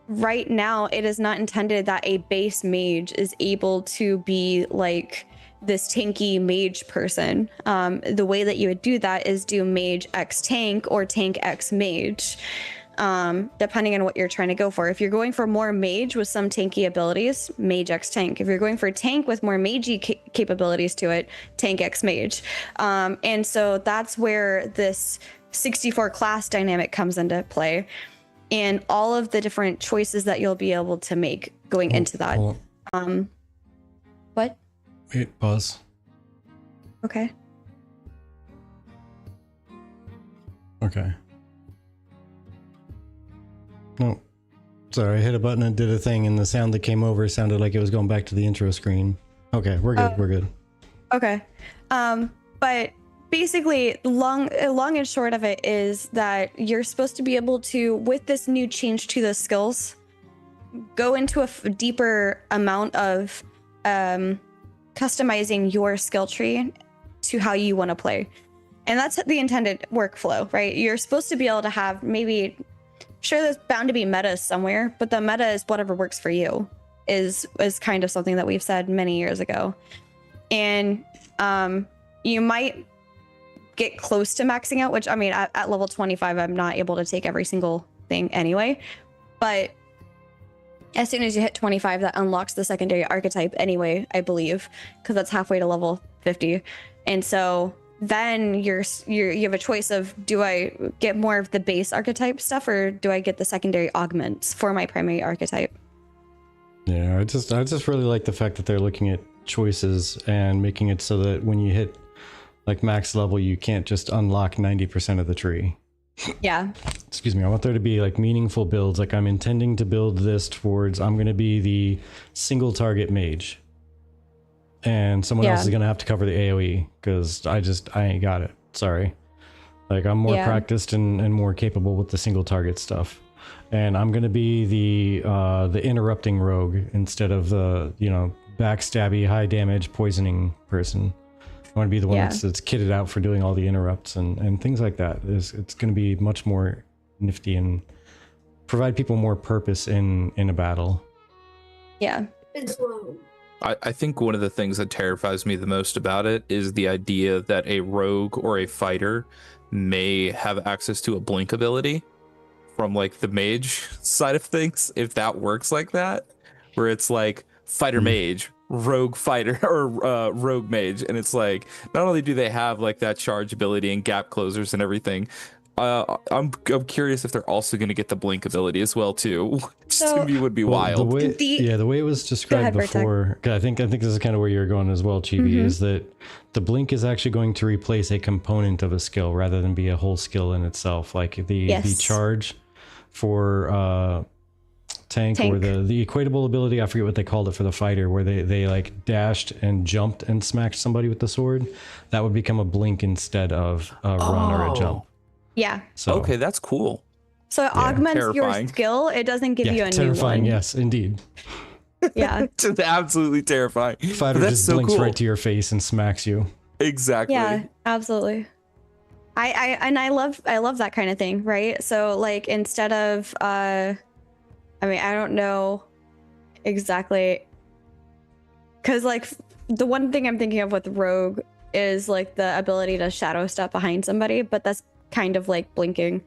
Speaker 3: Right now, it is not intended that a base mage is able to be like this tanky mage person. The way that you would do that is do mage X tank or tank X mage, depending on what you're trying to go for. If you're going for more mage with some tanky abilities, mage X tank. If you're going for tank with more magey capabilities to it, tank X mage. And so that's where this 64 class dynamic comes into play, and all of the different choices that you'll be able to make going into that. What?
Speaker 2: Wait, pause.
Speaker 3: Okay.
Speaker 2: Okay. No. Sorry, I hit a button and did a thing, and the sound that came over sounded like it was going back to the intro screen. Okay, we're good. We're good.
Speaker 3: Okay. But basically, long and short of it is that you're supposed to be able to, with this new change to the skills, go into a deeper amount of customizing your skill tree to how you want to play. And that's the intended workflow, right? You're supposed to be able to have maybe, sure, there's bound to be metas somewhere, but the meta is whatever works for you, is kind of something that we've said many years ago. And you might get close to maxing out, which, I mean, at level 25, I'm not able to take every single thing anyway. But as soon as you hit 25, that unlocks the secondary archetype anyway, I believe, because that's halfway to level 50. And so then you have a choice of, do I get more of the base archetype stuff, or do I get the secondary augments for my primary archetype?
Speaker 2: Yeah, I just really like the fact that they're looking at choices and making it so that when you hit like max level, you can't just unlock 90% of the tree.
Speaker 3: Yeah.
Speaker 2: Excuse me. I want there to be like meaningful builds. Like, I'm intending to build this towards, I'm going to be the single target mage, and someone else is going to have to cover the AoE, because I ain't got it. Sorry. Like, I'm more practiced and more capable with the single target stuff. And I'm going to be the interrupting rogue instead of the, backstabby, high damage, poisoning person. I want to be the one that's kitted out for doing all the interrupts and things like that. It's going to be much more nifty and provide people more purpose in a battle.
Speaker 3: Yeah.
Speaker 1: I think one of the things that terrifies me the most about it is the idea that a rogue or a fighter may have access to a blink ability from like the mage side of things, if that works like that, where it's like fighter mage, rogue fighter, or rogue mage, and it's like, not only do they have like that charge ability and gap closers and everything, I'm curious if they're also going to get the blink ability as well too, which to me would be wild.
Speaker 2: The way it was described before, I think this is kind of where you're going as well, Chibi, is that the blink is actually going to replace a component of a skill rather than be a whole skill in itself. Like the charge for tank, or the equatable ability, I forget what they called it for the fighter, where they like dashed and jumped and smacked somebody with the sword, that would become a blink instead of a run or a jump.
Speaker 3: Yeah.
Speaker 2: So,
Speaker 1: okay, that's cool.
Speaker 3: So it augments your skill. It doesn't give you a
Speaker 2: terrifying,
Speaker 3: new one.
Speaker 2: Yes, indeed.
Speaker 3: Yeah.
Speaker 1: Just absolutely terrifying.
Speaker 2: Fighter just blinks right to your face and smacks you.
Speaker 1: Exactly.
Speaker 3: Yeah, absolutely. I love that kind of thing, right? So like, instead of I mean, I don't know exactly, because like the one thing I'm thinking of with rogue is like the ability to shadow step behind somebody, but that's kind of like blinking.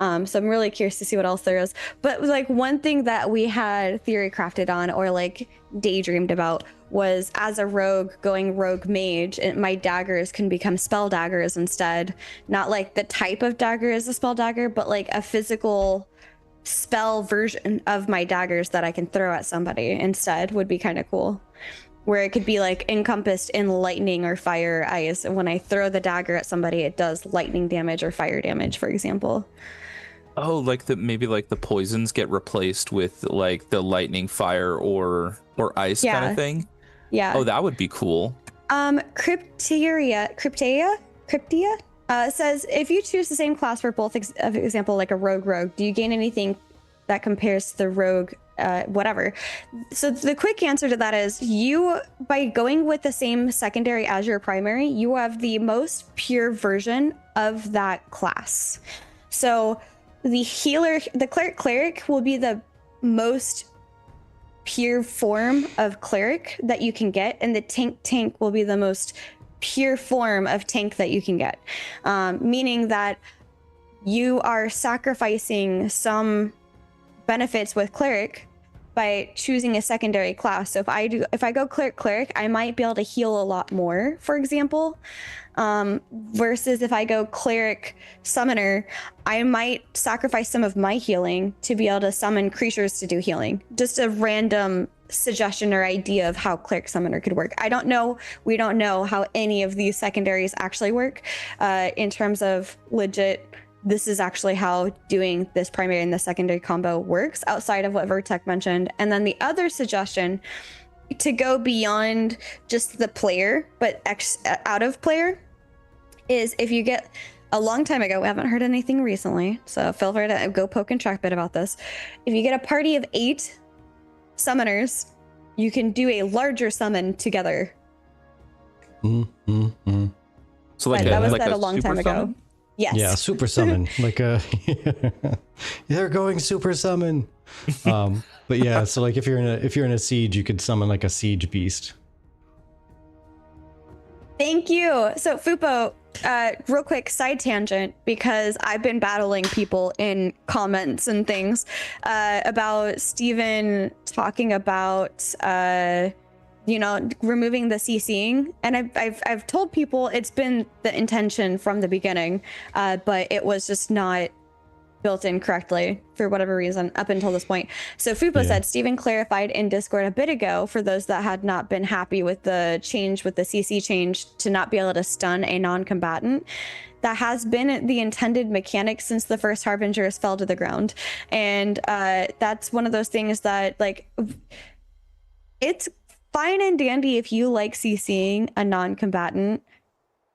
Speaker 3: So I'm really curious to see what else there is. But like, one thing that we had theory crafted on, or like daydreamed about, was as a rogue going rogue mage, my daggers can become spell daggers instead. Not like the type of dagger is a spell dagger, but like a physical spell version of my daggers that I can throw at somebody instead would be kind of cool. Where it could be like encompassed in lightning or fire ice. And when I throw the dagger at somebody, it does lightning damage or fire damage, for example.
Speaker 1: Oh, like maybe like the poisons get replaced with like the lightning, fire, or ice kind of thing.
Speaker 3: Yeah.
Speaker 1: Oh, that would be cool.
Speaker 3: Cryptea says, if you choose the same class for both, example, like a rogue, do you gain anything that compares to the rogue whatever? So the quick answer to that is, you, by going with the same secondary as your primary, you have the most pure version of that class. So the healer, the cleric will be the most pure form of cleric that you can get, and the tank will be the most pure form of tank that you can get, meaning that you are sacrificing some benefits with cleric by choosing a secondary class. So if I go cleric, I might be able to heal a lot more, for example, versus if I go cleric summoner, I might sacrifice some of my healing to be able to summon creatures to do healing. Just a random suggestion or idea of how cleric summoner could work. I don't know. We don't know how any of these secondaries actually work in terms of legit. This is actually how doing this primary and the secondary combo works outside of what Vertec mentioned. And then the other suggestion to go beyond just the player, but out of player, is if you get a long time ago, we haven't heard anything recently, so feel free to go poke and track bit about this. If you get a party of 8 summoners, you can do a larger summon together.
Speaker 1: So like
Speaker 3: that was
Speaker 1: like
Speaker 3: said a long time ago.
Speaker 1: summon?
Speaker 3: Yes.
Speaker 2: Yeah, super summon. Like they're going super summon. But yeah, so like if you're in a siege, you could summon like a siege beast.
Speaker 3: Thank you. So Fupo, real quick side tangent, because I've been battling people in comments and things about Steven talking about removing the CCing, and I've told people it's been the intention from the beginning, but it was just not built in correctly for whatever reason up until this point. So Fupo said Steven clarified in Discord a bit ago for those that had not been happy with the change, with the CC change, to not be able to stun a non-combatant. That has been the intended mechanic since the first Harbingers fell to the ground, and that's one of those things that, like, it's fine and dandy if you like CCing a non-combatant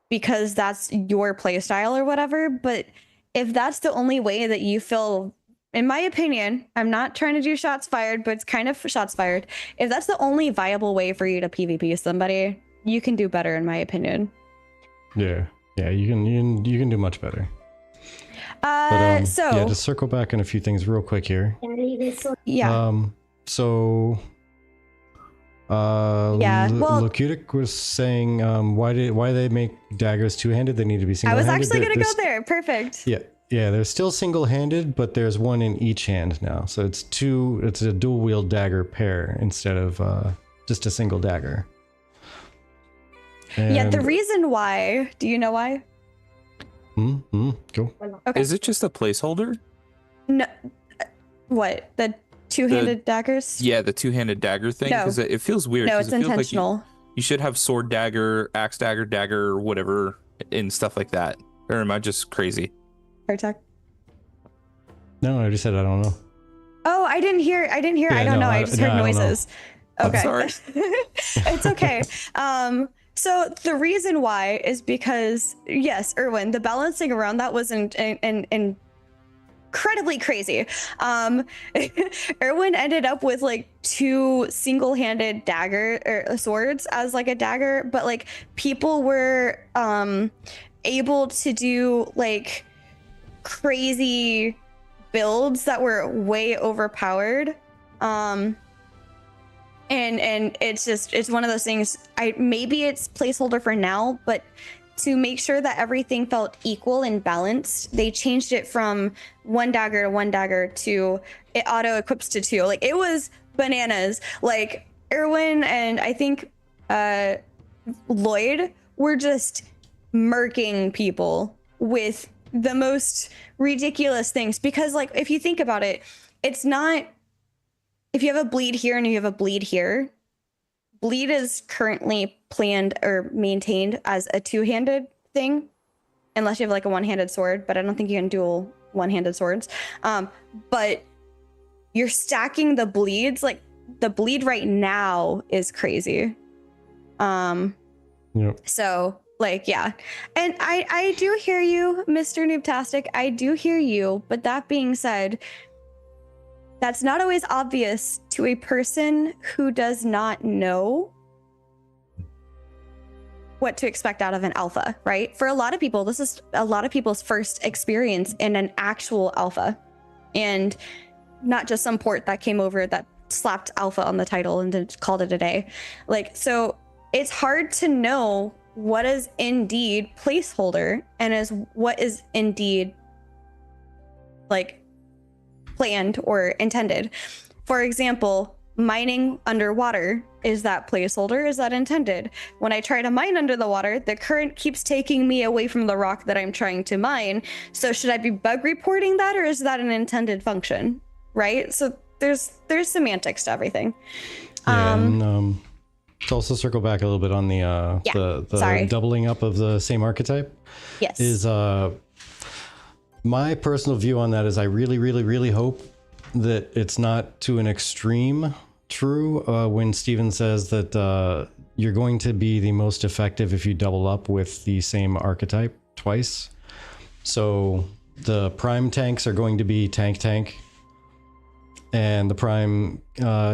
Speaker 3: because that's your playstyle or whatever, but if that's the only way that you feel, in my opinion, I'm not trying to do shots fired, but it's kind of shots fired. If that's the only viable way for you to PvP somebody, you can do better, in my opinion.
Speaker 2: Yeah, you can do much better. So just circle back on a few things real quick here.
Speaker 3: Yeah.
Speaker 2: Locutic was saying, why they make daggers two-handed? They need to be single-handed.
Speaker 3: I was actually going to go there. Perfect.
Speaker 2: Yeah, they're still single-handed, but there's one in each hand now. So it's a dual-wield dagger pair instead of just a single dagger. And
Speaker 3: the reason why, do you know why?
Speaker 2: Go.
Speaker 3: Okay.
Speaker 1: Is it just a placeholder?
Speaker 3: No. What? The two-handed daggers?
Speaker 1: Yeah, the two-handed dagger thing, because it feels weird.
Speaker 3: No, it's intentional.
Speaker 1: Like you should have sword dagger, axe dagger, or whatever, and stuff like that. Or am I just crazy?
Speaker 3: Protect.
Speaker 2: No, I just said I don't know.
Speaker 3: Oh, I didn't hear.
Speaker 2: Yeah,
Speaker 3: I don't know. I just heard noises. Okay.
Speaker 1: I'm sorry.
Speaker 3: It's okay. So the reason why is because, yes, Erwin, the balancing around that was incredibly crazy. Erwin ended up with like 2 single-handed dagger or swords as like a dagger, but like people were able to do like crazy builds that were way overpowered. And it's one of those things. Maybe it's placeholder for now, but to make sure that everything felt equal and balanced, they changed it from 1 dagger to 1 dagger to it auto equips to 2. Like, it was bananas. Like, Erwin and I think Lloyd were just murking people with the most ridiculous things, because like, if you think about it, it's not, if you have a bleed here and you have a bleed here, bleed is currently planned or maintained as a 2-handed thing, unless you have like a 1-handed sword, but I don't think you can dual 1-handed swords. But you're stacking the bleeds, like the bleed right now is crazy. So like, yeah. And I do hear you, Mr. Noobtastic. I do hear you, but that being said, that's not always obvious to a person who does not know what to expect out of an alpha, right? For a lot of people, this is a lot of people's first experience in an actual alpha, and not just some port that came over that slapped alpha on the title and then called it a day. Like, so it's hard to know what is indeed placeholder and is what is indeed like planned or intended. For example, mining underwater, is that placeholder? Is that intended? When I try to mine under the water, the current keeps taking me away from the rock that I'm trying to mine. So should I be bug reporting that, or is that an intended function? Right? So there's semantics to everything.
Speaker 2: Yeah, and to also circle back a little bit on the doubling up of the same archetype.
Speaker 3: Yes.
Speaker 2: Is my personal view on that is I really, really, really hope that it's not to an extreme true when Steven says that you're going to be the most effective if you double up with the same archetype twice. So the prime tanks are going to be tank, and the prime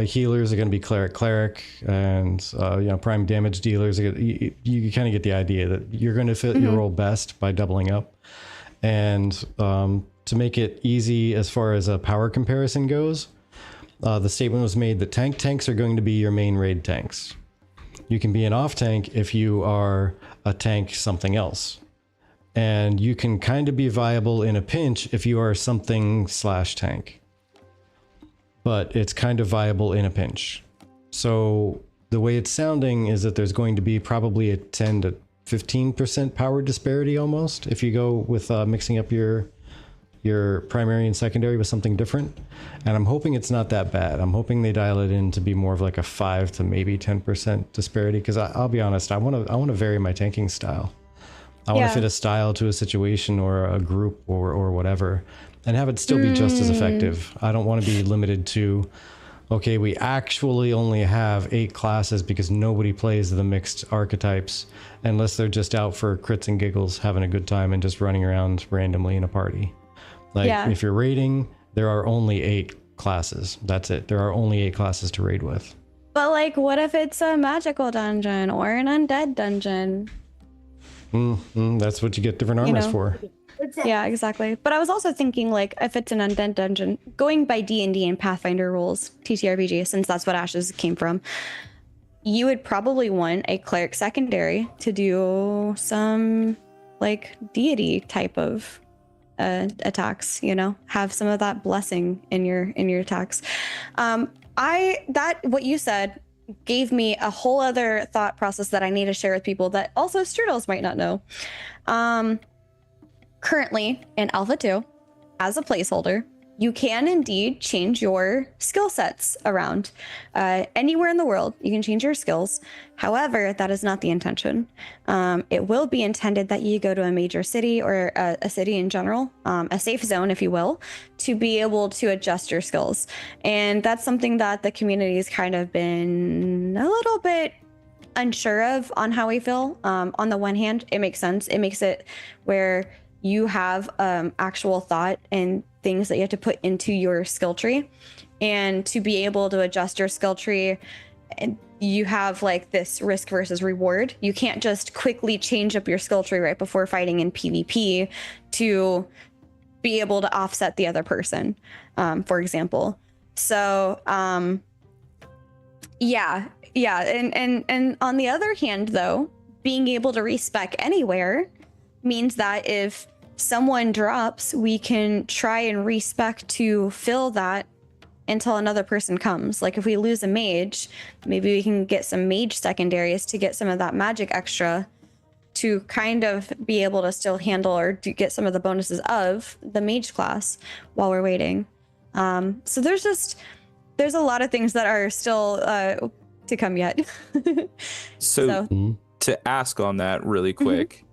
Speaker 2: healers are going to be cleric, and prime damage dealers are you kind of get the idea that you're going to fit your role best by doubling up. And to make it easy as far as a power comparison goes, the statement was made that tanks are going to be your main raid tanks. You can be an off tank if you are a tank something else, and you can kind of be viable in a pinch if you are something / tank, but it's kind of viable in a pinch. So the way it's sounding is that there's going to be probably a 10 to 15% power disparity almost if you go with mixing up your primary and secondary with something different. And I'm hoping it's not that bad. I'm hoping they dial it in to be more of like a 5 to maybe 10% disparity, because I'll be honest, I want to vary my tanking style. I want to fit a style to a situation or a group or whatever, and have it still be just as effective. I don't want to be limited to, okay, we actually only have 8 classes because nobody plays the mixed archetypes unless they're just out for crits and giggles, having a good time and just running around randomly in a party. Like, if you're raiding, there are only 8 classes. That's it. There are only 8 classes to raid with.
Speaker 3: But like, what if it's a magical dungeon or an undead dungeon?
Speaker 2: That's what you get different armors for.
Speaker 3: Yeah, exactly. But I was also thinking, like, if it's an undead dungeon, going by D&D and Pathfinder rules, TTRPG, since that's what Ashes came from, you would probably want a cleric secondary to do some like deity type of attacks, have some of that blessing in your attacks. What you said gave me a whole other thought process that I need to share with people that also Strudels might not know. Currently in Alpha 2, as a placeholder, you can indeed change your skill sets around. Anywhere in the world, you can change your skills. However, that is not the intention. It will be intended that you go to a major city or a city in general, a safe zone, if you will, to be able to adjust your skills. And that's something that the community has kind of been a little bit unsure of on how we feel. On the one hand, it makes sense. It makes it where you have actual thought and things that you have to put into your skill tree, and to be able to adjust your skill tree, and you have like this risk versus reward. You can't just quickly change up your skill tree right before fighting in PvP to be able to offset the other person, for example. So and on the other hand, though, being able to respec anywhere means that if someone drops, we can try and respec to fill that until another person comes. Like if we lose a mage, maybe we can get some mage secondaries to get some of that magic extra to kind of be able to still handle or to get some of the bonuses of the mage class while we're waiting. So there's a lot of things that are still to come yet.
Speaker 1: So to ask on that really quick,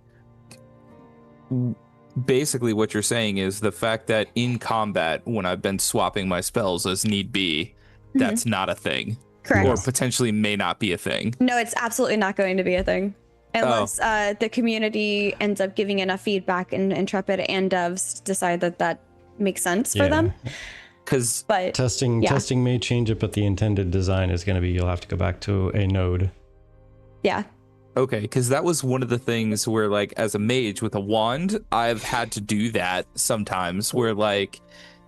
Speaker 1: basically what you're saying is the fact that in combat, when I've been swapping my spells as need be, that's not a thing.
Speaker 3: Correct.
Speaker 1: Or potentially may not be a thing.
Speaker 3: No, it's absolutely not going to be a thing. Unless the community ends up giving enough feedback and Intrepid and devs decide that makes sense for them.
Speaker 1: Because
Speaker 2: testing may change it, but the intended design is going to be you'll have to go back to a node.
Speaker 3: Yeah.
Speaker 1: Okay, because that was one of the things where, like, as a mage with a wand, I've had to do that sometimes where, like,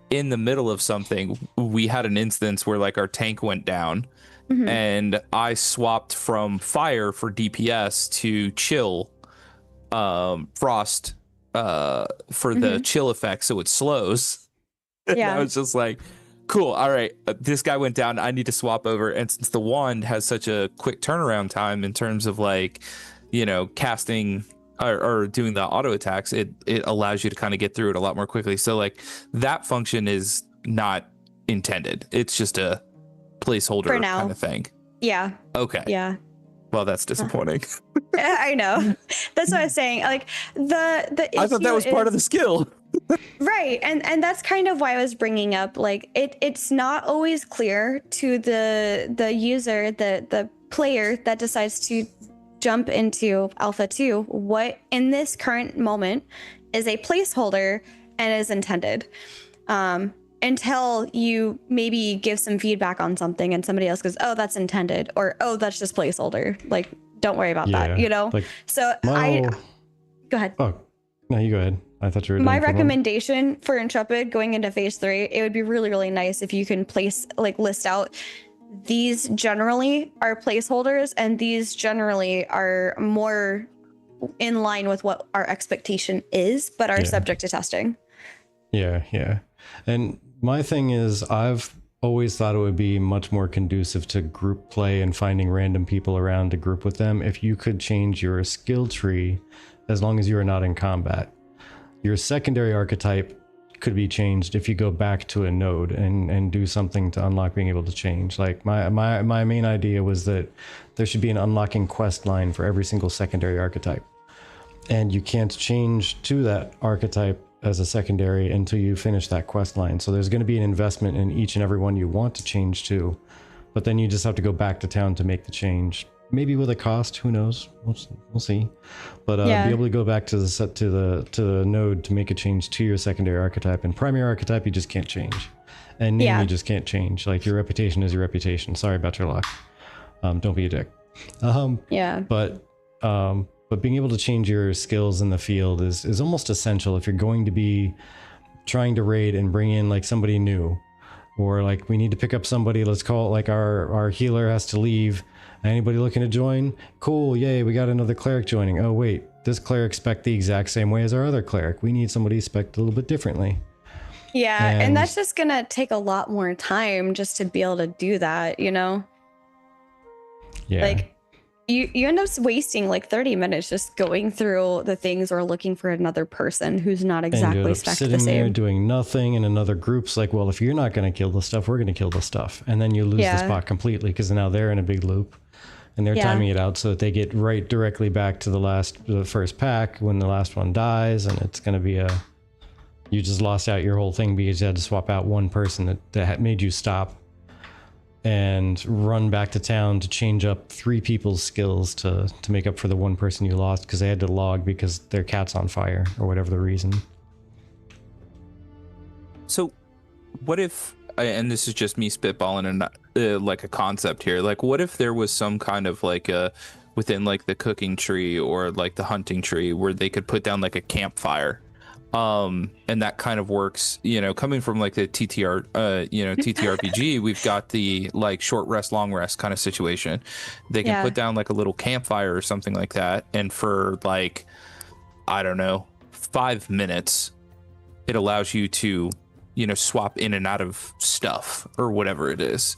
Speaker 1: in the middle of something, we had an instance where, like, our tank went down
Speaker 3: Mhm.
Speaker 1: and I swapped from fire for DPS to chill, frost, for the
Speaker 3: Mhm.
Speaker 1: chill effect, so it slows. And I
Speaker 3: Yeah.
Speaker 1: was just like, cool, all right, this guy went down, I need to swap over. And since the wand has such a quick turnaround time in terms of, like, casting or doing the auto attacks, it allows you to kind of get through it a lot more quickly. So, like, that function is not intended. It's just a
Speaker 3: For
Speaker 1: placeholder kind
Speaker 3: now.
Speaker 1: of thing.
Speaker 3: Yeah.
Speaker 1: Okay.
Speaker 3: Yeah.
Speaker 1: Well, that's disappointing.
Speaker 3: I know. That's what I was saying. Like the
Speaker 1: I thought that
Speaker 3: issue
Speaker 1: was part of the
Speaker 3: is
Speaker 1: skill.
Speaker 3: right, and that's kind of why I was bringing up, like, it's not always clear to the user, the player that decides to jump into Alpha 2 what in this current moment is a placeholder and is intended. Until you maybe give some feedback on something and somebody else goes, oh, that's intended, or oh, that's just placeholder. Like, don't worry about that,
Speaker 2: Like
Speaker 3: So
Speaker 2: my
Speaker 3: go ahead.
Speaker 2: oh no, you go ahead. I thought you were
Speaker 3: My
Speaker 2: done for a moment.
Speaker 3: recommendation for Intrepid going into phase 3, it would be really, really nice if you can list out these generally are placeholders and these generally are more in line with what our expectation is, but are subject to testing.
Speaker 2: Yeah. And my thing is, I've always thought it would be much more conducive to group play and finding random people around to group with them if you could change your skill tree as long as you are not in combat. Your secondary archetype could be changed if you go back to a node and do something to unlock being able to change. Like my main idea was that there should be an unlocking quest line for every single secondary archetype. And you can't change to that archetype as a secondary until you finish that quest line. So there's going to be an investment in each and every one you want to change to, but then you just have to go back to town to make the change. Maybe with a cost, who knows? We'll see. But be able to go back to the node to make a change to your secondary archetype. And primary archetype, you just can't change. And name you just can't change. Like, your reputation is your reputation. Sorry about your luck. Don't be a dick. But being able to change your skills in the field is almost essential if you're going to be trying to raid and bring in, like, somebody new, or like, we need to pick up somebody. Let's call it, like, our healer has to leave. Anybody looking to join? Cool, yay, we got another cleric joining. Oh wait, this cleric spec the exact same way as our other cleric. We need somebody spec a little bit differently.
Speaker 3: Yeah, and that's just gonna take a lot more time just to be able to do that, Yeah. Like, you end up wasting like 30 minutes just going through the things or looking for another person who's not exactly spec the same.
Speaker 2: There doing nothing, and another group's like, well, if you're not going to kill the stuff, we're going to kill the stuff. And then you lose the spot completely because now they're in a big loop. And they're timing it out so that they get directly back to the first pack when the last one dies, and it's going to be you just lost out your whole thing because you had to swap out one person that made you stop and run back to town to change up 3 people's skills to make up for the one person you lost because they had to log because their cat's on fire or whatever the reason.
Speaker 1: So what if, and this is just me spitballing and like a concept here, like, what if there was some kind of like within like the cooking tree or like the hunting tree where they could put down like a campfire, and that kind of works, coming from like the TTRPG, we've got the like short rest, long rest kind of situation. They can put down like a little campfire or something like that, and for like, I don't know, 5 minutes, it allows you to swap in and out of stuff or whatever it is.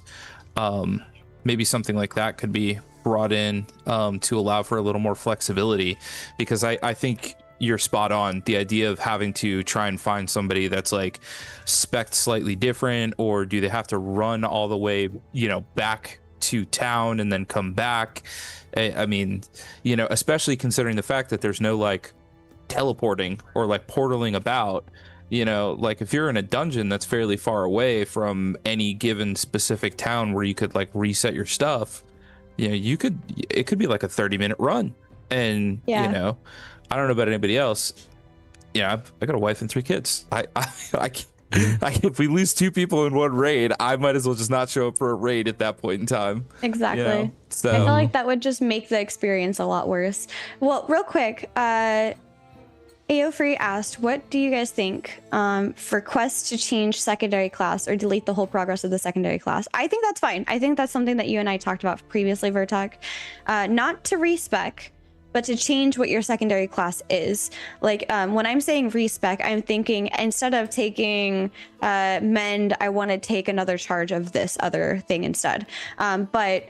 Speaker 1: Maybe something like that could be brought in to allow for a little more flexibility, because I think you're spot on. The idea of having to try and find somebody that's like spec'd slightly different, or do they have to run all the way, back to town and then come back? I mean, especially considering the fact that there's no like teleporting or like portaling about. Like, if you're in a dungeon that's fairly far away from any given specific town where you could like reset your stuff, it could be like a 30-minute run. And I don't know about anybody else. I got a wife and 3 kids. I Like, if we lose 2 people in one raid, I might as well just not show up for a raid at that point in time.
Speaker 3: Exactly.
Speaker 1: You know? So
Speaker 3: I feel like that would just make the experience a lot worse. Well, real quick, AO Free asked, what do you guys think for quests to change secondary class or delete the whole progress of the secondary class? I think that's fine. I think that's something that you and I talked about previously, Vertek. Not to respec, but to change what your secondary class is. Like when I'm saying respec, I'm thinking instead of taking mend, I want to take another charge of this other thing instead. But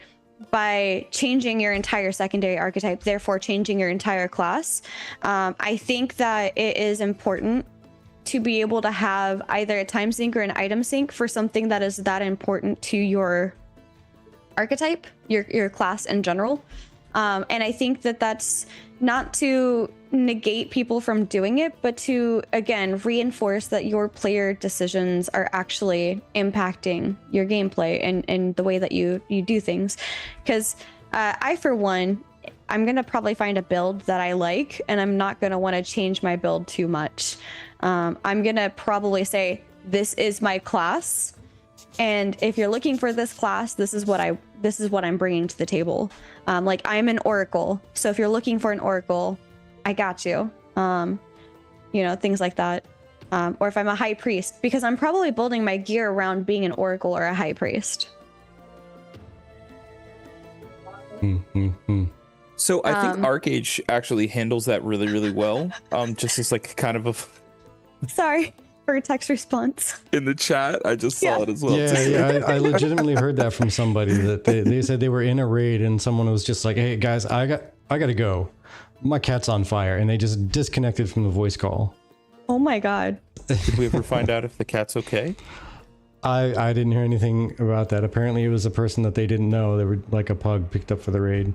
Speaker 3: by changing your entire secondary archetype, therefore changing your entire class, I think that it is important to be able to have either a time sink or an item sink for something that is that important to your archetype, your class in general. And I think that that's not to negate people from doing it, but to, again, reinforce that your player decisions are actually impacting your gameplay and the way that you do things. Because I, for one, I'm going to probably find a build that I like, and I'm not going to want to change my build too much. I'm going to probably say, this is my class. And if you're looking for this class, this is what I'm bringing to the table. Like, I'm an oracle, so if you're looking for an oracle, I got you. You know, things like that. Or if I'm a high priest, because I'm probably building my gear around being an oracle or a high priest.
Speaker 1: So I think Arcage actually handles that really, really well. Just as like kind of a
Speaker 3: sorry for a text response
Speaker 1: in the chat. I just saw it as well.
Speaker 2: Yeah, I legitimately heard that from somebody that they said they were in a raid and someone was just like, "Hey guys, I gotta go. My cat's on fire," and they just disconnected from the voice call.
Speaker 3: Oh my god.
Speaker 1: Did we ever find out if the cat's okay?
Speaker 2: I didn't hear anything about that. Apparently it was a person that they didn't know. They were like a pug picked up for the raid.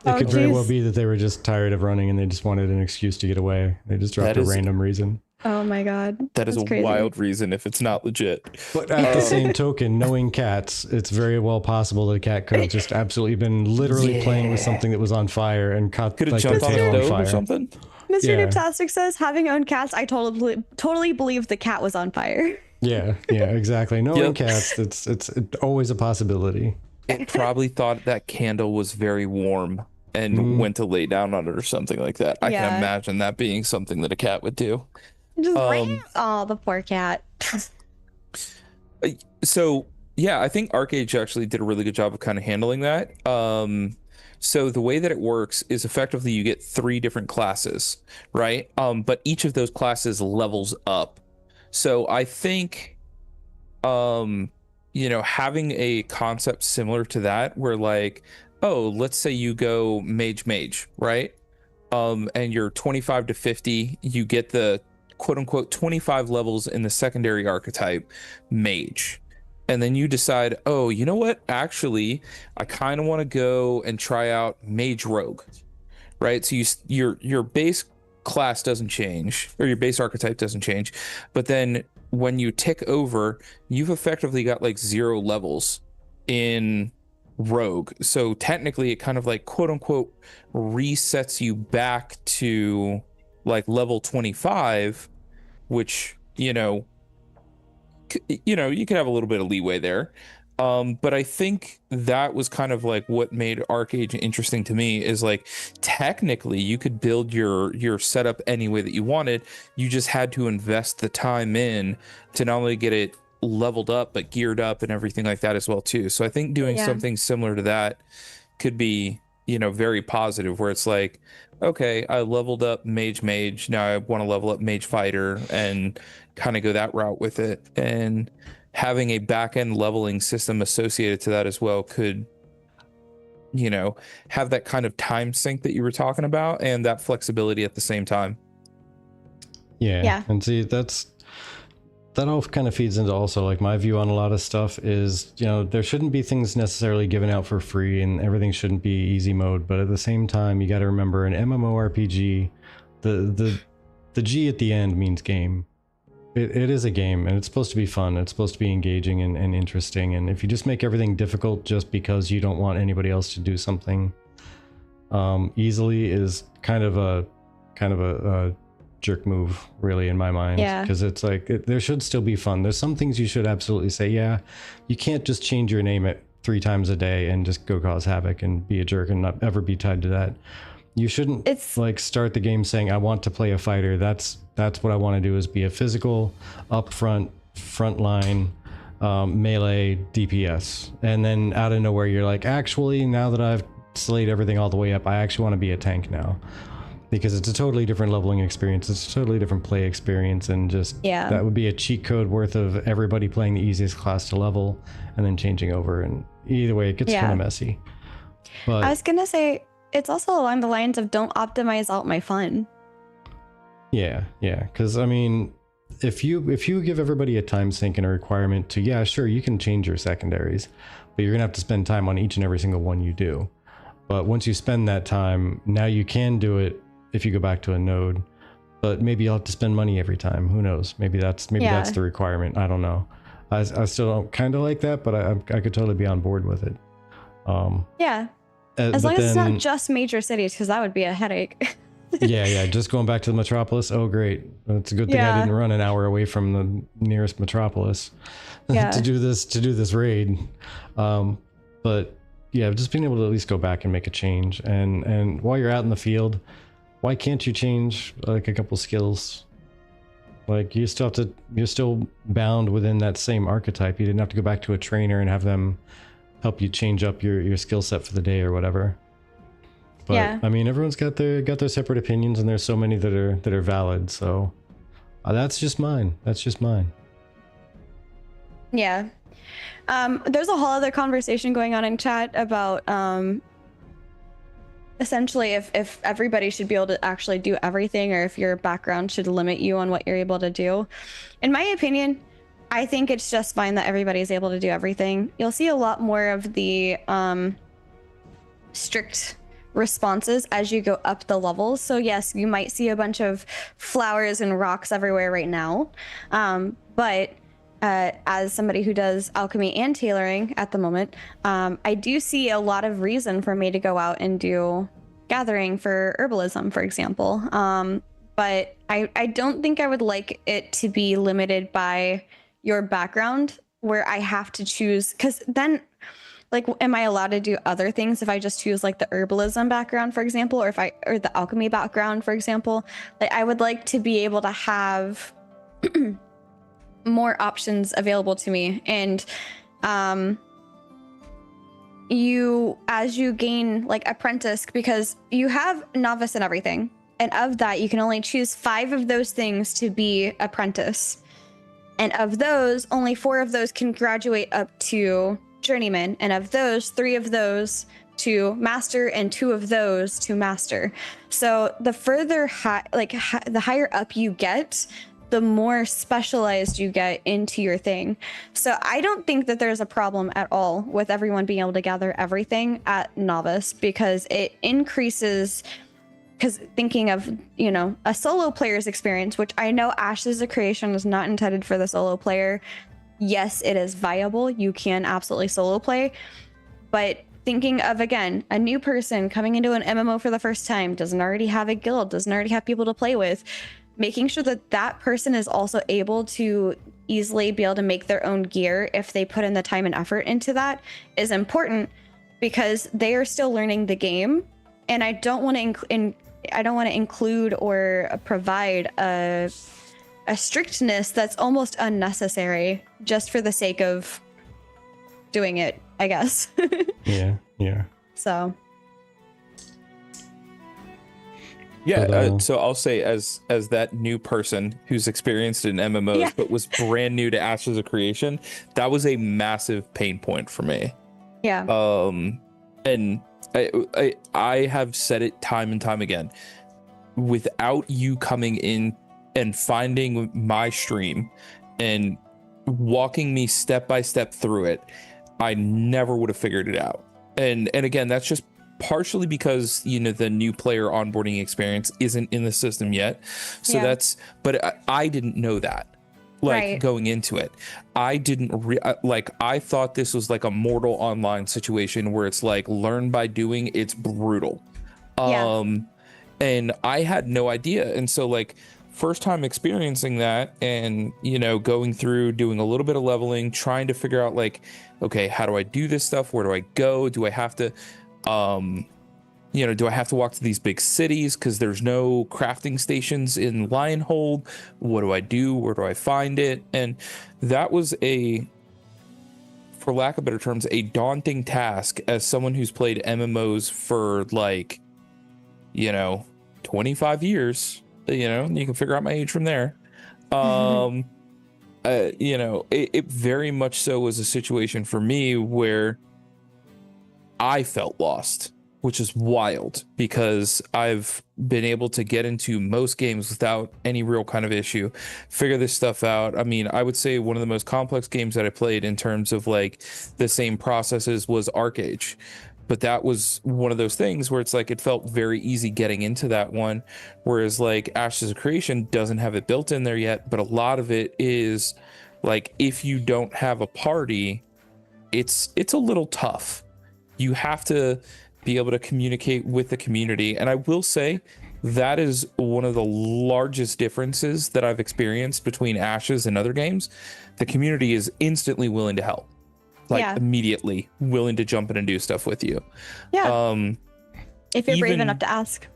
Speaker 2: It could very well be that they were just tired of running and they just wanted an excuse to get away. They just dropped a random reason.
Speaker 3: Oh my god.
Speaker 1: That is a
Speaker 3: crazy.
Speaker 1: wild reason if it's not legit.
Speaker 2: But at the same token, knowing cats, it's very well possible that a cat could have just absolutely been literally playing with something that was on fire and caught
Speaker 1: Could have
Speaker 2: like
Speaker 1: jumped
Speaker 2: the
Speaker 1: on
Speaker 2: tail
Speaker 1: the
Speaker 2: on
Speaker 1: stove
Speaker 2: fire.
Speaker 1: or something.
Speaker 3: Mr. Niptastic says, having owned cats, I totally believe the cat was on fire.
Speaker 2: Yeah, exactly. Knowing cats, it's always a possibility.
Speaker 1: It probably thought that candle was very warm and went to lay down on it or something like that. I can imagine that being something that a cat would do.
Speaker 3: Just oh, the poor cat.
Speaker 1: So yeah, I think Arcage actually did a really good job of kind of handling that. So the way that it works is effectively you get 3 different classes, right? But each of those classes levels up. So I think, you know, having a concept similar to that, where like, oh, let's say you go mage, right? And you're 25 to 50, you get the quote unquote 25 levels in the secondary archetype mage. And then you decide, oh, you know what? Actually, I kind of want to go and try out mage rogue, right? So your base class doesn't change, or your base archetype doesn't change, but then when you tick over, you've effectively got like 0 levels in rogue. So technically it kind of like quote unquote resets you back to like level 25, which, you know, you could have a little bit of leeway there. But I think that was kind of like what made Arcage interesting to me, is like technically you could build your setup any way that you wanted. You just had to invest the time in to not only get it leveled up, but geared up and everything like that as well too. So I think doing something similar to that could be, you know, very positive, where it's like, okay, I leveled up mage, now I want to level up mage fighter and kind of go that route with it. And having a back-end leveling system associated to that as well could, you know, have that kind of time sink that you were talking about and that flexibility at the same time.
Speaker 2: Yeah. And see, that all kind of feeds into also like my view on a lot of stuff is, you know, there shouldn't be things necessarily given out for free and everything shouldn't be easy mode, but at the same time you got to remember an MMORPG, the G at the end means game. It is a game and it's supposed to be fun. It's supposed to be engaging and interesting. And if you just make everything difficult just because you don't want anybody else to do something easily, is kind of a jerk move, really, in my mind.
Speaker 3: Yeah.
Speaker 2: Because it's like, there should still be fun. There's some things you should absolutely say, yeah, you can't just change your name at 3 times a day and just go cause havoc and be a jerk and not ever be tied to that. You shouldn't like start the game saying, I want to play a fighter. That's what I want to do, is be a physical, upfront, frontline, melee DPS. And then out of nowhere, you're like, actually, now that I've slayed everything all the way up, I actually want to be a tank now. Because it's a totally different leveling experience. It's a totally different play experience. And just, that would be a cheat code worth of everybody playing the easiest class to level and then changing over. And either way, it gets kind of messy. But
Speaker 3: I was going to say, it's also along the lines of don't optimize out my fun.
Speaker 2: Yeah. Because, I mean, if you give everybody a time sink and a requirement to, yeah, sure, you can change your secondaries, but you're going to have to spend time on each and every single one you do. But once you spend that time, now you can do it if you go back to a node, but maybe you'll have to spend money every time. Who knows? Maybe that's the requirement. I don't know. I still don't kind of like that, but I could totally be on board with it.
Speaker 3: As long as it's not just major cities, because that would be a headache.
Speaker 2: yeah. Just going back to the metropolis. Oh, great. It's a good thing I didn't run an hour away from the nearest metropolis to do this raid. But yeah, just being able to at least go back and make a change. And while you're out in the field, why can't you change like a couple skills? Like you're still bound within that same archetype. You didn't have to go back to a trainer and have them help you change up your skill set for the day or whatever. But I mean, everyone's got their separate opinions, and there's so many that are valid. So that's just mine.
Speaker 3: Yeah. There's a whole other conversation going on in chat about essentially if everybody should be able to actually do everything, or if your background should limit you on what you're able to do. In my opinion, I think it's just fine that everybody's able to do everything. You'll see a lot more of the strict responses as you go up the levels. So yes, you might see a bunch of flowers and rocks everywhere right now. But as somebody who does alchemy and tailoring at the moment, I do see a lot of reason for me to go out and do gathering for herbalism, for example. But I don't think I would like it to be limited by your background, where I have to choose, because then, like, am I allowed to do other things if I just choose like the herbalism background, for example, or the alchemy background, for example? Like, I would like to be able to have more options available to me. And as you gain like apprentice, because you have novice and everything, and of that you can only choose 5 of those things to be apprentice, and of those only 4 of those can graduate up to journeyman, and of those 3 of those to master, and 2 of those to master. So the further the higher up you get, the more specialized you get into your thing. So I don't think that there's a problem at all with everyone being able to gather everything at novice, because it increases, because thinking of, a solo player's experience, which I know Ashes of Creation is not intended for the solo player. Yes, it is viable. You can absolutely solo play. But thinking of, again, a new person coming into an MMO for the first time, doesn't already have a guild, doesn't already have people to play with, making sure that that person is also able to easily be able to make their own gear if they put in the time and effort into that is important, because they are still learning the game. And I don't want to include or provide a strictness that's almost unnecessary just for the sake of doing it, I guess.
Speaker 2: Yeah.
Speaker 3: So
Speaker 1: so I'll say, as that new person who's experienced in MMOs but was brand new to Ashes of Creation, that was a massive pain point for me. And I have said it time and time again, without you coming in and finding my stream and walking me step by step through it, I never would have figured it out. And again, that's just partially because the new player onboarding experience isn't in the system yet. So but I didn't know that. Going into it, I didn't I thought this was like a Mortal Online situation where it's like learn by doing. It's brutal. And I had no idea. And so first time experiencing that, and going through doing a little bit of leveling, trying to figure out like, okay, how do I do this stuff? Where do I go? Do I have to do I have to walk to these big cities because there's no crafting stations in Lionhold? What do I do? Where do I find it? And that was for lack of better terms, a daunting task as someone who's played MMOs for 25 years. You can figure out my age from there. It very much so was a situation for me where I felt lost, which is wild because I've been able to get into most games without any real kind of issue, figure this stuff out. I mean, I would say one of the most complex games that I played in terms of like the same processes was Arcade. But that was one of those things where it's like it felt very easy getting into that one, whereas like Ashes of Creation doesn't have it built in there yet, but a lot of it is like if you don't have a party, it's a little tough. You have to be able to communicate with the community, and I will say that is one of the largest differences that I've experienced between Ashes and other games. The community is instantly willing to help. Immediately willing to jump in and do stuff with you.
Speaker 3: Yeah. If you're brave enough to ask.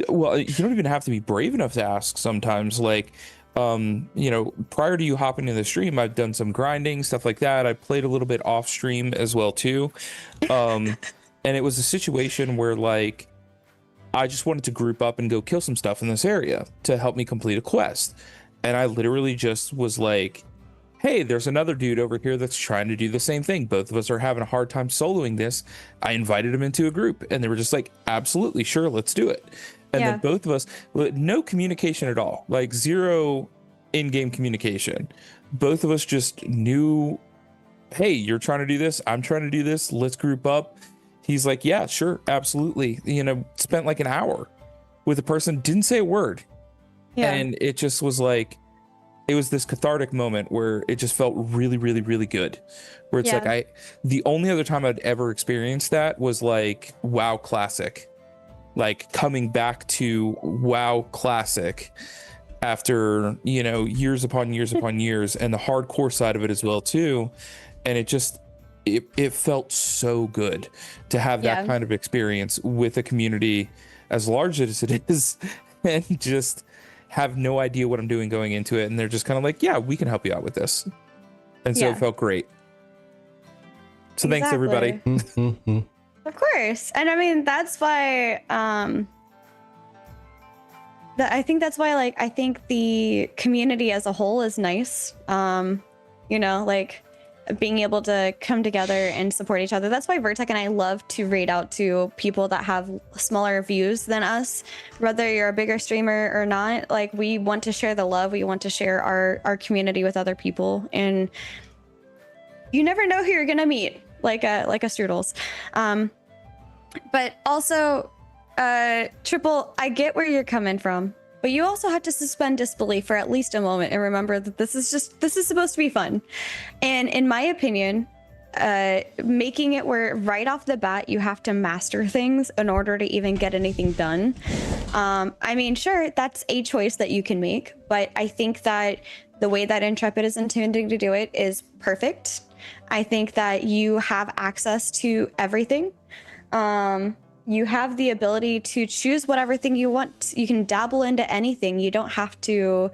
Speaker 1: Well, you don't even have to be brave enough to ask sometimes. Like, prior to you hopping in the stream, I've done some grinding, stuff like that. I played a little bit off stream as well, too. And it was a situation where, like, I just wanted to group up and go kill some stuff in this area to help me complete a quest. And I literally just was like, hey, there's another dude over here that's trying to do the same thing. Both of us are having a hard time soloing this. I invited him into a group and they were just like, absolutely, sure, let's do it. And then both of us, no communication at all, like zero in-game communication. Both of us just knew, hey, you're trying to do this, I'm trying to do this, let's group up. He's like, yeah, sure, absolutely. Spent like an hour with a person, didn't say a word. Yeah. And it just was like, it was this cathartic moment where it just felt really, really, really good. Where it's like, the only other time I'd ever experienced that was like WoW Classic, like coming back to WoW Classic after, years upon years upon years, and the hardcore side of it as well too. And it just, it felt so good to have that kind of experience with a community as large as it is, and just have no idea what I'm doing going into it, and they're just kind of like, yeah, we can help you out with this. And so it felt great. So thanks, everybody.
Speaker 3: Of course. And I mean, that's why I think that's why, like, I think the community as a whole is nice. Like being able to come together and support each other. That's why Vertec and I love to raid out to people that have smaller views than us, whether you're a bigger streamer or not. Like, we want to share the love. We want to share our community with other people, and you never know who you're gonna meet, like a Strudels. But also, Triple, I get where you're coming from, but you also have to suspend disbelief for at least a moment and remember that this is supposed to be fun. And in my opinion, making it where right off the bat you have to master things in order to even get anything done. I mean, sure, that's a choice that you can make, but I think that the way that Intrepid is intending to do it is perfect. I think that you have access to everything. You have the ability to choose whatever thing you want. You can dabble into anything. You don't have to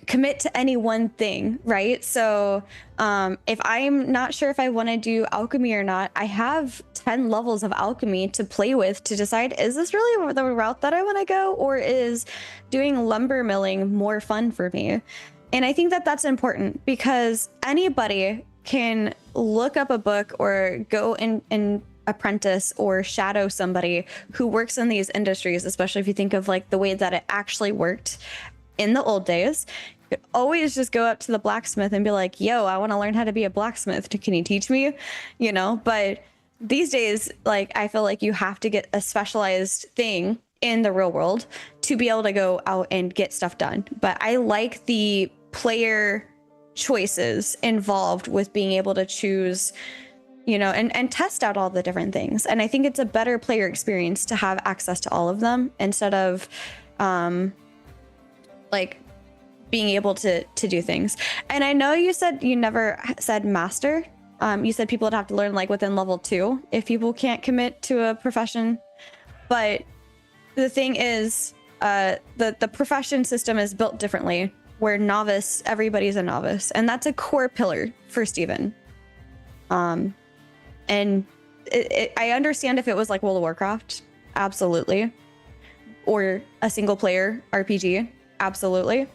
Speaker 3: commit to any one thing, right? So if I'm not sure if I want to do alchemy or not, I have 10 levels of alchemy to play with to decide, is this really the route that I want to go, or is doing lumber milling more fun for me? And I think that that's important, because anybody can look up a book or go and apprentice or shadow somebody who works in these industries, especially if you think of like the way that it actually worked in the old days. You could always just go up to the blacksmith and be like, yo, I want to learn how to be a blacksmith. Can you teach me? But these days, like, I feel like you have to get a specialized thing in the real world to be able to go out and get stuff done. But I like the player choices involved with being able to choose and test out all the different things. And I think it's a better player experience to have access to all of them instead of like being able to do things. And I know you said you never said master. You said people would have to learn like within level 2 if people can't commit to a profession. But the thing is, the profession system is built differently, where novice, everybody's a novice, and that's a core pillar for Steven. And I understand if it was like World of Warcraft, absolutely, or a single player RPG, absolutely.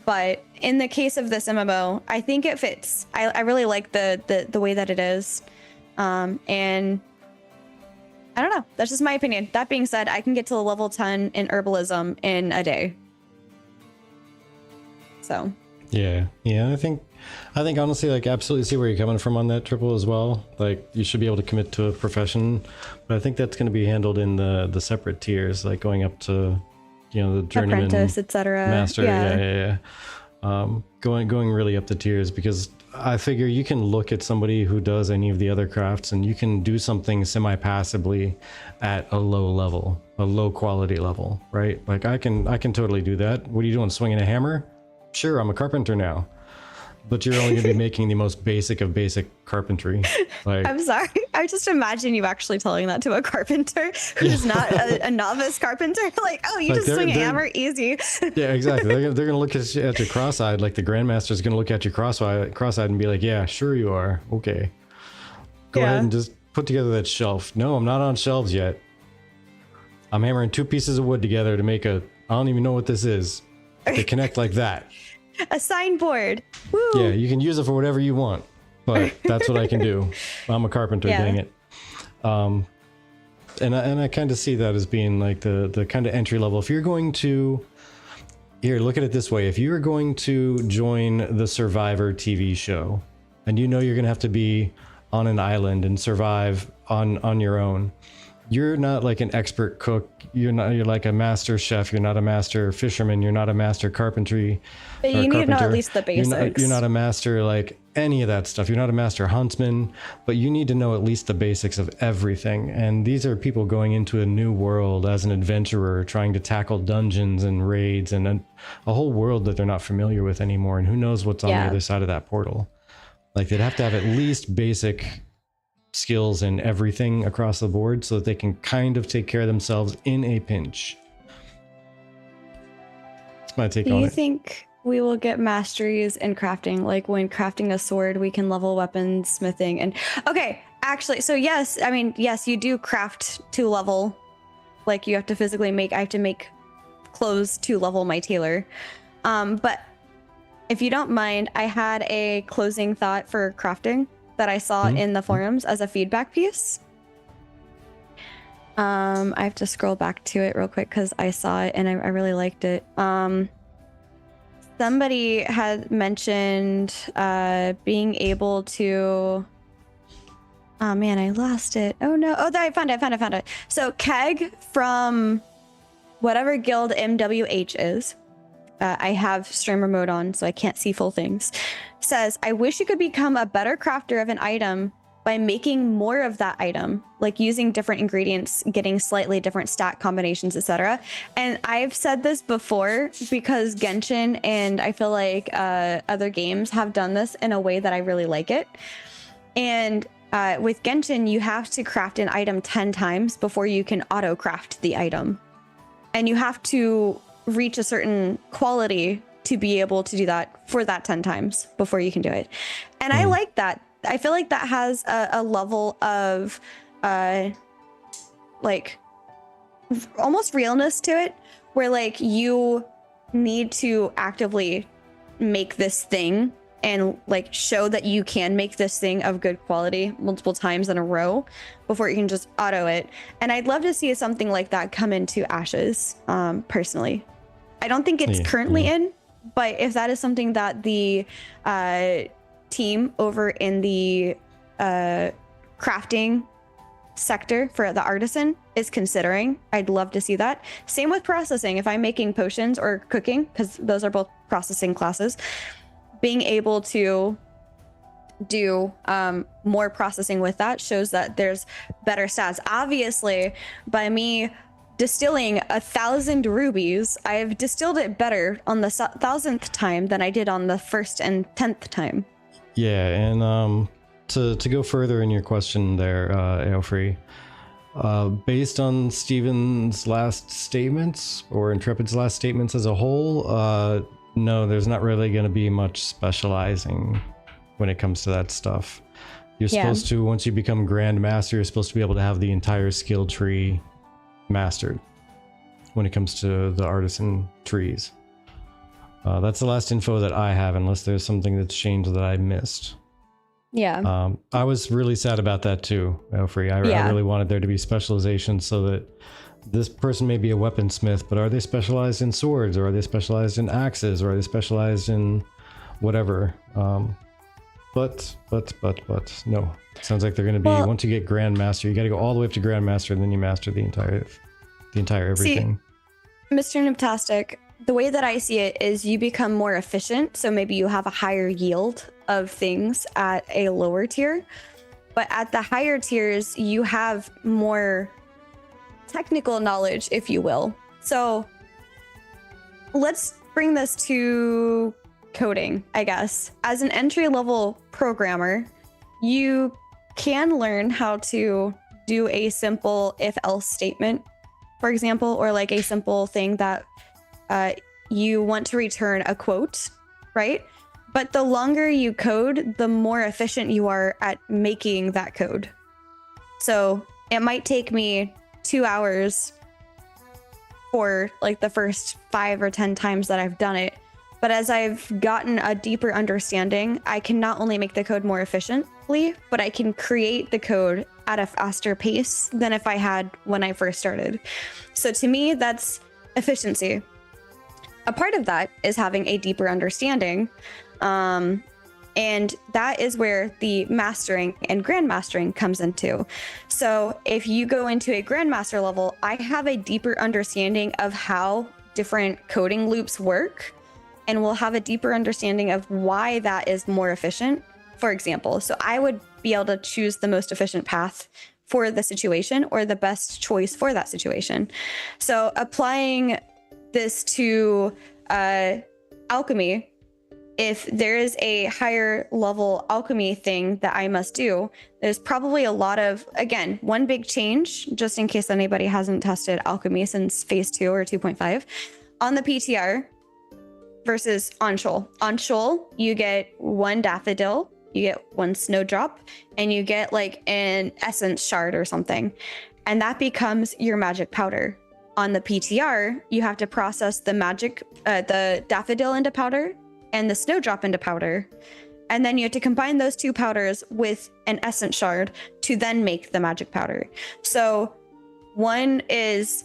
Speaker 3: But in the case of this MMO, I think it fits. I really like the way that it is. And I don't know. That's just my opinion. That being said, I can get to the level 10 in herbalism in a day. So. Yeah.
Speaker 2: I think honestly, like, absolutely see where you're coming from on that, Triple, as well. Like, you should be able to commit to a profession, but I think that's going to be handled in the separate tiers, like going up to, the journeyman,
Speaker 3: apprentice, etc.
Speaker 2: Master. Yeah. Going really up the tiers, because I figure you can look at somebody who does any of the other crafts and you can do something semi-passively at a low level, a low quality level, right? Like, I can totally do that. What are you doing, swinging a hammer? Sure, I'm a carpenter now. But you're only going to be making the most basic of basic carpentry. Like, I'm
Speaker 3: sorry. I just imagine you actually telling that to a carpenter who's not a novice carpenter. Like, oh, you just swing a hammer, easy.
Speaker 2: Yeah, exactly. They're going to look at you cross-eyed. Like, the Grandmaster's going to look at you cross-eyed and be like, yeah, sure you are. Okay. Go ahead and just put together that shelf. No, I'm not on shelves yet. I'm hammering 2 pieces of wood together to make I don't even know what this is. They connect like that.
Speaker 3: A signboard. Woo.
Speaker 2: Yeah, you can use it for whatever you want, but that's what I can do. I'm a carpenter, dang it. And I kind of see that as being like the kind of entry level. If you're going to, here, look at it this way. If you're going to join the Survivor TV show, and you're going to have to be on an island and survive on your own, you're not like an expert cook. You're like a master chef. You're not a master fisherman. You're not a master carpentry.
Speaker 3: But you need to know at least the basics.
Speaker 2: You're not a master like any of that stuff. You're not a master huntsman, but you need to know at least the basics of everything. And these are people going into a new world as an adventurer, trying to tackle dungeons and raids and a whole world that they're not familiar with anymore. And who knows what's on the other side of that portal. Like, they'd have to have at least basic skills in everything across the board so that they can kind of take care of themselves in a pinch. That's my take on it.
Speaker 3: Do you think we will get masteries in crafting? Like, when crafting a sword, we can level weapons, smithing, and okay, actually, so yes, you do craft to level. Like, you have to physically I have to make clothes to level my tailor. But if you don't mind, I had a closing thought for crafting that I saw in the forums as a feedback piece. I have to scroll back to it real quick because I saw it and I really liked it. Somebody had mentioned being able to... Oh man, I lost it. Oh no. Oh, I found it. So Keg from whatever guild MWH is, I have streamer mode on, so I can't see full things, says, I wish you could become a better crafter of an item by making more of that item, like using different ingredients, getting slightly different stat combinations, etc. And I've said this before because Genshin and I feel like other games have done this in a way that I really like it. And with Genshin, you have to craft an item 10 times before you can auto craft the item. And you have to reach a certain quality to be able to do that for that 10 times before you can do it. And I like that. I feel like that has a level of like almost realness to it, where like you need to actively make this thing and like show that you can make this thing of good quality multiple times in a row before you can just auto it. And I'd love to see something like that come into Ashes, personally. I don't think it's currently in, but if that is something that the team over in the crafting sector for the artisan is considering, I'd love to see that. Same with processing. If I'm making potions or cooking, because those are both processing classes, being able to do more processing with that shows that there's better stats. Obviously, by me distilling 1,000 rubies, I've distilled it better on the 1,000th time than I did on the 1st and 10th time.
Speaker 2: Yeah, and to go further in your question there, Aelfrey, based on Steven's last statements or Intrepid's last statements as a whole, no, there's not really going to be much specializing when it comes to that stuff. You're supposed to, once you become Grandmaster, you're supposed to be able to have the entire skill tree mastered when it comes to the artisan trees. That's the last info that I have, unless there's something that's changed that I missed.
Speaker 3: Yeah.
Speaker 2: I was really sad about that too, Aelfrey. I really wanted there to be specialization so that this person may be a weaponsmith, but are they specialized in swords, or are they specialized in axes, or are they specialized in whatever? But no. Sounds like they're going to be, once you get Grandmaster, you got to go all the way up to Grandmaster, and then you master the entire everything.
Speaker 3: See, Mr. Niptastic, the way that I see it is you become more efficient, so maybe you have a higher yield of things at a lower tier, but at the higher tiers, you have more technical knowledge, if you will. So let's bring this to coding, I guess. As an entry-level programmer, you can learn how to do a simple if-else statement, for example, or like a simple thing that you want to return a quote, right? But the longer you code, the more efficient you are at making that code. So it might take me 2 hours for like the first 5 or 10 times that I've done it. But as I've gotten a deeper understanding, I can not only make the code more efficiently, but I can create the code at a faster pace than if I had when I first started. So to me, that's efficiency. A part of that is having a deeper understanding. And that is where the mastering and grandmastering comes into. So if you go into a grandmaster level, I have a deeper understanding of how different coding loops work, and we'll have a deeper understanding of why that is more efficient, for example. So I would be able to choose the most efficient path for the situation, or the best choice for that situation. So applying this to alchemy, if there is a higher level alchemy thing that I must do, there's probably a lot of, again, one big change, just in case anybody hasn't tested alchemy since phase 2 or 2.5, on the PTR versus on Shoal. On Shoal, you get 1 daffodil, you get 1 snowdrop, and you get like an essence shard or something. And that becomes your magic powder. On the PTR, you have to process the the daffodil into powder and the snowdrop into powder. And then you have to combine those 2 powders with an essence shard to then make the magic powder. So one is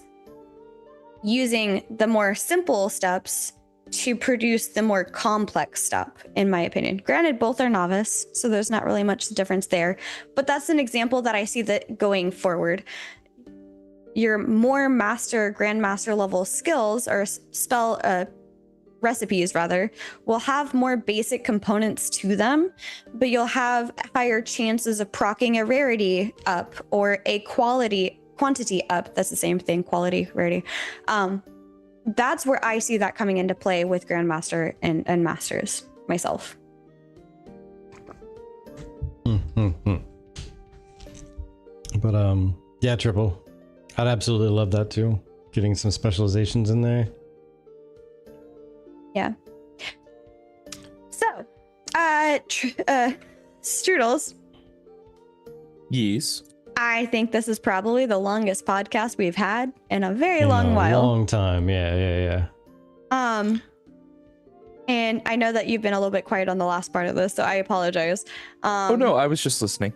Speaker 3: using the more simple steps to produce the more complex step, in my opinion. Granted, both are novice, so there's not really much difference there. But that's an example that I see that going forward. Your more master, grandmaster level skills, or spell recipes rather, will have more basic components to them, but you'll have higher chances of proccing a rarity up or a quantity up. That's the same thing, quality, rarity. That's where I see that coming into play with grandmaster and masters myself.
Speaker 2: But yeah, Triple, I'd absolutely love that too. Getting some specializations in there.
Speaker 3: Yeah. So, Strudels.
Speaker 1: Yes.
Speaker 3: I think this is probably the longest podcast we've had in a very long while.
Speaker 2: Long time, yeah.
Speaker 3: And I know that you've been a little bit quiet on the last part of this, so I apologize.
Speaker 1: Oh no, I was just listening.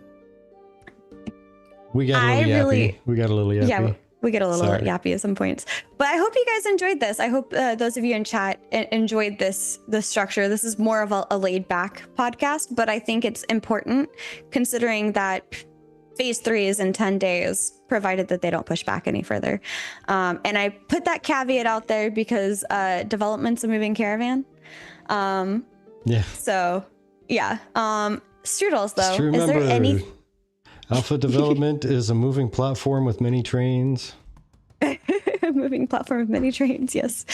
Speaker 2: We got a little yappy. We got a little yappy.
Speaker 3: Yeah, we get a little yappy at some points. But I hope you guys enjoyed this. I hope those of you in chat enjoyed this structure. This is more of a laid back podcast, but I think it's important considering that phase 3 is in 10 days, provided that they don't push back any further. And I put that caveat out there because development's a moving caravan.
Speaker 2: Yeah.
Speaker 3: So, yeah. Strudels,
Speaker 2: Just
Speaker 3: though, is
Speaker 2: remember,
Speaker 3: there any
Speaker 2: alpha development is a moving platform with many trains.
Speaker 3: moving platform of many trains? Yes.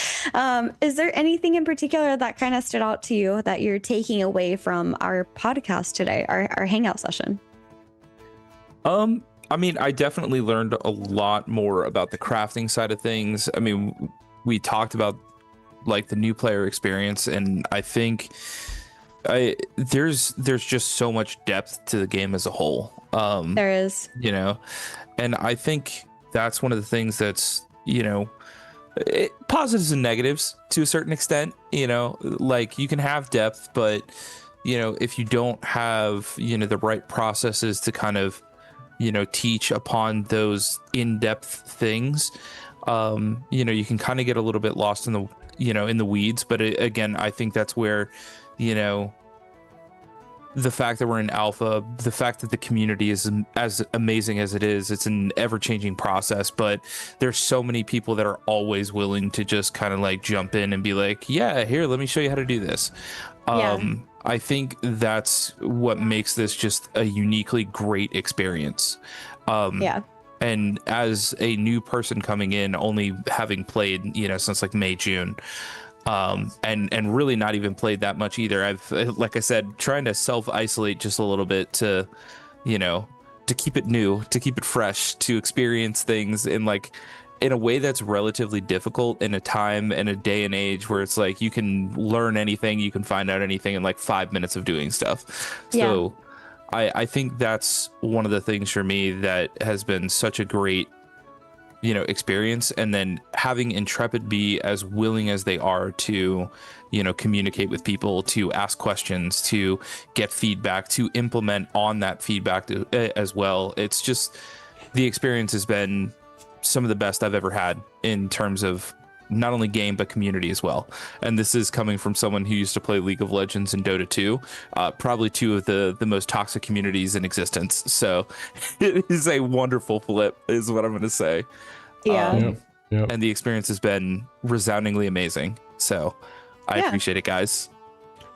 Speaker 3: Is there anything in particular that kind of stood out to you that you're taking away from our podcast today, our hangout session?
Speaker 1: I mean, I definitely learned a lot more about the crafting side of things. I mean, we talked about like the new player experience, and I think there's just so much depth to the game as a whole.
Speaker 3: There is,
Speaker 1: You know, and I think that's one of the things that's, positives and negatives to a certain extent. Like you can have depth, but if you don't have the right processes to kind of teach upon those in-depth things, you can kind of get a little bit lost in the in the weeds. But again, I think that's where the fact that we're in alpha, the fact that the community is as amazing as it is, it's an ever-changing process, but there's so many people that are always willing to just kind of like jump in and be like, yeah, here, let me show you how to do this. I think that's what makes this just a uniquely great experience. And as a new person coming in, only having played, since like May, June, and really not even played that much either. I've, like I said, trying to self-isolate just a little bit to, to keep it new, to keep it fresh, to experience things in a way that's relatively difficult in a time and a day and age where it's like you can learn anything, you can find out anything in like 5 minutes of doing stuff. So I think that's one of the things for me that has been such a great experience. And then having Intrepid be as willing as they are to communicate with people, to ask questions, to get feedback, to implement on that feedback as well. It's just, the experience has been some of the best I've ever had in terms of not only game but community as well. And this is coming from someone who used to play League of Legends and Dota 2, probably two of the most toxic communities in existence. So it is a wonderful flip, is what I'm going to say.
Speaker 3: Yep.
Speaker 1: And the experience has been resoundingly amazing. So I appreciate it, guys.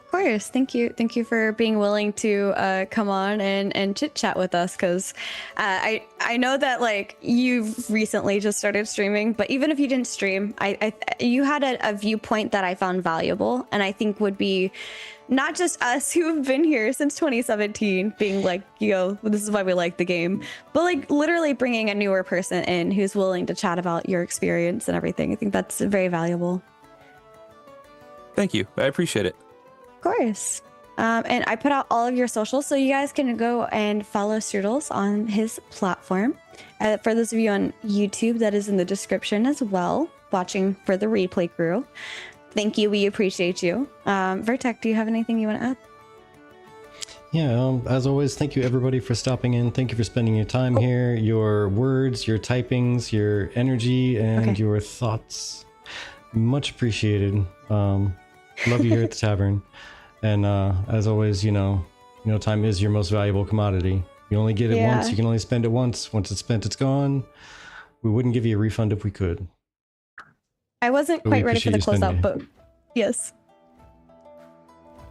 Speaker 3: Of course. Thank you for being willing to come on and chit chat with us, because I know that like you've recently just started streaming, but even if you didn't stream, you had a viewpoint that I found valuable, and I think would be not just us who have been here since 2017 being like, this is why we like the game, but like literally bringing a newer person in who's willing to chat about your experience and everything. I think that's very valuable.
Speaker 1: Thank you. I appreciate it.
Speaker 3: Of course. And I put out all of your socials, so you guys can go and follow Strudels on his platform. For those of you on YouTube, that is in the description as well, watching for the replay crew. Thank you. We appreciate you. Vertec, do you have anything you want to add?
Speaker 2: Yeah, as always, thank you everybody for stopping in. Thank you for spending your time here, your words, your typings, your energy, and your thoughts. Much appreciated. Love you here at the tavern. And as always, time is your most valuable commodity. You only get it once. You can only spend it once. Once it's spent, it's gone. We wouldn't give you a refund if we could.
Speaker 3: I wasn't quite ready for the closeout, but yes.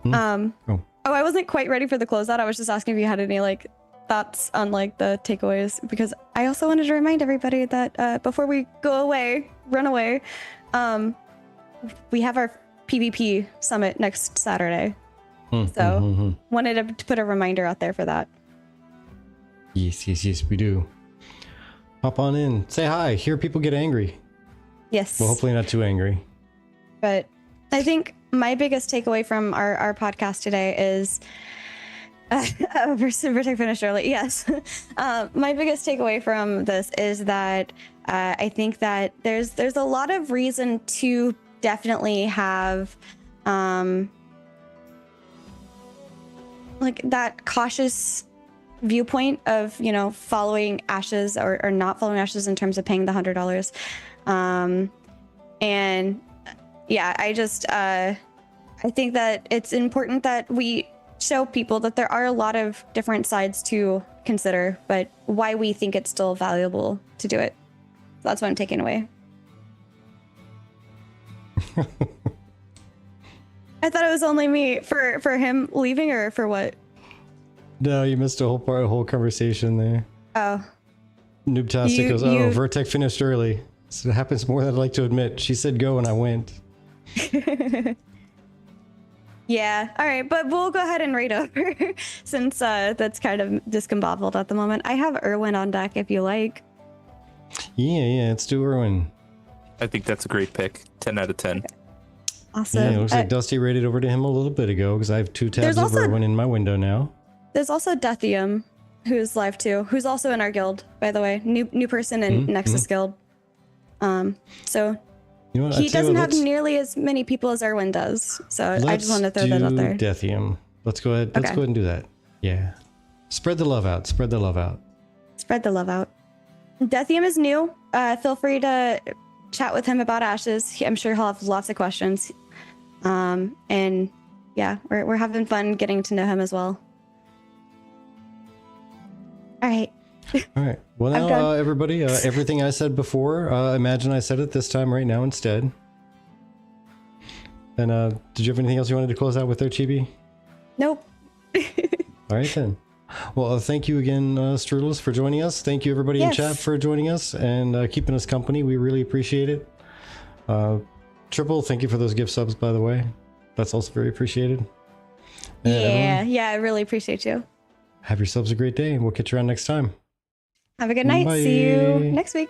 Speaker 3: I wasn't quite ready for the closeout. I was just asking if you had any like thoughts on like the takeaways, because I also wanted to remind everybody that before we run away, we have our PvP summit next Saturday. Wanted to put a reminder out there for that.
Speaker 2: Yes, we do. Hop on in, say hi, hear people get angry.
Speaker 3: Yes.
Speaker 2: Well, hopefully not too angry.
Speaker 3: But I think my biggest takeaway from our podcast today is Vertec finished early. Yes. My biggest takeaway from this is that I think that there's a lot of reason to definitely have like that cautious viewpoint of following Ashes or not following Ashes in terms of paying the $100. And yeah, I think that it's important that we show people that there are a lot of different sides to consider, but why we think it's still valuable to do it. So that's what I'm taking away. I thought it was only me for him leaving, or for what?
Speaker 2: No, you missed a whole conversation there.
Speaker 3: Oh.
Speaker 2: Noobtastic goes, oh, Vertec finished early. So it happens more than I'd like to admit. She said go and I went.
Speaker 3: Yeah, all right, but we'll go ahead and raid over since that's kind of discombobbled at the moment. I have Erwin on deck if you like.
Speaker 2: Yeah, let's do Erwin.
Speaker 1: I think that's a great pick. 10 out of 10.
Speaker 3: Okay. Awesome.
Speaker 2: Yeah, it looks like Dusty raided over to him a little bit ago because I have 2 tabs of Erwin in my window now.
Speaker 3: There's also Deathium, who's live too, who's also in our guild, by the way. New person in Nexus Guild. So
Speaker 2: you know what,
Speaker 3: he doesn't have nearly as many people as Erwin does. So I just want to throw that out there.
Speaker 2: Deathium. Let's go ahead. Let's go ahead and do that. Yeah. Spread the love out. Spread the love out.
Speaker 3: Spread the love out. Deathium is new. Feel free to chat with him about Ashes. I'm sure he'll have lots of questions. And yeah, we're having fun getting to know him as well. All right.
Speaker 2: All right. Well, now, everybody, everything I said before, imagine I said it this time right now instead. And did you have anything else you wanted to close out with there, Chibi?
Speaker 3: Nope.
Speaker 2: All right, then. Well, thank you again, Strudels, for joining us. Thank you, everybody in chat, for joining us and keeping us company. We really appreciate it. Triple, thank you for those gift subs, by the way. That's also very appreciated. And
Speaker 3: yeah, I really appreciate you.
Speaker 2: Have yourselves a great day, and we'll catch you around next time.
Speaker 3: Have a good night.
Speaker 2: Bye.
Speaker 3: See you next week.